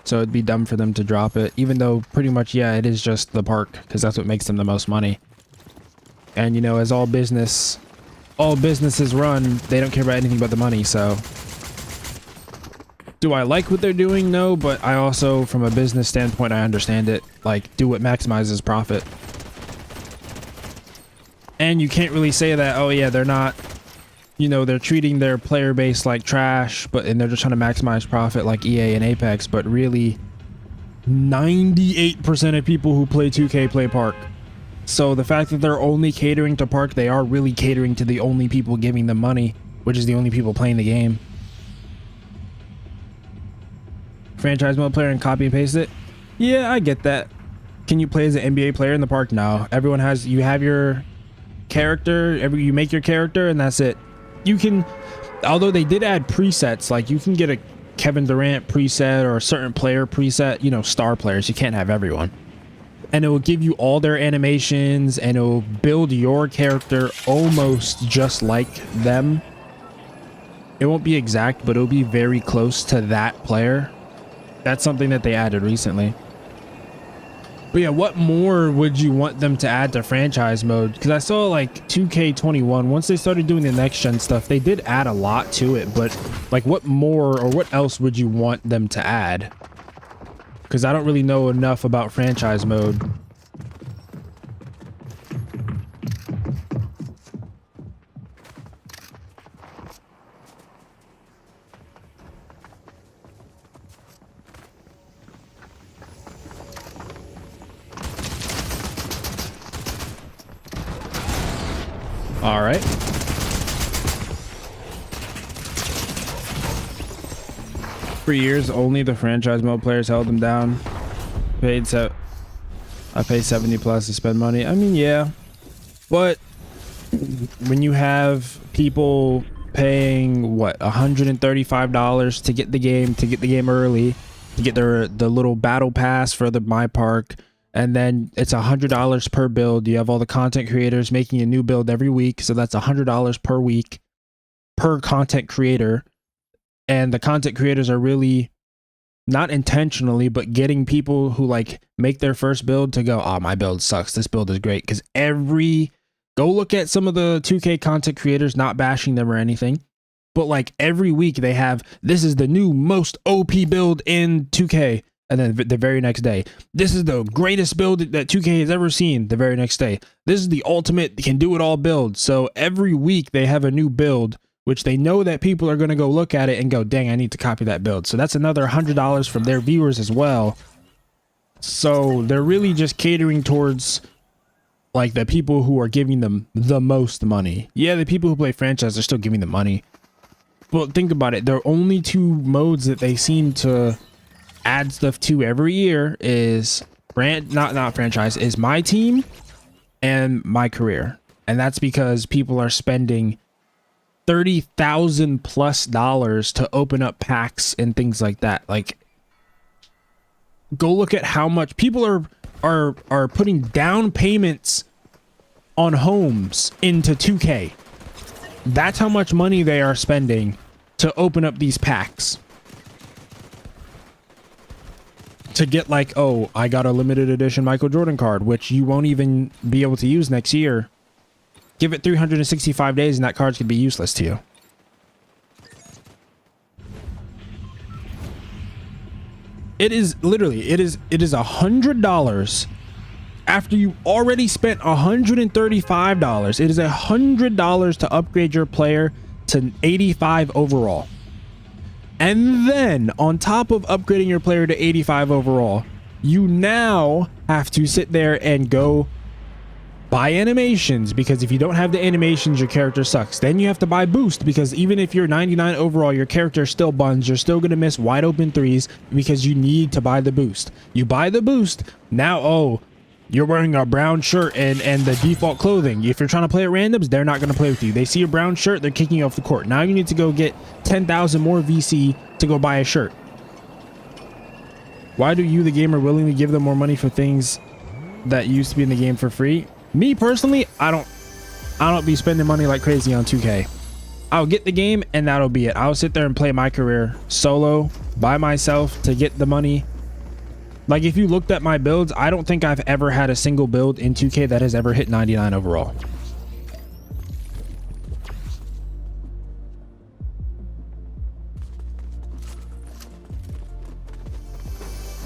So it'd be dumb for them to drop it, even though pretty much, yeah, it is just the park, because that's what makes them the most money. And, you know, as all businesses run, they don't care about anything but the money. So do I like what they're doing? No, but I also, from a business standpoint, I understand it. Like, do what maximizes profit. And you can't really say that, oh yeah, they're not, you know, they're treating their player base like trash, and they're just trying to maximize profit like EA and Apex. But really, 98% of people who play 2K play Park. So the fact that they're only catering to Park, they are really catering to the only people giving them money, which is the only people playing the game. Franchise mode player and copy and paste it? Yeah, I get that. Can you play as an NBA player in the Park? No. Everyone has, you have your character, you make your character, and that's it. You can, although they did add presets, like you can get a Kevin Durant preset or a certain player preset, you know, star players. You can't have everyone. And it will give you all their animations, and it will build your character almost just like them. It won't be exact, but it'll be very close to that player. That's something that they added recently. But yeah, what more would you want them to add to franchise mode? Because I saw like 2K21, once they started doing the next gen stuff, they did add a lot to it. But like, what more or what else would you want them to add? Because I don't really know enough about franchise mode. All right. For years, only the franchise mode players held them down. I pay 70 plus to spend money. I mean, yeah, but when you have people paying what, $135 to get the game early, to get the little battle pass for the My Park, and then it's $100 per build. You have all the content creators making a new build every week, so that's $100 per week per content creator. And the content creators are really not intentionally, but getting people who like make their first build to go, oh, my build sucks. This build is great. Because go look at some of the 2K content creators, not bashing them or anything. But like every week they have, this is the new most OP build in 2K. And then the very next day, this is the greatest build that 2K has ever seen. The very next day, this is the ultimate can do it all build. So every week they have a new build, which they know that people are going to go look at it and go, dang, I need to copy that build. So that's another $100 from their viewers as well. So they're really just catering towards like the people who are giving them the most money. Yeah, the people who play franchise are still giving them money. But think about it. There are only two modes that they seem to add stuff to every year is not franchise, is my team and my career. And that's because people are spending $30,000+ to open up packs and things like that. Like, go look at how much people are putting down payments on homes into 2K. That's how much money they are spending to open up these packs. To get like, oh, I got a limited edition Michael Jordan card, which you won't even be able to use next year. Give it 365 days and that card could be useless to you. It is literally, it is $100 after you already spent $135. It is $100 to upgrade your player to 85 overall. And then on top of upgrading your player to 85 overall, you now have to sit there and go buy animations, because if you don't have the animations, your character sucks. Then you have to buy boost, because even if you're 99 overall, your character still buns. You're still going to miss wide open threes because you need to buy the boost. You buy the boost. Now, oh, you're wearing a brown shirt and the default clothing. If you're trying to play at randoms, they're not going to play with you. They see a brown shirt, they're kicking you off the court. Now you need to go get 10,000 more VC to go buy a shirt. Why do you, the gamer, willingly give them more money for things that used to be in the game for free? Me personally, I don't be spending money like crazy on 2K. I'll get the game and that'll be it. I'll sit there and play my career solo by myself to get the money. Like, if you looked at my builds, I don't think I've ever had a single build in 2K that has ever hit 99 overall.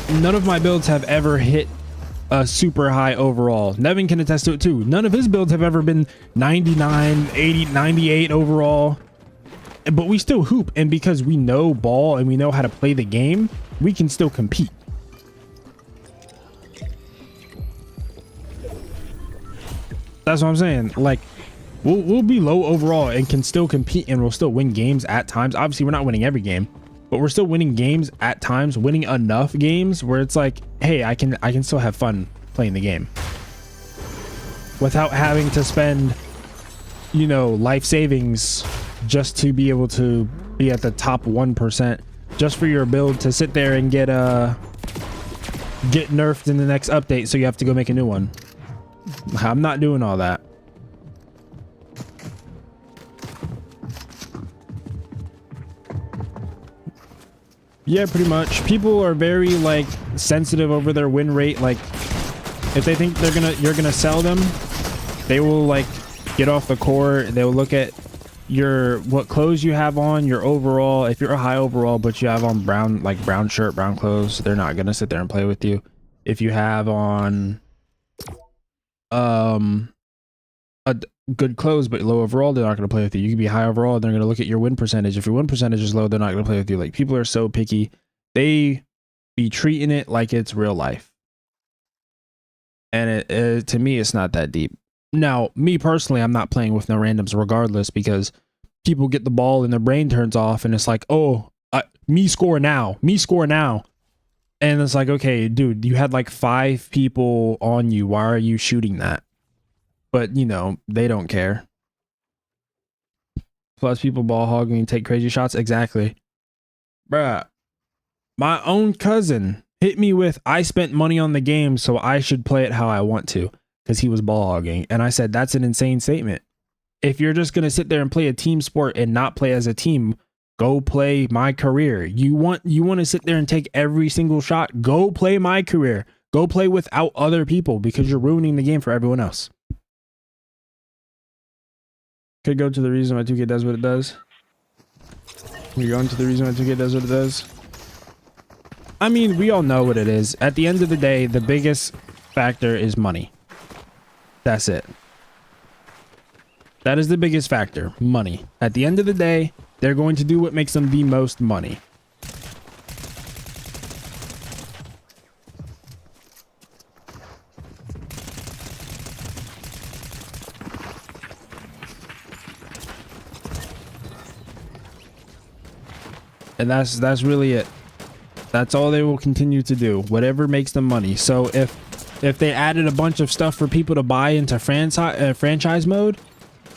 None of my builds have ever hit a super high overall. Nevin can attest to it too. None of his builds have ever been 99, 80, 98 overall. But we still hoop, and because we know ball and we know how to play the game, we can still compete. That's what I'm saying. Like, we'll be low overall and can still compete, and we'll still win games at times. Obviously, we're not winning every game, but we're still winning games at times, winning enough games where it's like, hey, I can still have fun playing the game without having to spend, you know, life savings just to be able to be at the top 1% just for your build to sit there and get nerfed in the next update, so you have to go make a new one. I'm not doing all that. Yeah, pretty much. People are very like sensitive over their win rate. Like, if they think you're gonna sell them, they will like get off the court. They will look at what clothes you have on, your overall. If you're a high overall but you have on brown shirt, brown clothes, they're not gonna sit there and play with you. If you have on good clothes but low overall, they're not going to play with you. You can be high overall, they're going to look at your win percentage. If your win percentage is low, they're not going to play with you. Like, people are so picky. They be treating it like it's real life, and to me, it's not that deep. Now, me personally, I'm not playing with no randoms regardless, because people get the ball and their brain turns off and it's like, oh, me score now, and it's like, okay, dude, you had like 5 people on you, why are you shooting that? But, you know, they don't care. Plus, people ball hogging and take crazy shots. Exactly. Bruh. My own cousin hit me with, I spent money on the game, so I should play it how I want to, because he was ball hogging. And I said, that's an insane statement. If you're just going to sit there and play a team sport and not play as a team, Go play My Career. You want to sit there and take every single shot? Go play My Career. Go play without other people because you're ruining the game for everyone else. Could go to the reason why 2K does what it does. You're going to the reason why 2K does what it does. I mean, we all know what it is. At the end of the day, the biggest factor is money. That's it. That is the biggest factor, money. At the end of the day, they're going to do what makes them the most money. And that's really it. That's all they will continue to do. Whatever makes them money. So if they added a bunch of stuff for people to buy into franchise mode,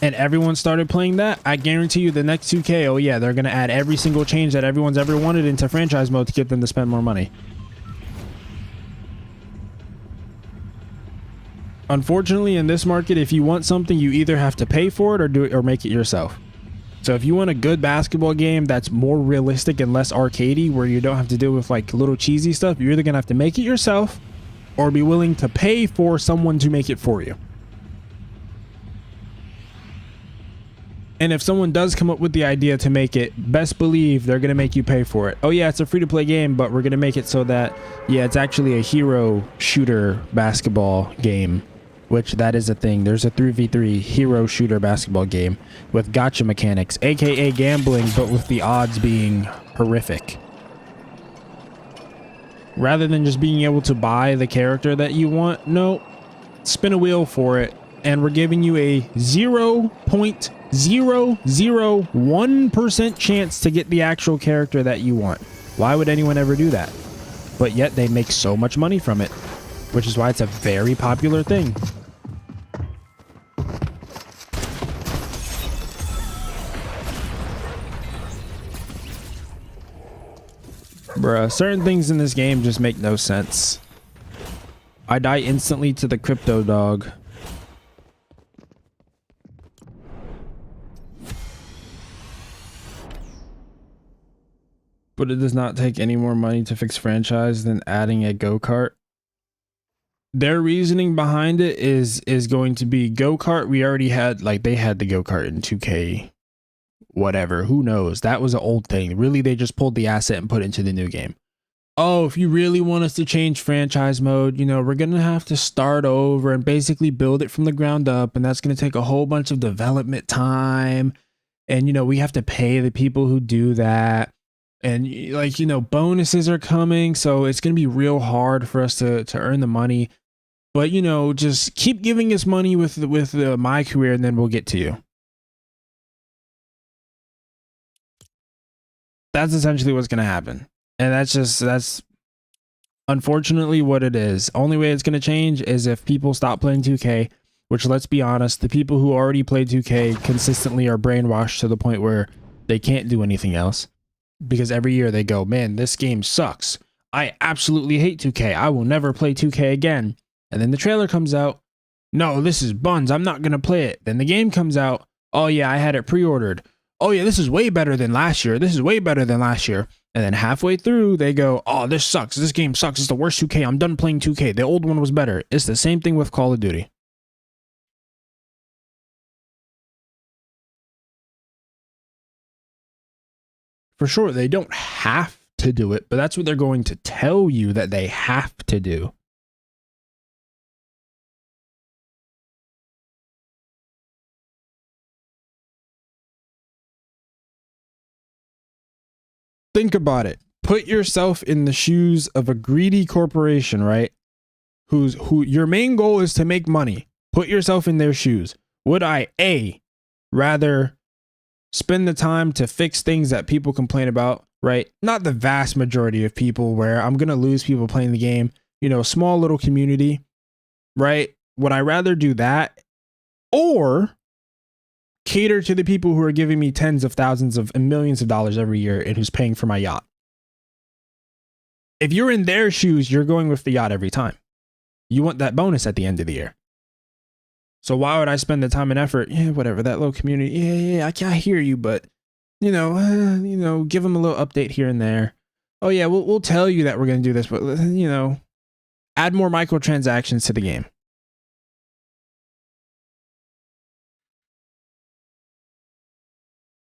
and everyone started playing that, I guarantee you the next 2K, oh yeah, they're going to add every single change that everyone's ever wanted into franchise mode to get them to spend more money. Unfortunately, in this market, if you want something, you either have to pay for it or do it or make it yourself. So if you want a good basketball game that's more realistic and less arcadey, where you don't have to deal with like little cheesy stuff, you're either going to have to make it yourself or be willing to pay for someone to make it for you. And if someone does come up with the idea to make it, best believe they're going to make you pay for it. Oh yeah, it's a free-to-play game, but we're going to make it so that, yeah, it's actually a hero shooter basketball game, which that is a thing. There's a 3v3 hero shooter basketball game with gacha mechanics, aka gambling, but with the odds being horrific. Rather than just being able to buy the character that you want, no, spin a wheel for it, and we're giving you a 0.001% chance to get the actual character that you want. Why would anyone ever do that? But yet they make so much money from it, which is why it's a very popular thing. Bruh, certain things in this game just make no sense. I die instantly to the crypto dog. But it does not take any more money to fix franchise than adding a go-kart. Their reasoning behind it is going to be go-kart. We already had, like, they had the go-kart in 2K, whatever, who knows? That was an old thing. Really, they just pulled the asset and put it into the new game. Oh, if you really want us to change franchise mode, you know, we're going to have to start over and basically build it from the ground up. And that's going to take a whole bunch of development time. And, you know, we have to pay the people who do that. And like, you know, bonuses are coming, so it's going to be real hard for us to earn the money. But, you know, just keep giving us money with My Career, and then we'll get to you. That's essentially what's going to happen. And that's unfortunately what it is. Only way it's going to change is if people stop playing 2K, which, let's be honest, the people who already play 2K consistently are brainwashed to the point where they can't do anything else. Because every year they go, man, this game sucks. I absolutely hate 2K. I will never play 2K again. And then the trailer comes out. No, this is buns. I'm not going to play it. Then the game comes out. Oh, yeah, I had it pre-ordered. Oh, yeah, this is way better than last year. This is way better than last year. And then halfway through, they go, oh, this sucks. This game sucks. It's the worst 2K. I'm done playing 2K. The old one was better. It's the same thing with Call of Duty. For sure, they don't have to do it, but that's what they're going to tell you that they have to do. Think about it. Put yourself in the shoes of a greedy corporation, right? Who your main goal is to make money. Put yourself in their shoes. Would I rather spend the time to fix things that people complain about, right? Not the vast majority of people, where I'm going to lose people playing the game, you know, small little community, right? Would I rather do that or cater to the people who are giving me tens of thousands of and millions of dollars every year and who's paying for my yacht? If you're in their shoes, you're going with the yacht every time. You want that bonus at the end of the year. So why would I spend the time and effort? Yeah, whatever, that little community. Yeah, I hear you, but give them a little update here and there. Oh yeah, we'll tell you that we're going to do this, but add more microtransactions to the game.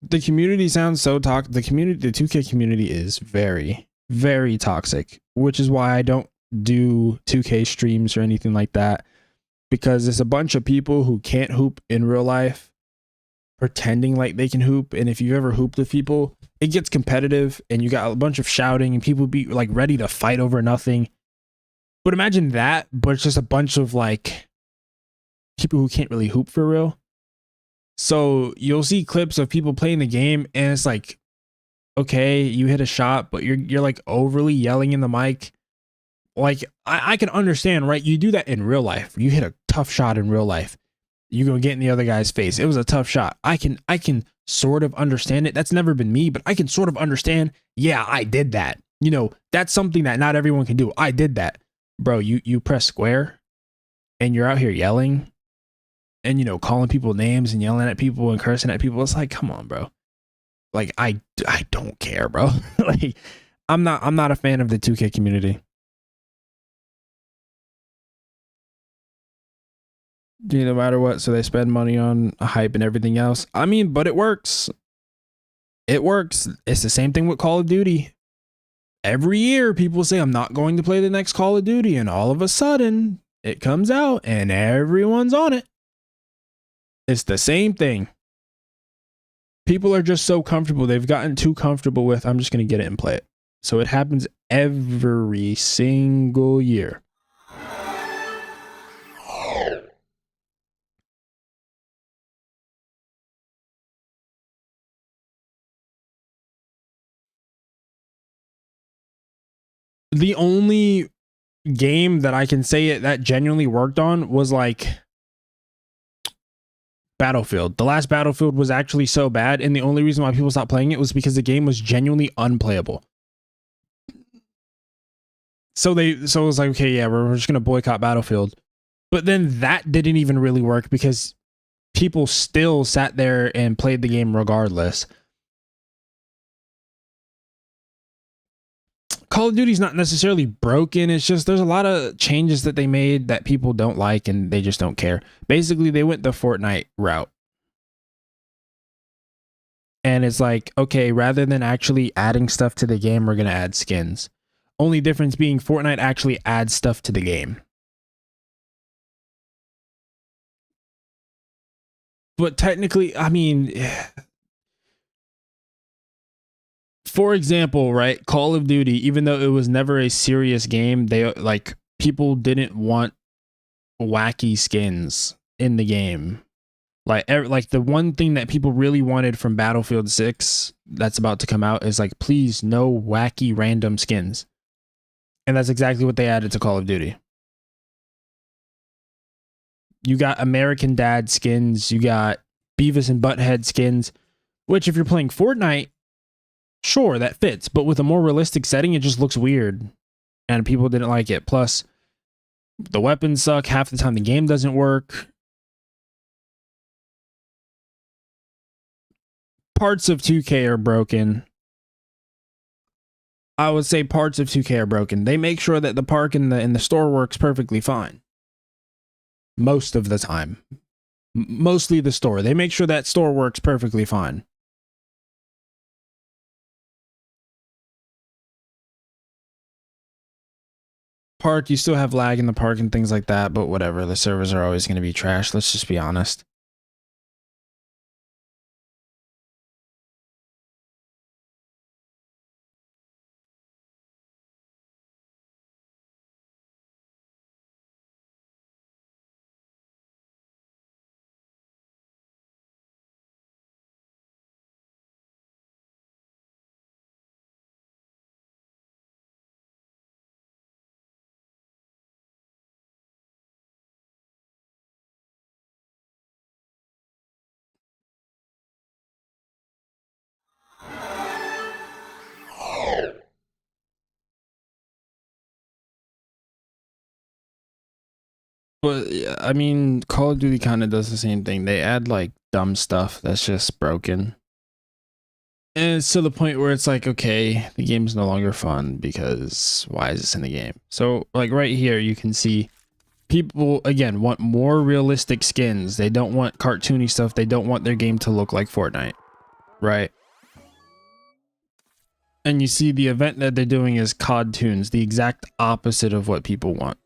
The community sounds so toxic. The 2K community is very, very toxic, which is why I don't do 2K streams or anything like that, because it's a bunch of people who can't hoop in real life pretending like they can hoop. And if you've ever hooped with people, it gets competitive and you got a bunch of shouting and people be like ready to fight over nothing. But imagine that, but it's just a bunch of like people who can't really hoop for real. So you'll see clips of people playing the game and it's like, okay, you hit a shot, but you're like overly yelling in the mic. Like I can understand, right? You do that in real life. You hit a tough shot in real life, you're gonna get in the other guy's face. It was a tough shot. I can sort of understand it. That's never been me, but I can sort of understand. Yeah, I did that. That's something that not everyone can do. I did that. Bro, you press square and you're out here yelling and calling people names and yelling at people and cursing at people. It's like, come on, bro. Like I don't care, bro. Like I'm not a fan of the 2K community. No matter what, so they spend money on hype and everything else. I mean, but it works. It works. It's the same thing with Call of Duty. Every year people say I'm not going to play the next Call of Duty, and all of a sudden it comes out and everyone's on it. It's the same thing. People are just so comfortable. They've gotten too comfortable with, I'm just going to get it and play it. So it happens every single year. The only game that I can say it that genuinely worked on was like Battlefield. The last Battlefield was actually so bad, and the only reason why people stopped playing it was because the game was genuinely unplayable. So it was like, okay, yeah, we're just gonna boycott Battlefield. But then that didn't even really work because people still sat there and played the game regardless. Call of Duty's not necessarily broken. It's just there's a lot of changes that they made that people don't like and they just don't care. Basically, they went the Fortnite route. And it's like, okay, rather than actually adding stuff to the game, we're going to add skins. Only difference being Fortnite actually adds stuff to the game. But technically, I mean, for example, right, Call of Duty, even though it was never a serious game, they like people didn't want wacky skins in the game. Like the one thing that people really wanted from Battlefield 6 that's about to come out is like, please, no wacky random skins. And that's exactly what they added to Call of Duty. You got American Dad skins, you got Beavis and Butthead skins, which if you're playing Fortnite, sure, that fits. But with a more realistic setting, it just looks weird. And people didn't like it. Plus, the weapons suck. Half the time the game doesn't work. Parts of 2K are broken. I would say parts of 2K are broken. They make sure that the park in the store works perfectly fine. Most of the time. Mostly the store. They make sure that store works perfectly fine. Park, you still have lag in the park and things like that, but whatever. The servers are always going to be trash. Let's just be honest. But I mean, Call of Duty kind of does the same thing. They add like dumb stuff that's just broken. And it's to the point where it's like, okay, the game's no longer fun because why is this in the game? So like right here, you can see people again want more realistic skins. They don't want cartoony stuff. They don't want their game to look like Fortnite, right? And you see the event that they're doing is COD Tunes, the exact opposite of what people want.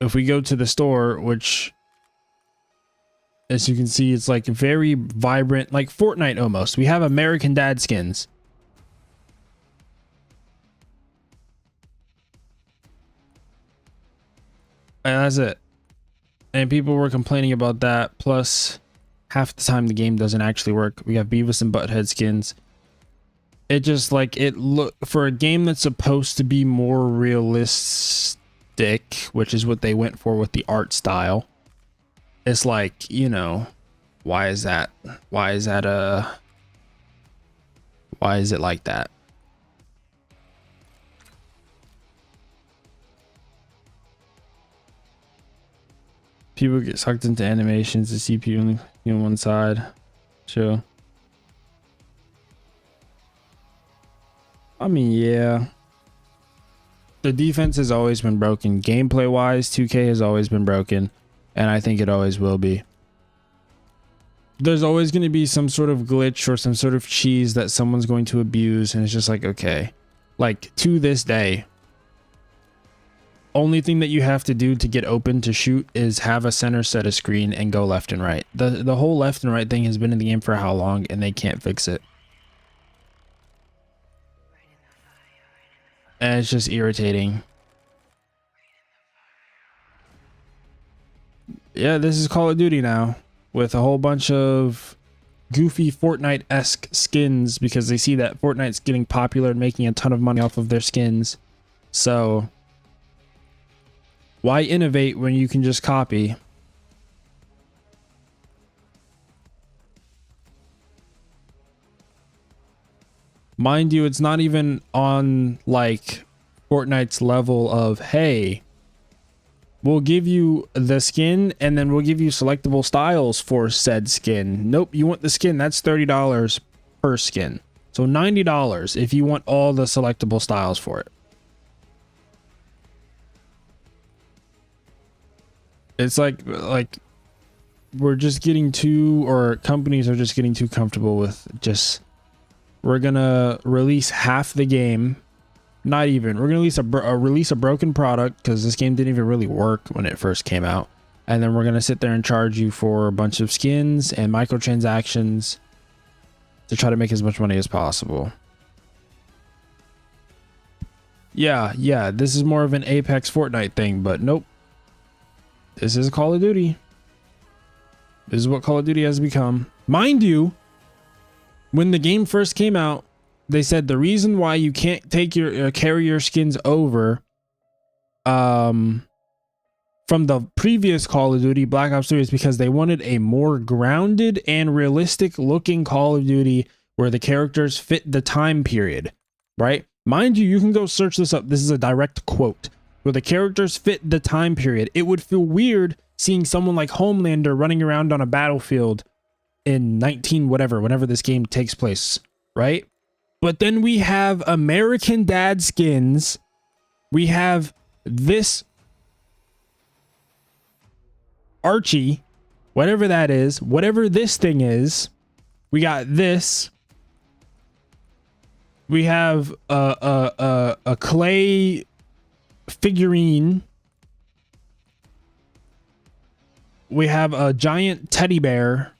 If we go to the store, which as you can see, it's like very vibrant, like Fortnite almost. We have American Dad skins. And that's it. And people were complaining about that. Plus, half the time the game doesn't actually work. We have Beavis and Butthead skins. It just like it look for a game that's supposed to be more realistic, which is what they went for with the art style. It's like, you know, why is that? Why is it like that? People get sucked into animations, the CPU on one side. Chill. I mean, yeah. The defense has always been broken. Gameplay wise, 2K has always been broken. And I think it always will be. There's always going to be some sort of glitch or some sort of cheese that someone's going to abuse. And it's just like, okay. Like, to this day, only thing that you have to do to get open to shoot is have a center set of screen and go left and right. The whole left and right thing has been in the game for how long, and they can't fix it. And it's just irritating. Yeah, this is Call of Duty now with a whole bunch of goofy Fortnite-esque skins because they see that Fortnite's getting popular and making a ton of money off of their skins. So why innovate when you can just copy? Mind you, it's not even on like Fortnite's level of, hey, we'll give you the skin and then we'll give you selectable styles for said skin. Nope, you want the skin, that's $30 per skin. So $90 if you want all the selectable styles for it. It's like we're just getting too, or companies are just getting too comfortable with just, we're gonna release half the game. Not even. We're going to release a broken product because this game didn't even really work when it first came out. And then we're going to sit there and charge you for a bunch of skins and microtransactions to try to make as much money as possible. Yeah, this is more of an Apex Fortnite thing, but nope. This is Call of Duty. This is what Call of Duty has become. Mind you, when the game first came out, they said the reason why you can't take your carry your skins over from the previous Call of Duty, Black Ops 3, is because they wanted a more grounded and realistic looking Call of Duty where the characters fit the time period, right? Mind you, you can go search this up. This is a direct quote. Where the characters fit the time period. It would feel weird seeing someone like Homelander running around on a battlefield in 19 whatever, whenever this game takes place, right? But then we have American Dad skins. We have this Archie, whatever that is, whatever this thing is. We got this. We have a clay figurine. We have a giant teddy bear,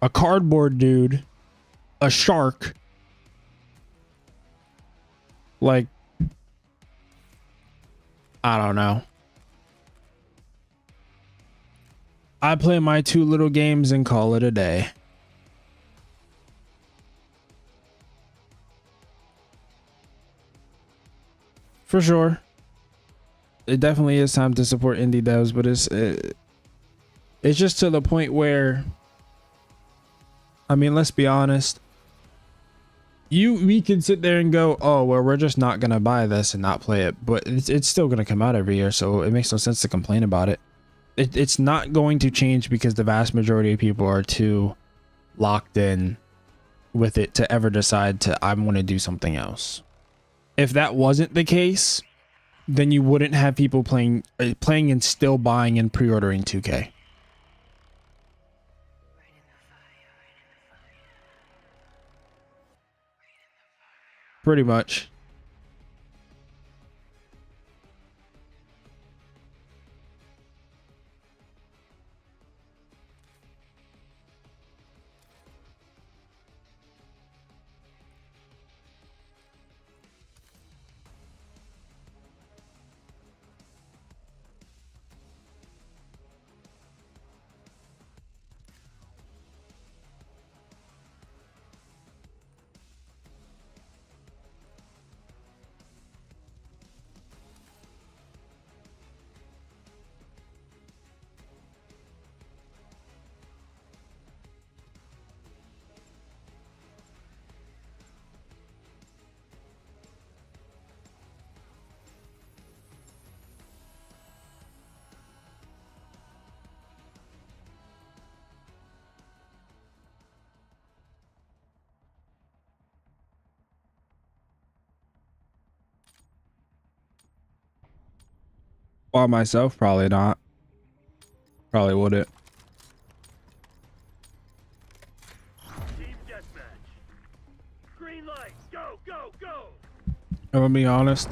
a cardboard dude, a shark. Like, I don't know. I play my 2 little games and call it a day. For sure. It definitely is time to support indie devs, but it's just to the point where, I mean, let's be honest. We can sit there and go, oh, well, we're just not going to buy this and not play it. But it's still going to come out every year, so it makes no sense to complain about it. It's not going to change because the vast majority of people are too locked in with it to ever decide to I want to do something else. If that wasn't the case, then you wouldn't have people playing and still buying and pre-ordering 2K. Pretty much. By myself, probably not. Probably wouldn't. Team deathmatch. Green light. Go, go, go. I'm gonna be honest.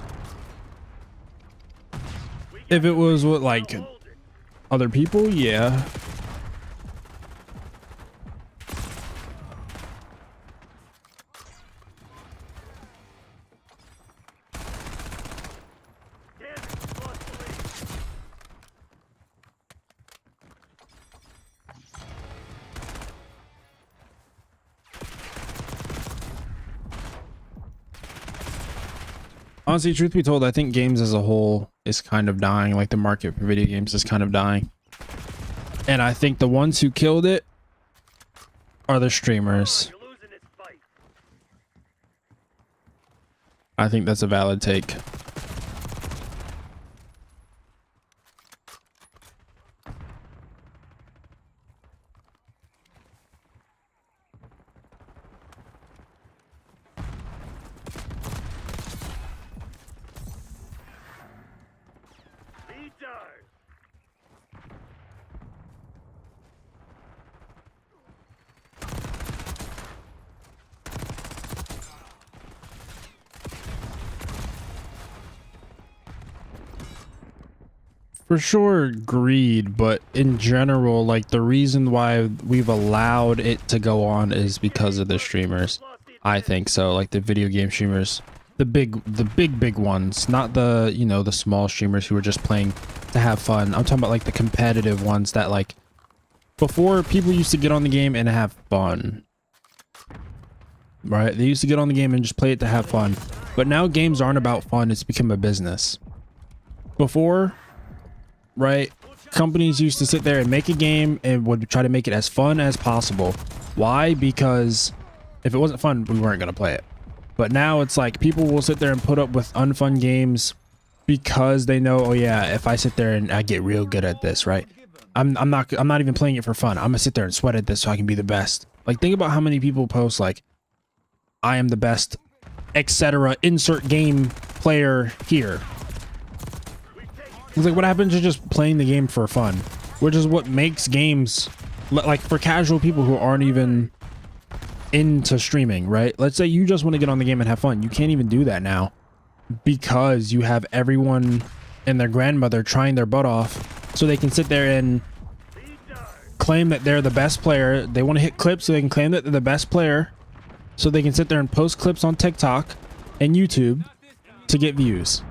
If it was with like other people, yeah. Honestly, truth be told, I think games as a whole is kind of dying. Like the market for video games is kind of dying. And I think the ones who killed it are the streamers. I think that's a valid take. For sure, greed, but in general, like the reason why we've allowed it to go on is because of the streamers. I think so, like the video game streamers, the big ones, not the, you know, the small streamers who are just playing to have fun. I'm talking about like the competitive ones that, like, before people used to get on the game and have fun, right? They used to get on the game and just play it to have fun, but now games aren't about fun. It's become a business. Before, right, companies used to sit there and make a game and would try to make it as fun as possible. Why? Because if it wasn't fun, we weren't going to play it. But now it's like people will sit there and put up with unfun games because they know, oh yeah, if I sit there and I get real good at this, right, I'm not even playing it for fun. I'm gonna sit there and sweat at this so I can be the best. Like, think about how many people post like, I am the best, etc., insert game player here. It's like, what happens to just playing the game for fun, which is what makes games, like, for casual people who aren't even into streaming, right? Let's say you just want to get on the game and have fun. You can't even do that now because you have everyone and their grandmother trying their butt off so they can sit there and claim that they're the best player. They want to hit clips so they can claim that they're the best player so they can sit there and post clips on TikTok and YouTube to get views.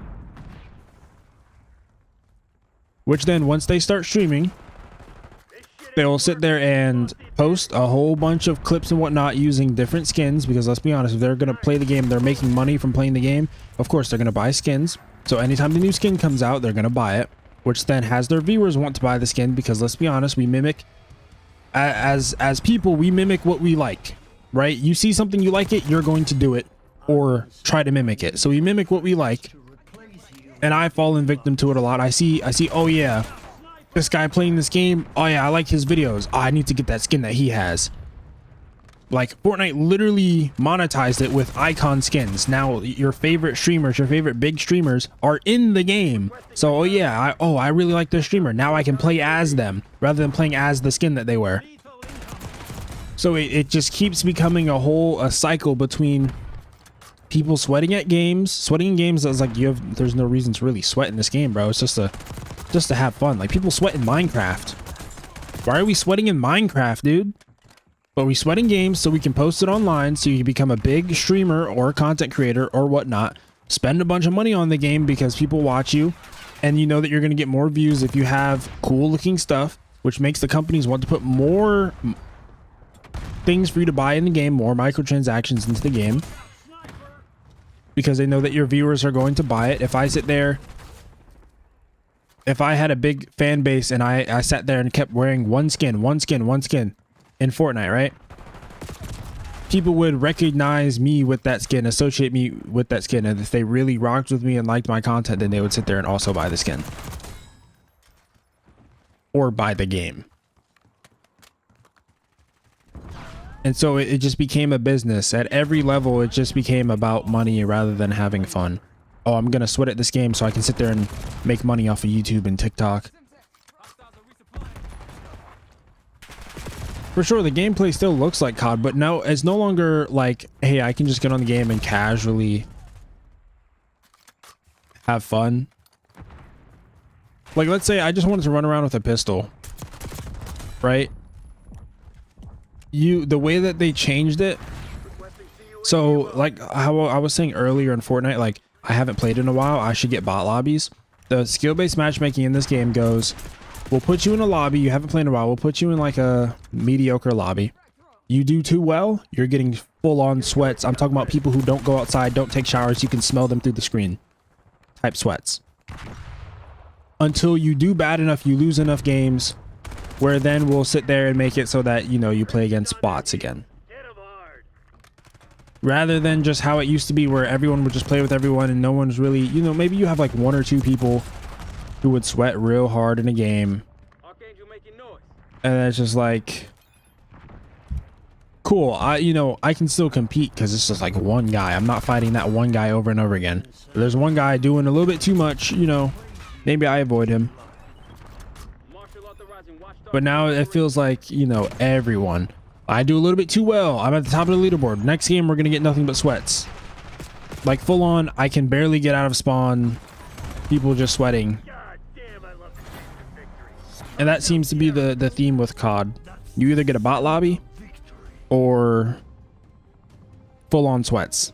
Which then, once they start streaming, they'll sit there and post a whole bunch of clips and whatnot using different skins, because let's be honest, if they're going to play the game, they're making money from playing the game, of course they're going to buy skins. So anytime the new skin comes out, they're going to buy it, which then has their viewers want to buy the skin, because let's be honest, we mimic, as people, we mimic what we like, right? You see something, you like it, you're going to do it or try to mimic it. So we mimic what we like. And I've fallen victim to it a lot. I see, oh yeah, this guy playing this game, oh yeah, I like his videos. Oh, I need to get that skin that he has. Like Fortnite literally monetized it with icon skins. Now your favorite streamers, your favorite big streamers are in the game. So oh yeah, I really like this streamer. Now I can play as them rather than playing as the skin that they wear. So it just keeps becoming a cycle between people sweating at games, sweating in games. That's like there's no reason to really sweat in this game, bro. It's just to have fun. Like people sweat in Minecraft. Why are we sweating in Minecraft, dude? But we sweat in games so we can post it online, so you can become a big streamer or content creator or whatnot. Spend a bunch of money on the game because people watch you, and you know that you're going to get more views if you have cool looking stuff, which makes the companies want to put more things for you to buy in the game, more microtransactions into the game, because they know that your viewers are going to buy it. If I sit there, if I had a big fan base and I sat there and kept wearing one skin in Fortnite, right? People would recognize me with that skin, associate me with that skin, and if they really rocked with me and liked my content, then they would sit there and also buy the skin. Or buy the game. And so it just became a business. At every level, it just became about money rather than having fun. Oh, I'm gonna sweat at this game so I can sit there and make money off of YouTube and TikTok. For sure, the gameplay still looks like COD, but no, it's no longer like, hey, I can just get on the game and casually have fun. Like, let's say I just wanted to run around with a pistol, right? The way that they changed it, so like how I was saying earlier in Fortnite, like I haven't played in a while, I should get bot lobbies. The skill-based matchmaking in this game goes, we'll put you in a lobby, you haven't played in a while, we'll put you in like a mediocre lobby. You do too well, you're getting full-on sweats. I'm talking about people who don't go outside, don't take showers, you can smell them through the screen type sweats. Until you do bad enough, you lose enough games, where then we'll sit there and make it so that, you know, you play against bots again. Rather than just how it used to be where everyone would just play with everyone and no one's really, you know, maybe you have like one or two people who would sweat real hard in a game. And it's just like, cool, I can still compete because it's just like one guy. I'm not fighting that one guy over and over again. If there's one guy doing a little bit too much, you know, maybe I avoid him. But now it feels like, you know, everyone. I do a little bit too well. I'm at the top of the leaderboard. Next game, we're going to get nothing but sweats. Like full on, I can barely get out of spawn. People just sweating. And that seems to be the theme with COD. You either get a bot lobby or full on sweats.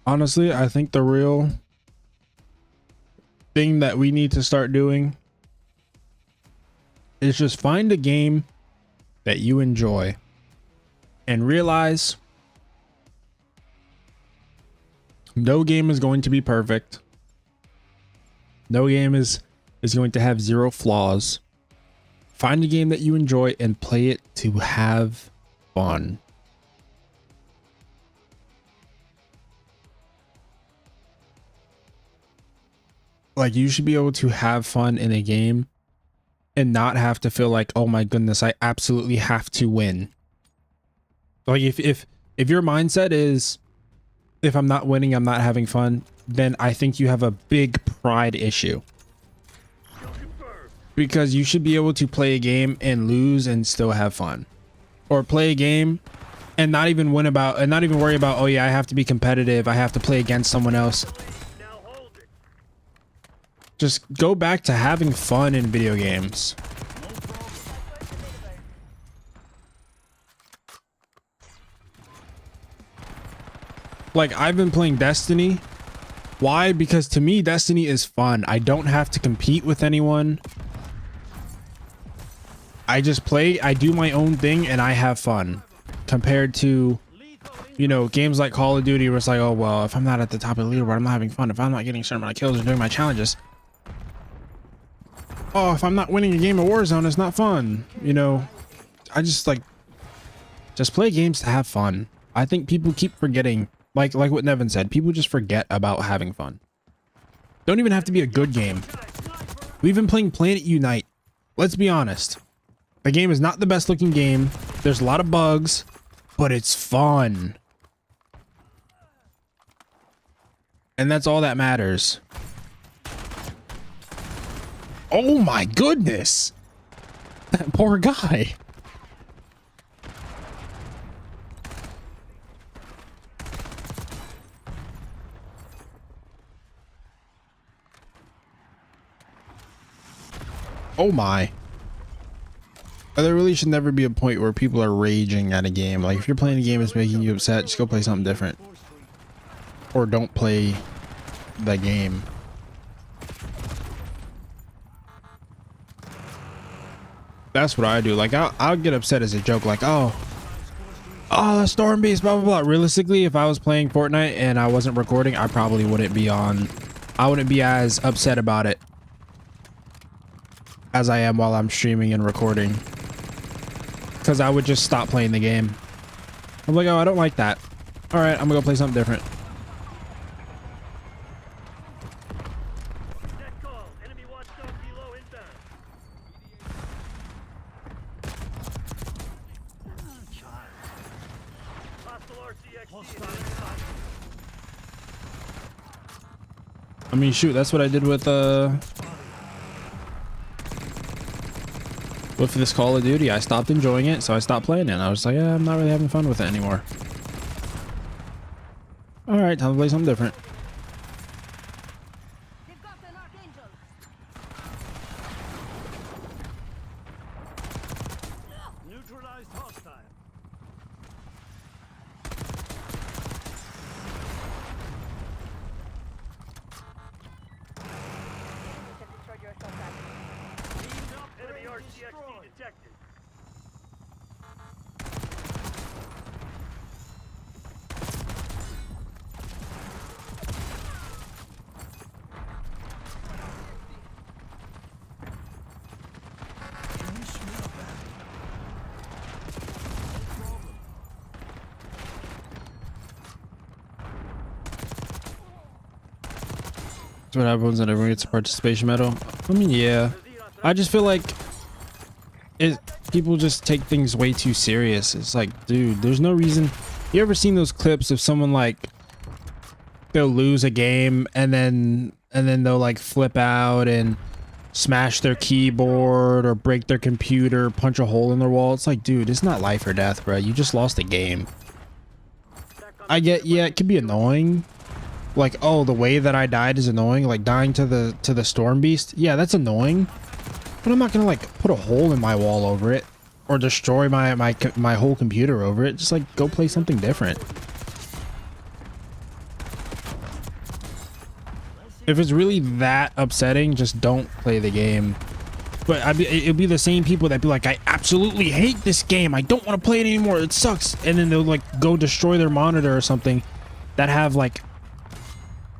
Honestly, I think the real thing that we need to start doing is just find a game that you enjoy and realize no game is going to be perfect. No game is going to have zero flaws. Find a game that you enjoy and play it to have fun. Like, you should be able to have fun in a game and not have to feel like, oh my goodness, I absolutely have to win. Like if If your mindset is, if I'm not winning, I'm not having fun, then I think you have a big pride issue. Because you should be able to play a game and lose and still have fun. Or play a game and not even win about, and not even worry about, oh yeah, I have to be competitive, I have to play against someone else. Just go back to having fun in video games. Like, I've been playing Destiny. Why? Because to me, Destiny is fun. I don't have to compete with anyone. I just play, I do my own thing, and I have fun. Compared to, you know, games like Call of Duty where it's like, oh, well, if I'm not at the top of the leaderboard, I'm not having fun. If I'm not getting a certain amount of kills or doing my challenges. Oh, if I'm not winning a game of Warzone, it's not fun. You know, I just like, just play games to have fun. I think people keep forgetting, like what Nevin said, people just forget about having fun. Don't even have to be a good game. We've been playing Planet Unite. Let's be honest. The game is not the best looking game. There's a lot of bugs, but it's fun. And that's all that matters. Oh my goodness. That poor guy. Oh my. There really should never be a point where people are raging at a game. Like, if you're playing a game that's making you upset, just go play something different. Or don't play the game. That's what I do. Like, I'll get upset as a joke. Like, oh, Storm Beast, blah, blah, blah. Realistically, if I was playing Fortnite and I wasn't recording, I probably wouldn't be on. I wouldn't be as upset about it as I am while I'm streaming and recording. Because I would just stop playing the game. I'm like, oh, I don't like that. All right, I'm gonna go play something different. I mean, shoot, that's what I did with this Call of Duty. I stopped enjoying it, so I stopped playing it. I was like, yeah, I'm not really having fun with it anymore. All right, time to play something different. Neutralized hostile. Enemy RCXD detected. That's what happens when everyone gets a participation medal. I mean, yeah. I just feel like people just take things way too serious. It's like, dude, there's no reason. You ever seen those clips of someone like they'll lose a game and then they'll like flip out and smash their keyboard or break their computer, punch a hole in their wall? It's like, dude, it's not life or death, bro. You just lost a game. I get, yeah, it can be annoying. Like, oh, the way that I died is annoying. Like dying to the Storm Beast. Yeah, that's annoying. But I'm not gonna like put a hole in my wall over it or destroy my whole computer over it. Just like go play something different. If it's really that upsetting, just don't play the game. But it'd be the same people that be like, I absolutely hate this game. I don't want to play it anymore. It sucks. And then they'll like go destroy their monitor or something that have like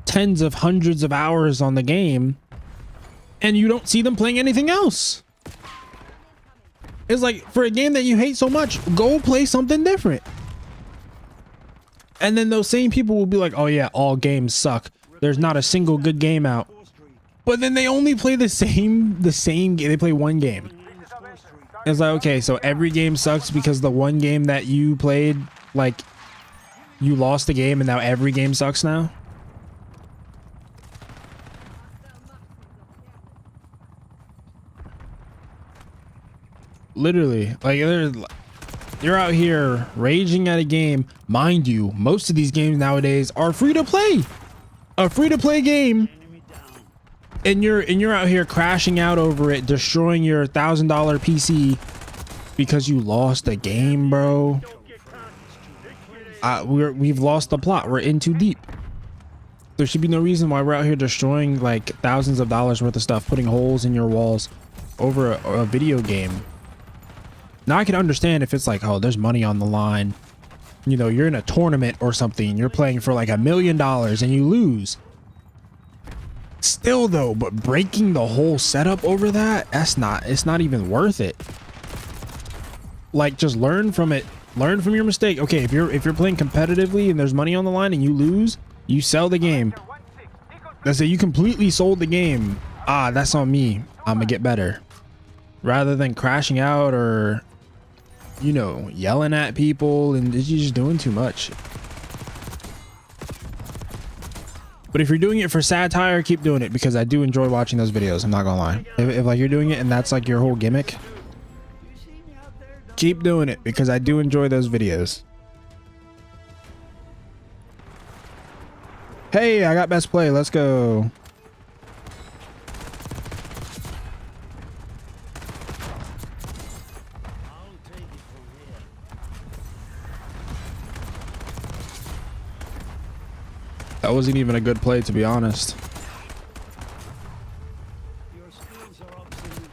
tens of hundreds of hours on the game. And you don't see them playing anything else. It's like, for a game that you hate so much, go play something different. And then those same people will be like, oh yeah, all games suck. There's not a single good game out. But then they only play the same game. They play one game. It's like, okay, so every game sucks because the one game that you played like You lost the game and now every game sucks now? Literally, like you're out here raging at a game. Mind you, most of these games nowadays are free to play. A free to play game. And you're out here crashing out over it, destroying your $1,000 PC because you lost the game, bro. We've lost the plot. We're in too deep. There should be no reason why we're out here destroying like thousands of dollars worth of stuff, putting holes in your walls over a video game. Now I can understand if it's like, oh, there's money on the line. You know, you're in a tournament or something. You're playing for like $1 million and you lose. Still though, but breaking the whole setup over that, it's not even worth it. Like, just learn from it. Learn from your mistake. Okay, if you're playing competitively and there's money on the line and you lose, you sell the game. That's it. You completely sold the game. Ah, that's on me. I'm gonna get better. Rather than crashing out or, you know, yelling at people and you're just doing too much. But if you're doing it for satire, keep doing it because I do enjoy watching those videos. I'm not gonna lie. If like you're doing it and that's like your whole gimmick, keep doing it because I do enjoy those videos. Hey, I got best play. Let's go. That wasn't even a good play, to be honest. Your skills are obsolete.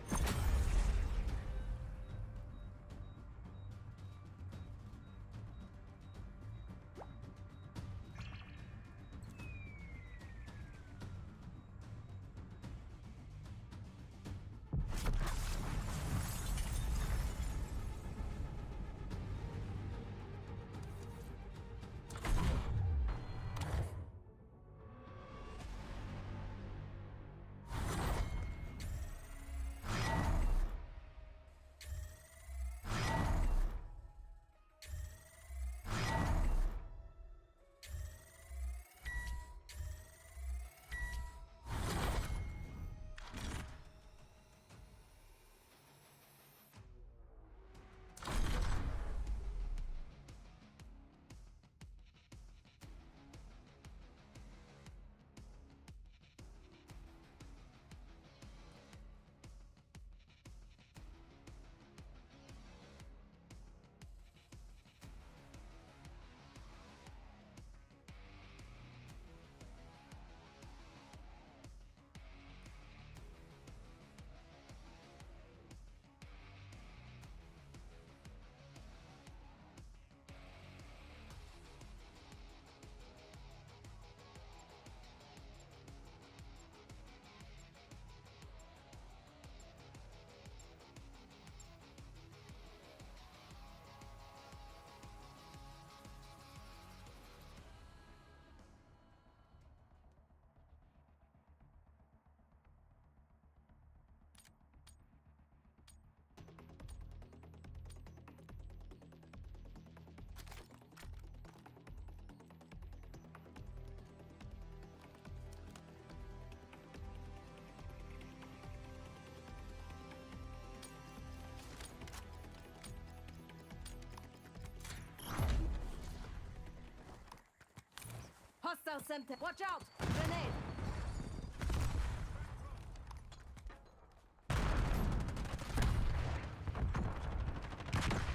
Hostile center. Watch out! Grenade.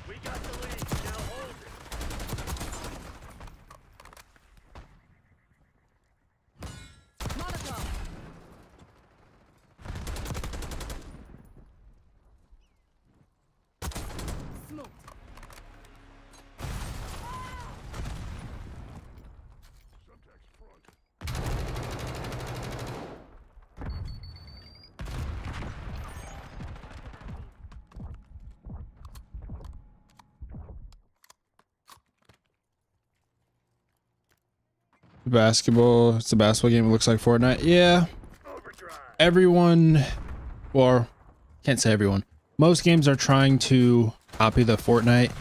We got the lead. Now hold it. Molotov. Smoke. Subject's front. Basketball. It's a basketball game. It looks like Fortnite. Yeah. Overdrive. Everyone, or can't say everyone. Most games are trying to copy the Fortnite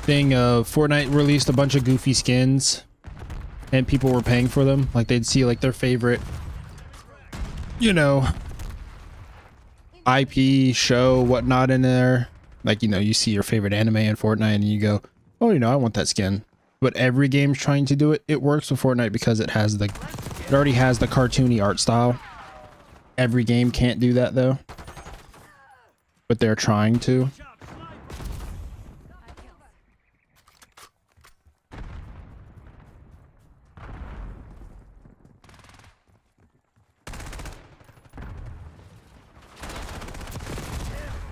thing. Fortnite released a bunch of goofy skins and people were paying for them. Like they'd see like their favorite, you know, IP show, whatnot in there. Like, you know, you see your favorite anime in Fortnite and you go, oh, you know, I want that skin. But every game's trying to do it. It works with Fortnite because it already has the cartoony art style. Every game can't do that though, but they're trying to.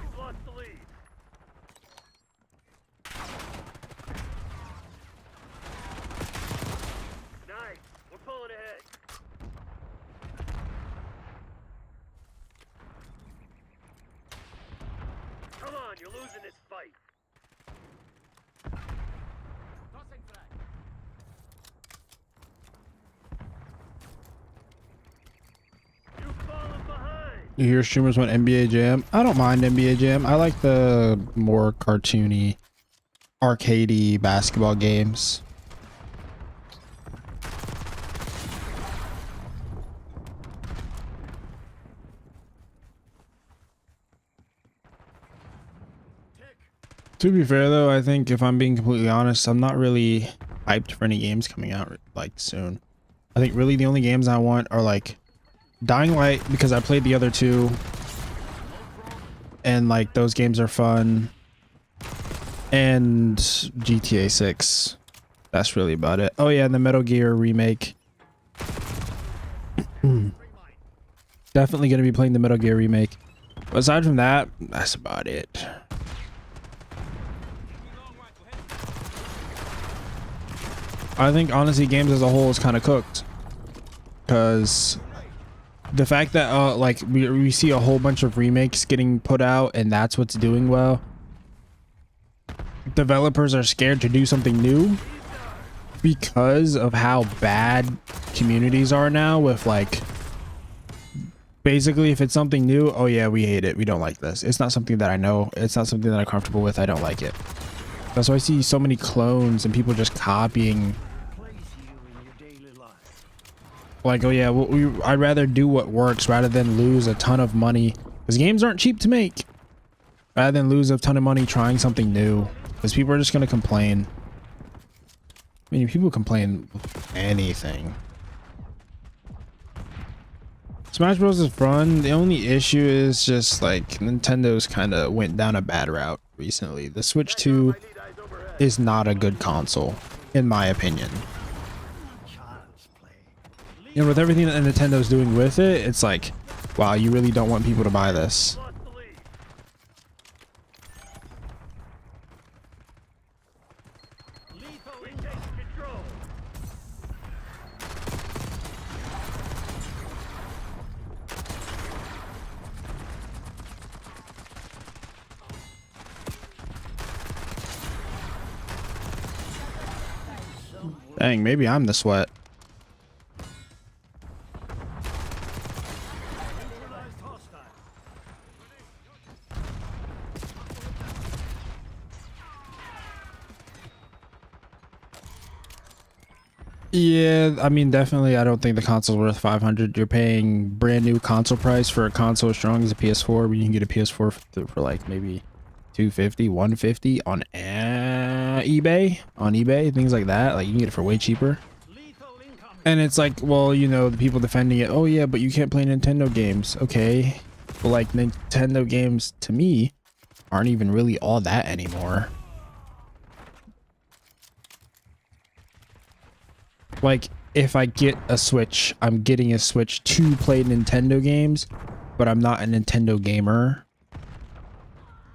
We've lost the lead. Nice. We're pulling ahead. Come on, you're losing this fight. You've fallen behind. You hear streamers want NBA Jam? I don't mind NBA Jam. I like the more cartoony, arcadey basketball games. To be fair though, I think if I'm being completely honest, I'm not really hyped for any games coming out like soon. I think really the only games I want are like Dying Light, because I played the other two and like those games are fun, and GTA 6. That's really about it. Oh yeah, and the Metal Gear remake. Definitely going to be playing the Metal Gear remake. But aside from that, that's about it. I think honestly games as a whole is kind of cooked, because the fact that like we see a whole bunch of remakes getting put out and that's what's doing well. Developers are scared to do something new because of how bad communities are now with like, basically if it's something new, oh yeah, we hate it, we don't like this, it's not something that I know, it's not something that I'm comfortable with, I don't like it. That's why I see so many clones and people just copying. Like, oh yeah, well, I'd rather do what works rather than lose a ton of money, because games aren't cheap to make, rather than lose a ton of money trying something new, because people are just going to complain. I mean, people complain anything. Smash Bros is fun. The only issue is just like Nintendo's kind of went down a bad route recently. The Switch 2 is not a good console, in my opinion. And with everything that Nintendo's doing with it, it's like, wow, you really don't want people to buy this. Lost the lead. We take control. Dang, maybe I'm the sweat. Neutralized hostile. Yeah, I mean, definitely, I don't think the console's worth 500. You're paying brand new console price for a console as strong as a PS4, where you can get a PS4 for like maybe 250, 150 on eBay, things like that. Like you can get it for way cheaper. Lethal incoming. And it's like, well, you know, the people defending it, oh yeah, but you can't play Nintendo games. Okay, but like Nintendo games to me aren't even really all that anymore. Like, if I get a Switch, I'm getting a Switch to play Nintendo games, but I'm not a Nintendo gamer.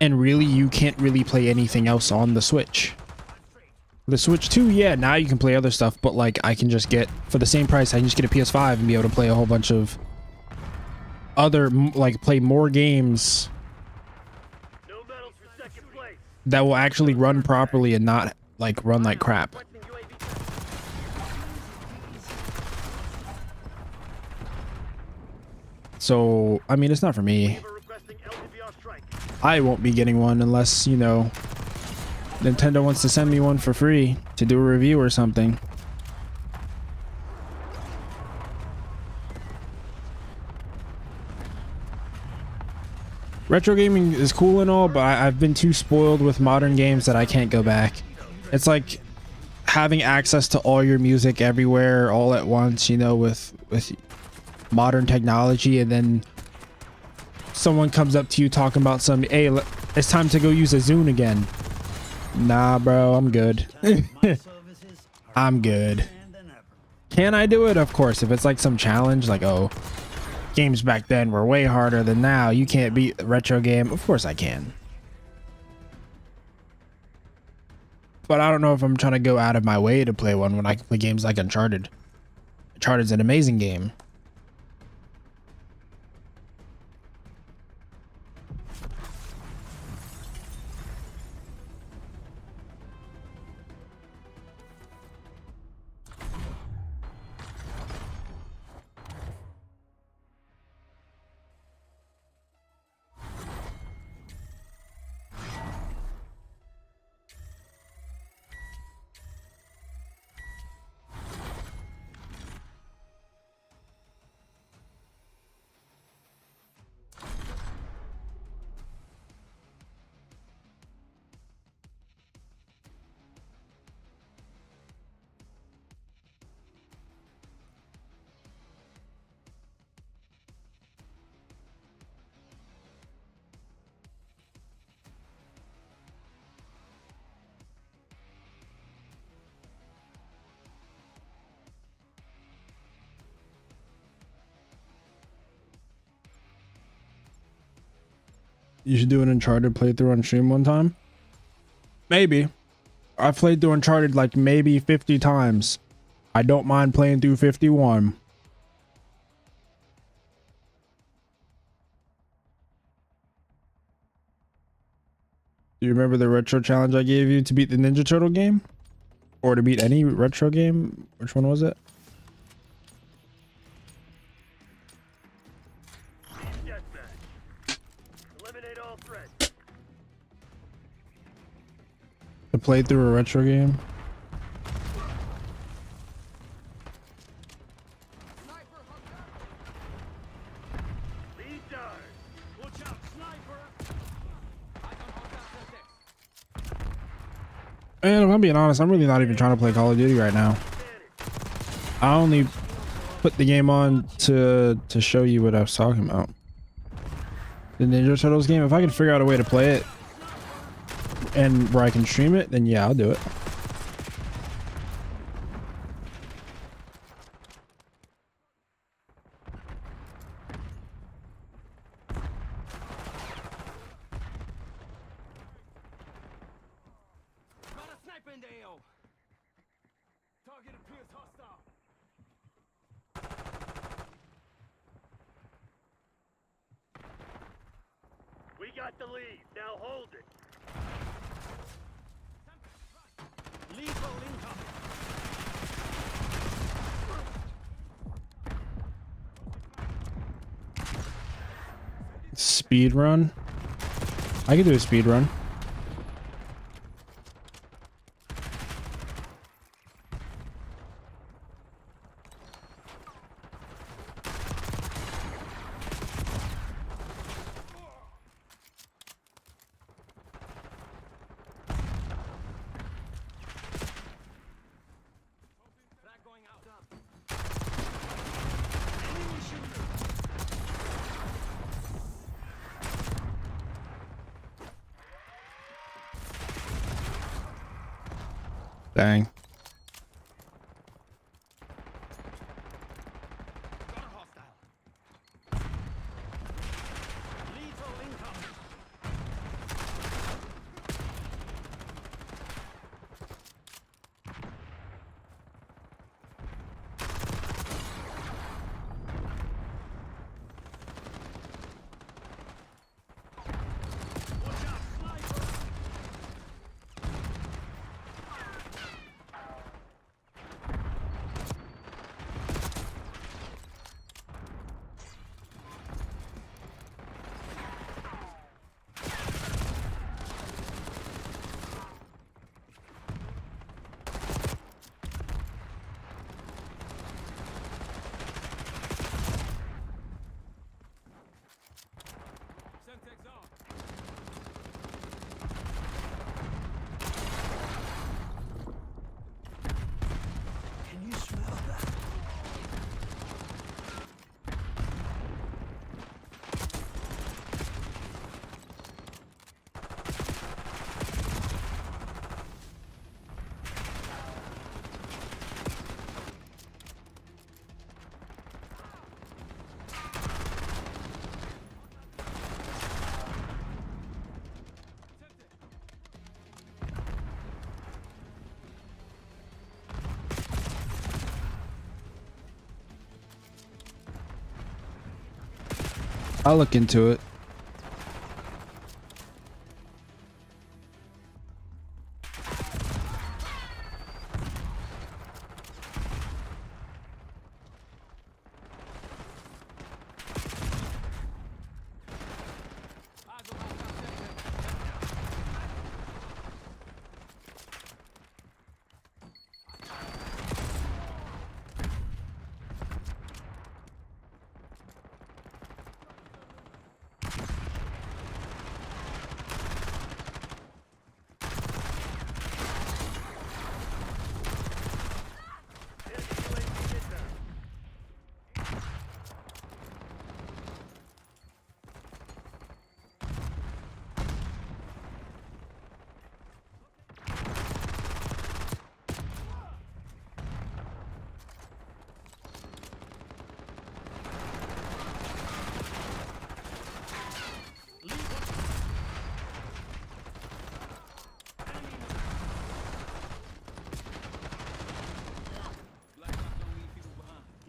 And really, you can't really play anything else on the Switch. The Switch 2, yeah, now you can play other stuff, but like, I can just get, for the same price, I can just get a PS5 and be able to play a whole bunch of other, like, play more games No medals for second place. that will actually run properly and not, like, run like crap. Requesting UAV. So, I mean, it's not for me. We're requesting LTVR strike. I won't be getting one unless, you know, Nintendo wants to send me one for free to do a review or something. retro gaming is cool and all, but I've been too spoiled with modern games that I can't go back. It's like having access to all your music everywhere all at once, you know, with modern technology, and then someone comes up to you talking about some, hey, it's time to go use a Zune again. Nah, bro, I'm good. I'm good. Can I do it? Of course. If it's like some challenge, like, oh, games back then were way harder than now, you can't beat a retro game, of course I can. But I don't know if I'm trying to go out of my way to play one when I can play games like Uncharted. Uncharted's an amazing game. You should do an Uncharted playthrough on stream one time. Maybe. I've played through Uncharted like maybe 50 times. I don't mind playing through 51. Do you remember the retro challenge I gave you to beat the Ninja Turtle game? Or to beat any retro game? Which one was it? Deathmatch. Eliminate all threats. To play through a retro game? Lead dive. Watch out, sniper. And if I'm being honest, I'm really not even trying to play Call of Duty right now. I only put the game on to show you what I was talking about. The Ninja Turtles game, if I can figure out a way to play it and where I can stream it, then yeah, I'll do it. Got a sniper in the AO. Target appears hostile. We got the lead. Now hold it. Lethal incoming. Speed run. I can do a speed run. Frag going out. Enemy shooter. Dang. Got a hostile. Lethal incoming. Watch out, sniper. I'll look into it.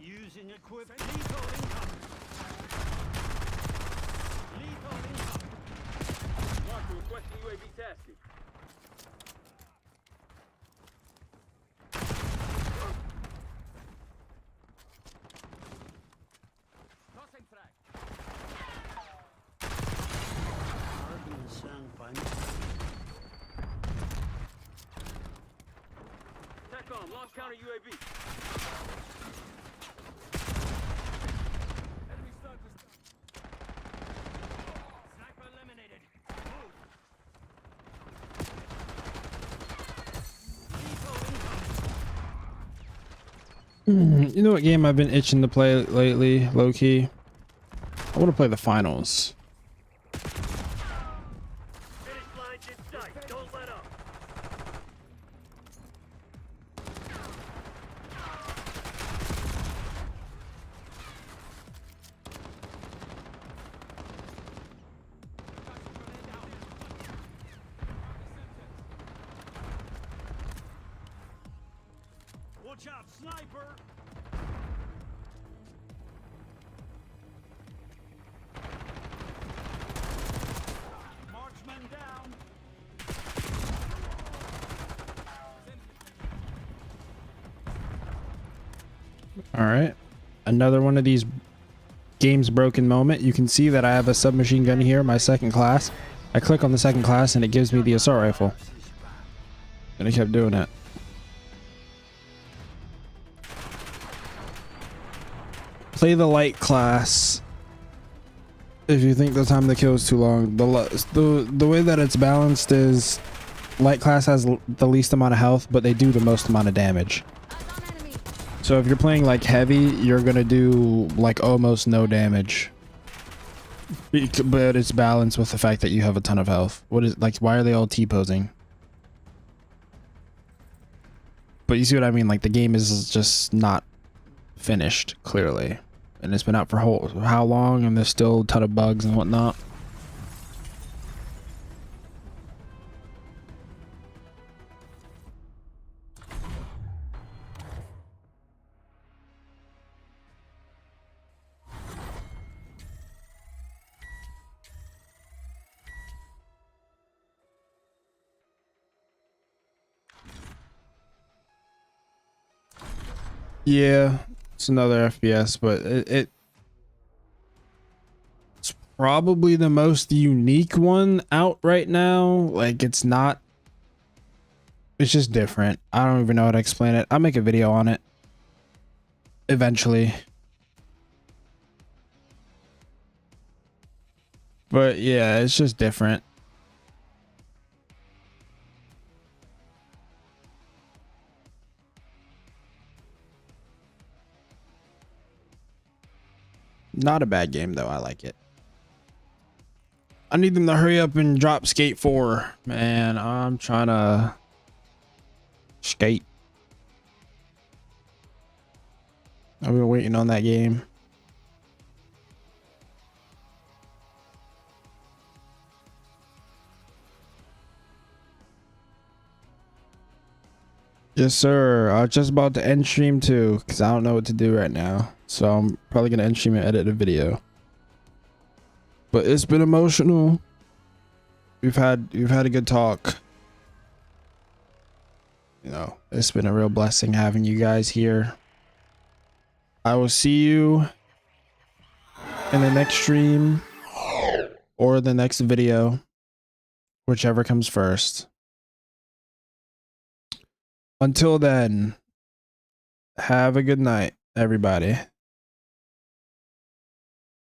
Using equipment. Lethal incoming. Lethal incoming. Marker requesting UAV tasking. Tossing frag. TACOM, launch counter UAV. Enemy sniper. Sniper eliminated. Move. Lethal incoming. You know what game I've been itching to play lately, low key? I want to play the finals. Finish line's in sight. Don't let up. Watch out, sniper! Marksman down. All right, another one of these games broken moment. You can see that I have a submachine gun here, my second class. I click on the second class and it gives me the assault rifle, and I kept doing it. Play the light class if you think the time to kill is too long. The way that it's balanced is light class has the least amount of health, but they do the most amount of damage. Eyes on enemy. So if you're playing like heavy, you're gonna do like almost no damage. But it's balanced with the fact that you have a ton of health. What is, like, why are they all T-posing? But you see what I mean? Like, the game is just not finished, clearly. And it's been out for how long, and there's still a ton of bugs and whatnot. Yeah, it's another FPS, but it's probably the most unique one out right now. Like, it's just different. I don't even know how to explain it. I'll make a video on it eventually. But yeah, it's just different. Not a bad game though. I like it. I need them to hurry up and drop Skate 4. Man, I'm trying to skate. I've been waiting on that game. Yes, sir. I was just about to end stream too, because I don't know what to do right now. So I'm probably going to end stream and edit a video. But it's been emotional. We've had a good talk. You know, it's been a real blessing having you guys here. I will see you in the next stream or the next video, whichever comes first. Until then, have a good night, everybody.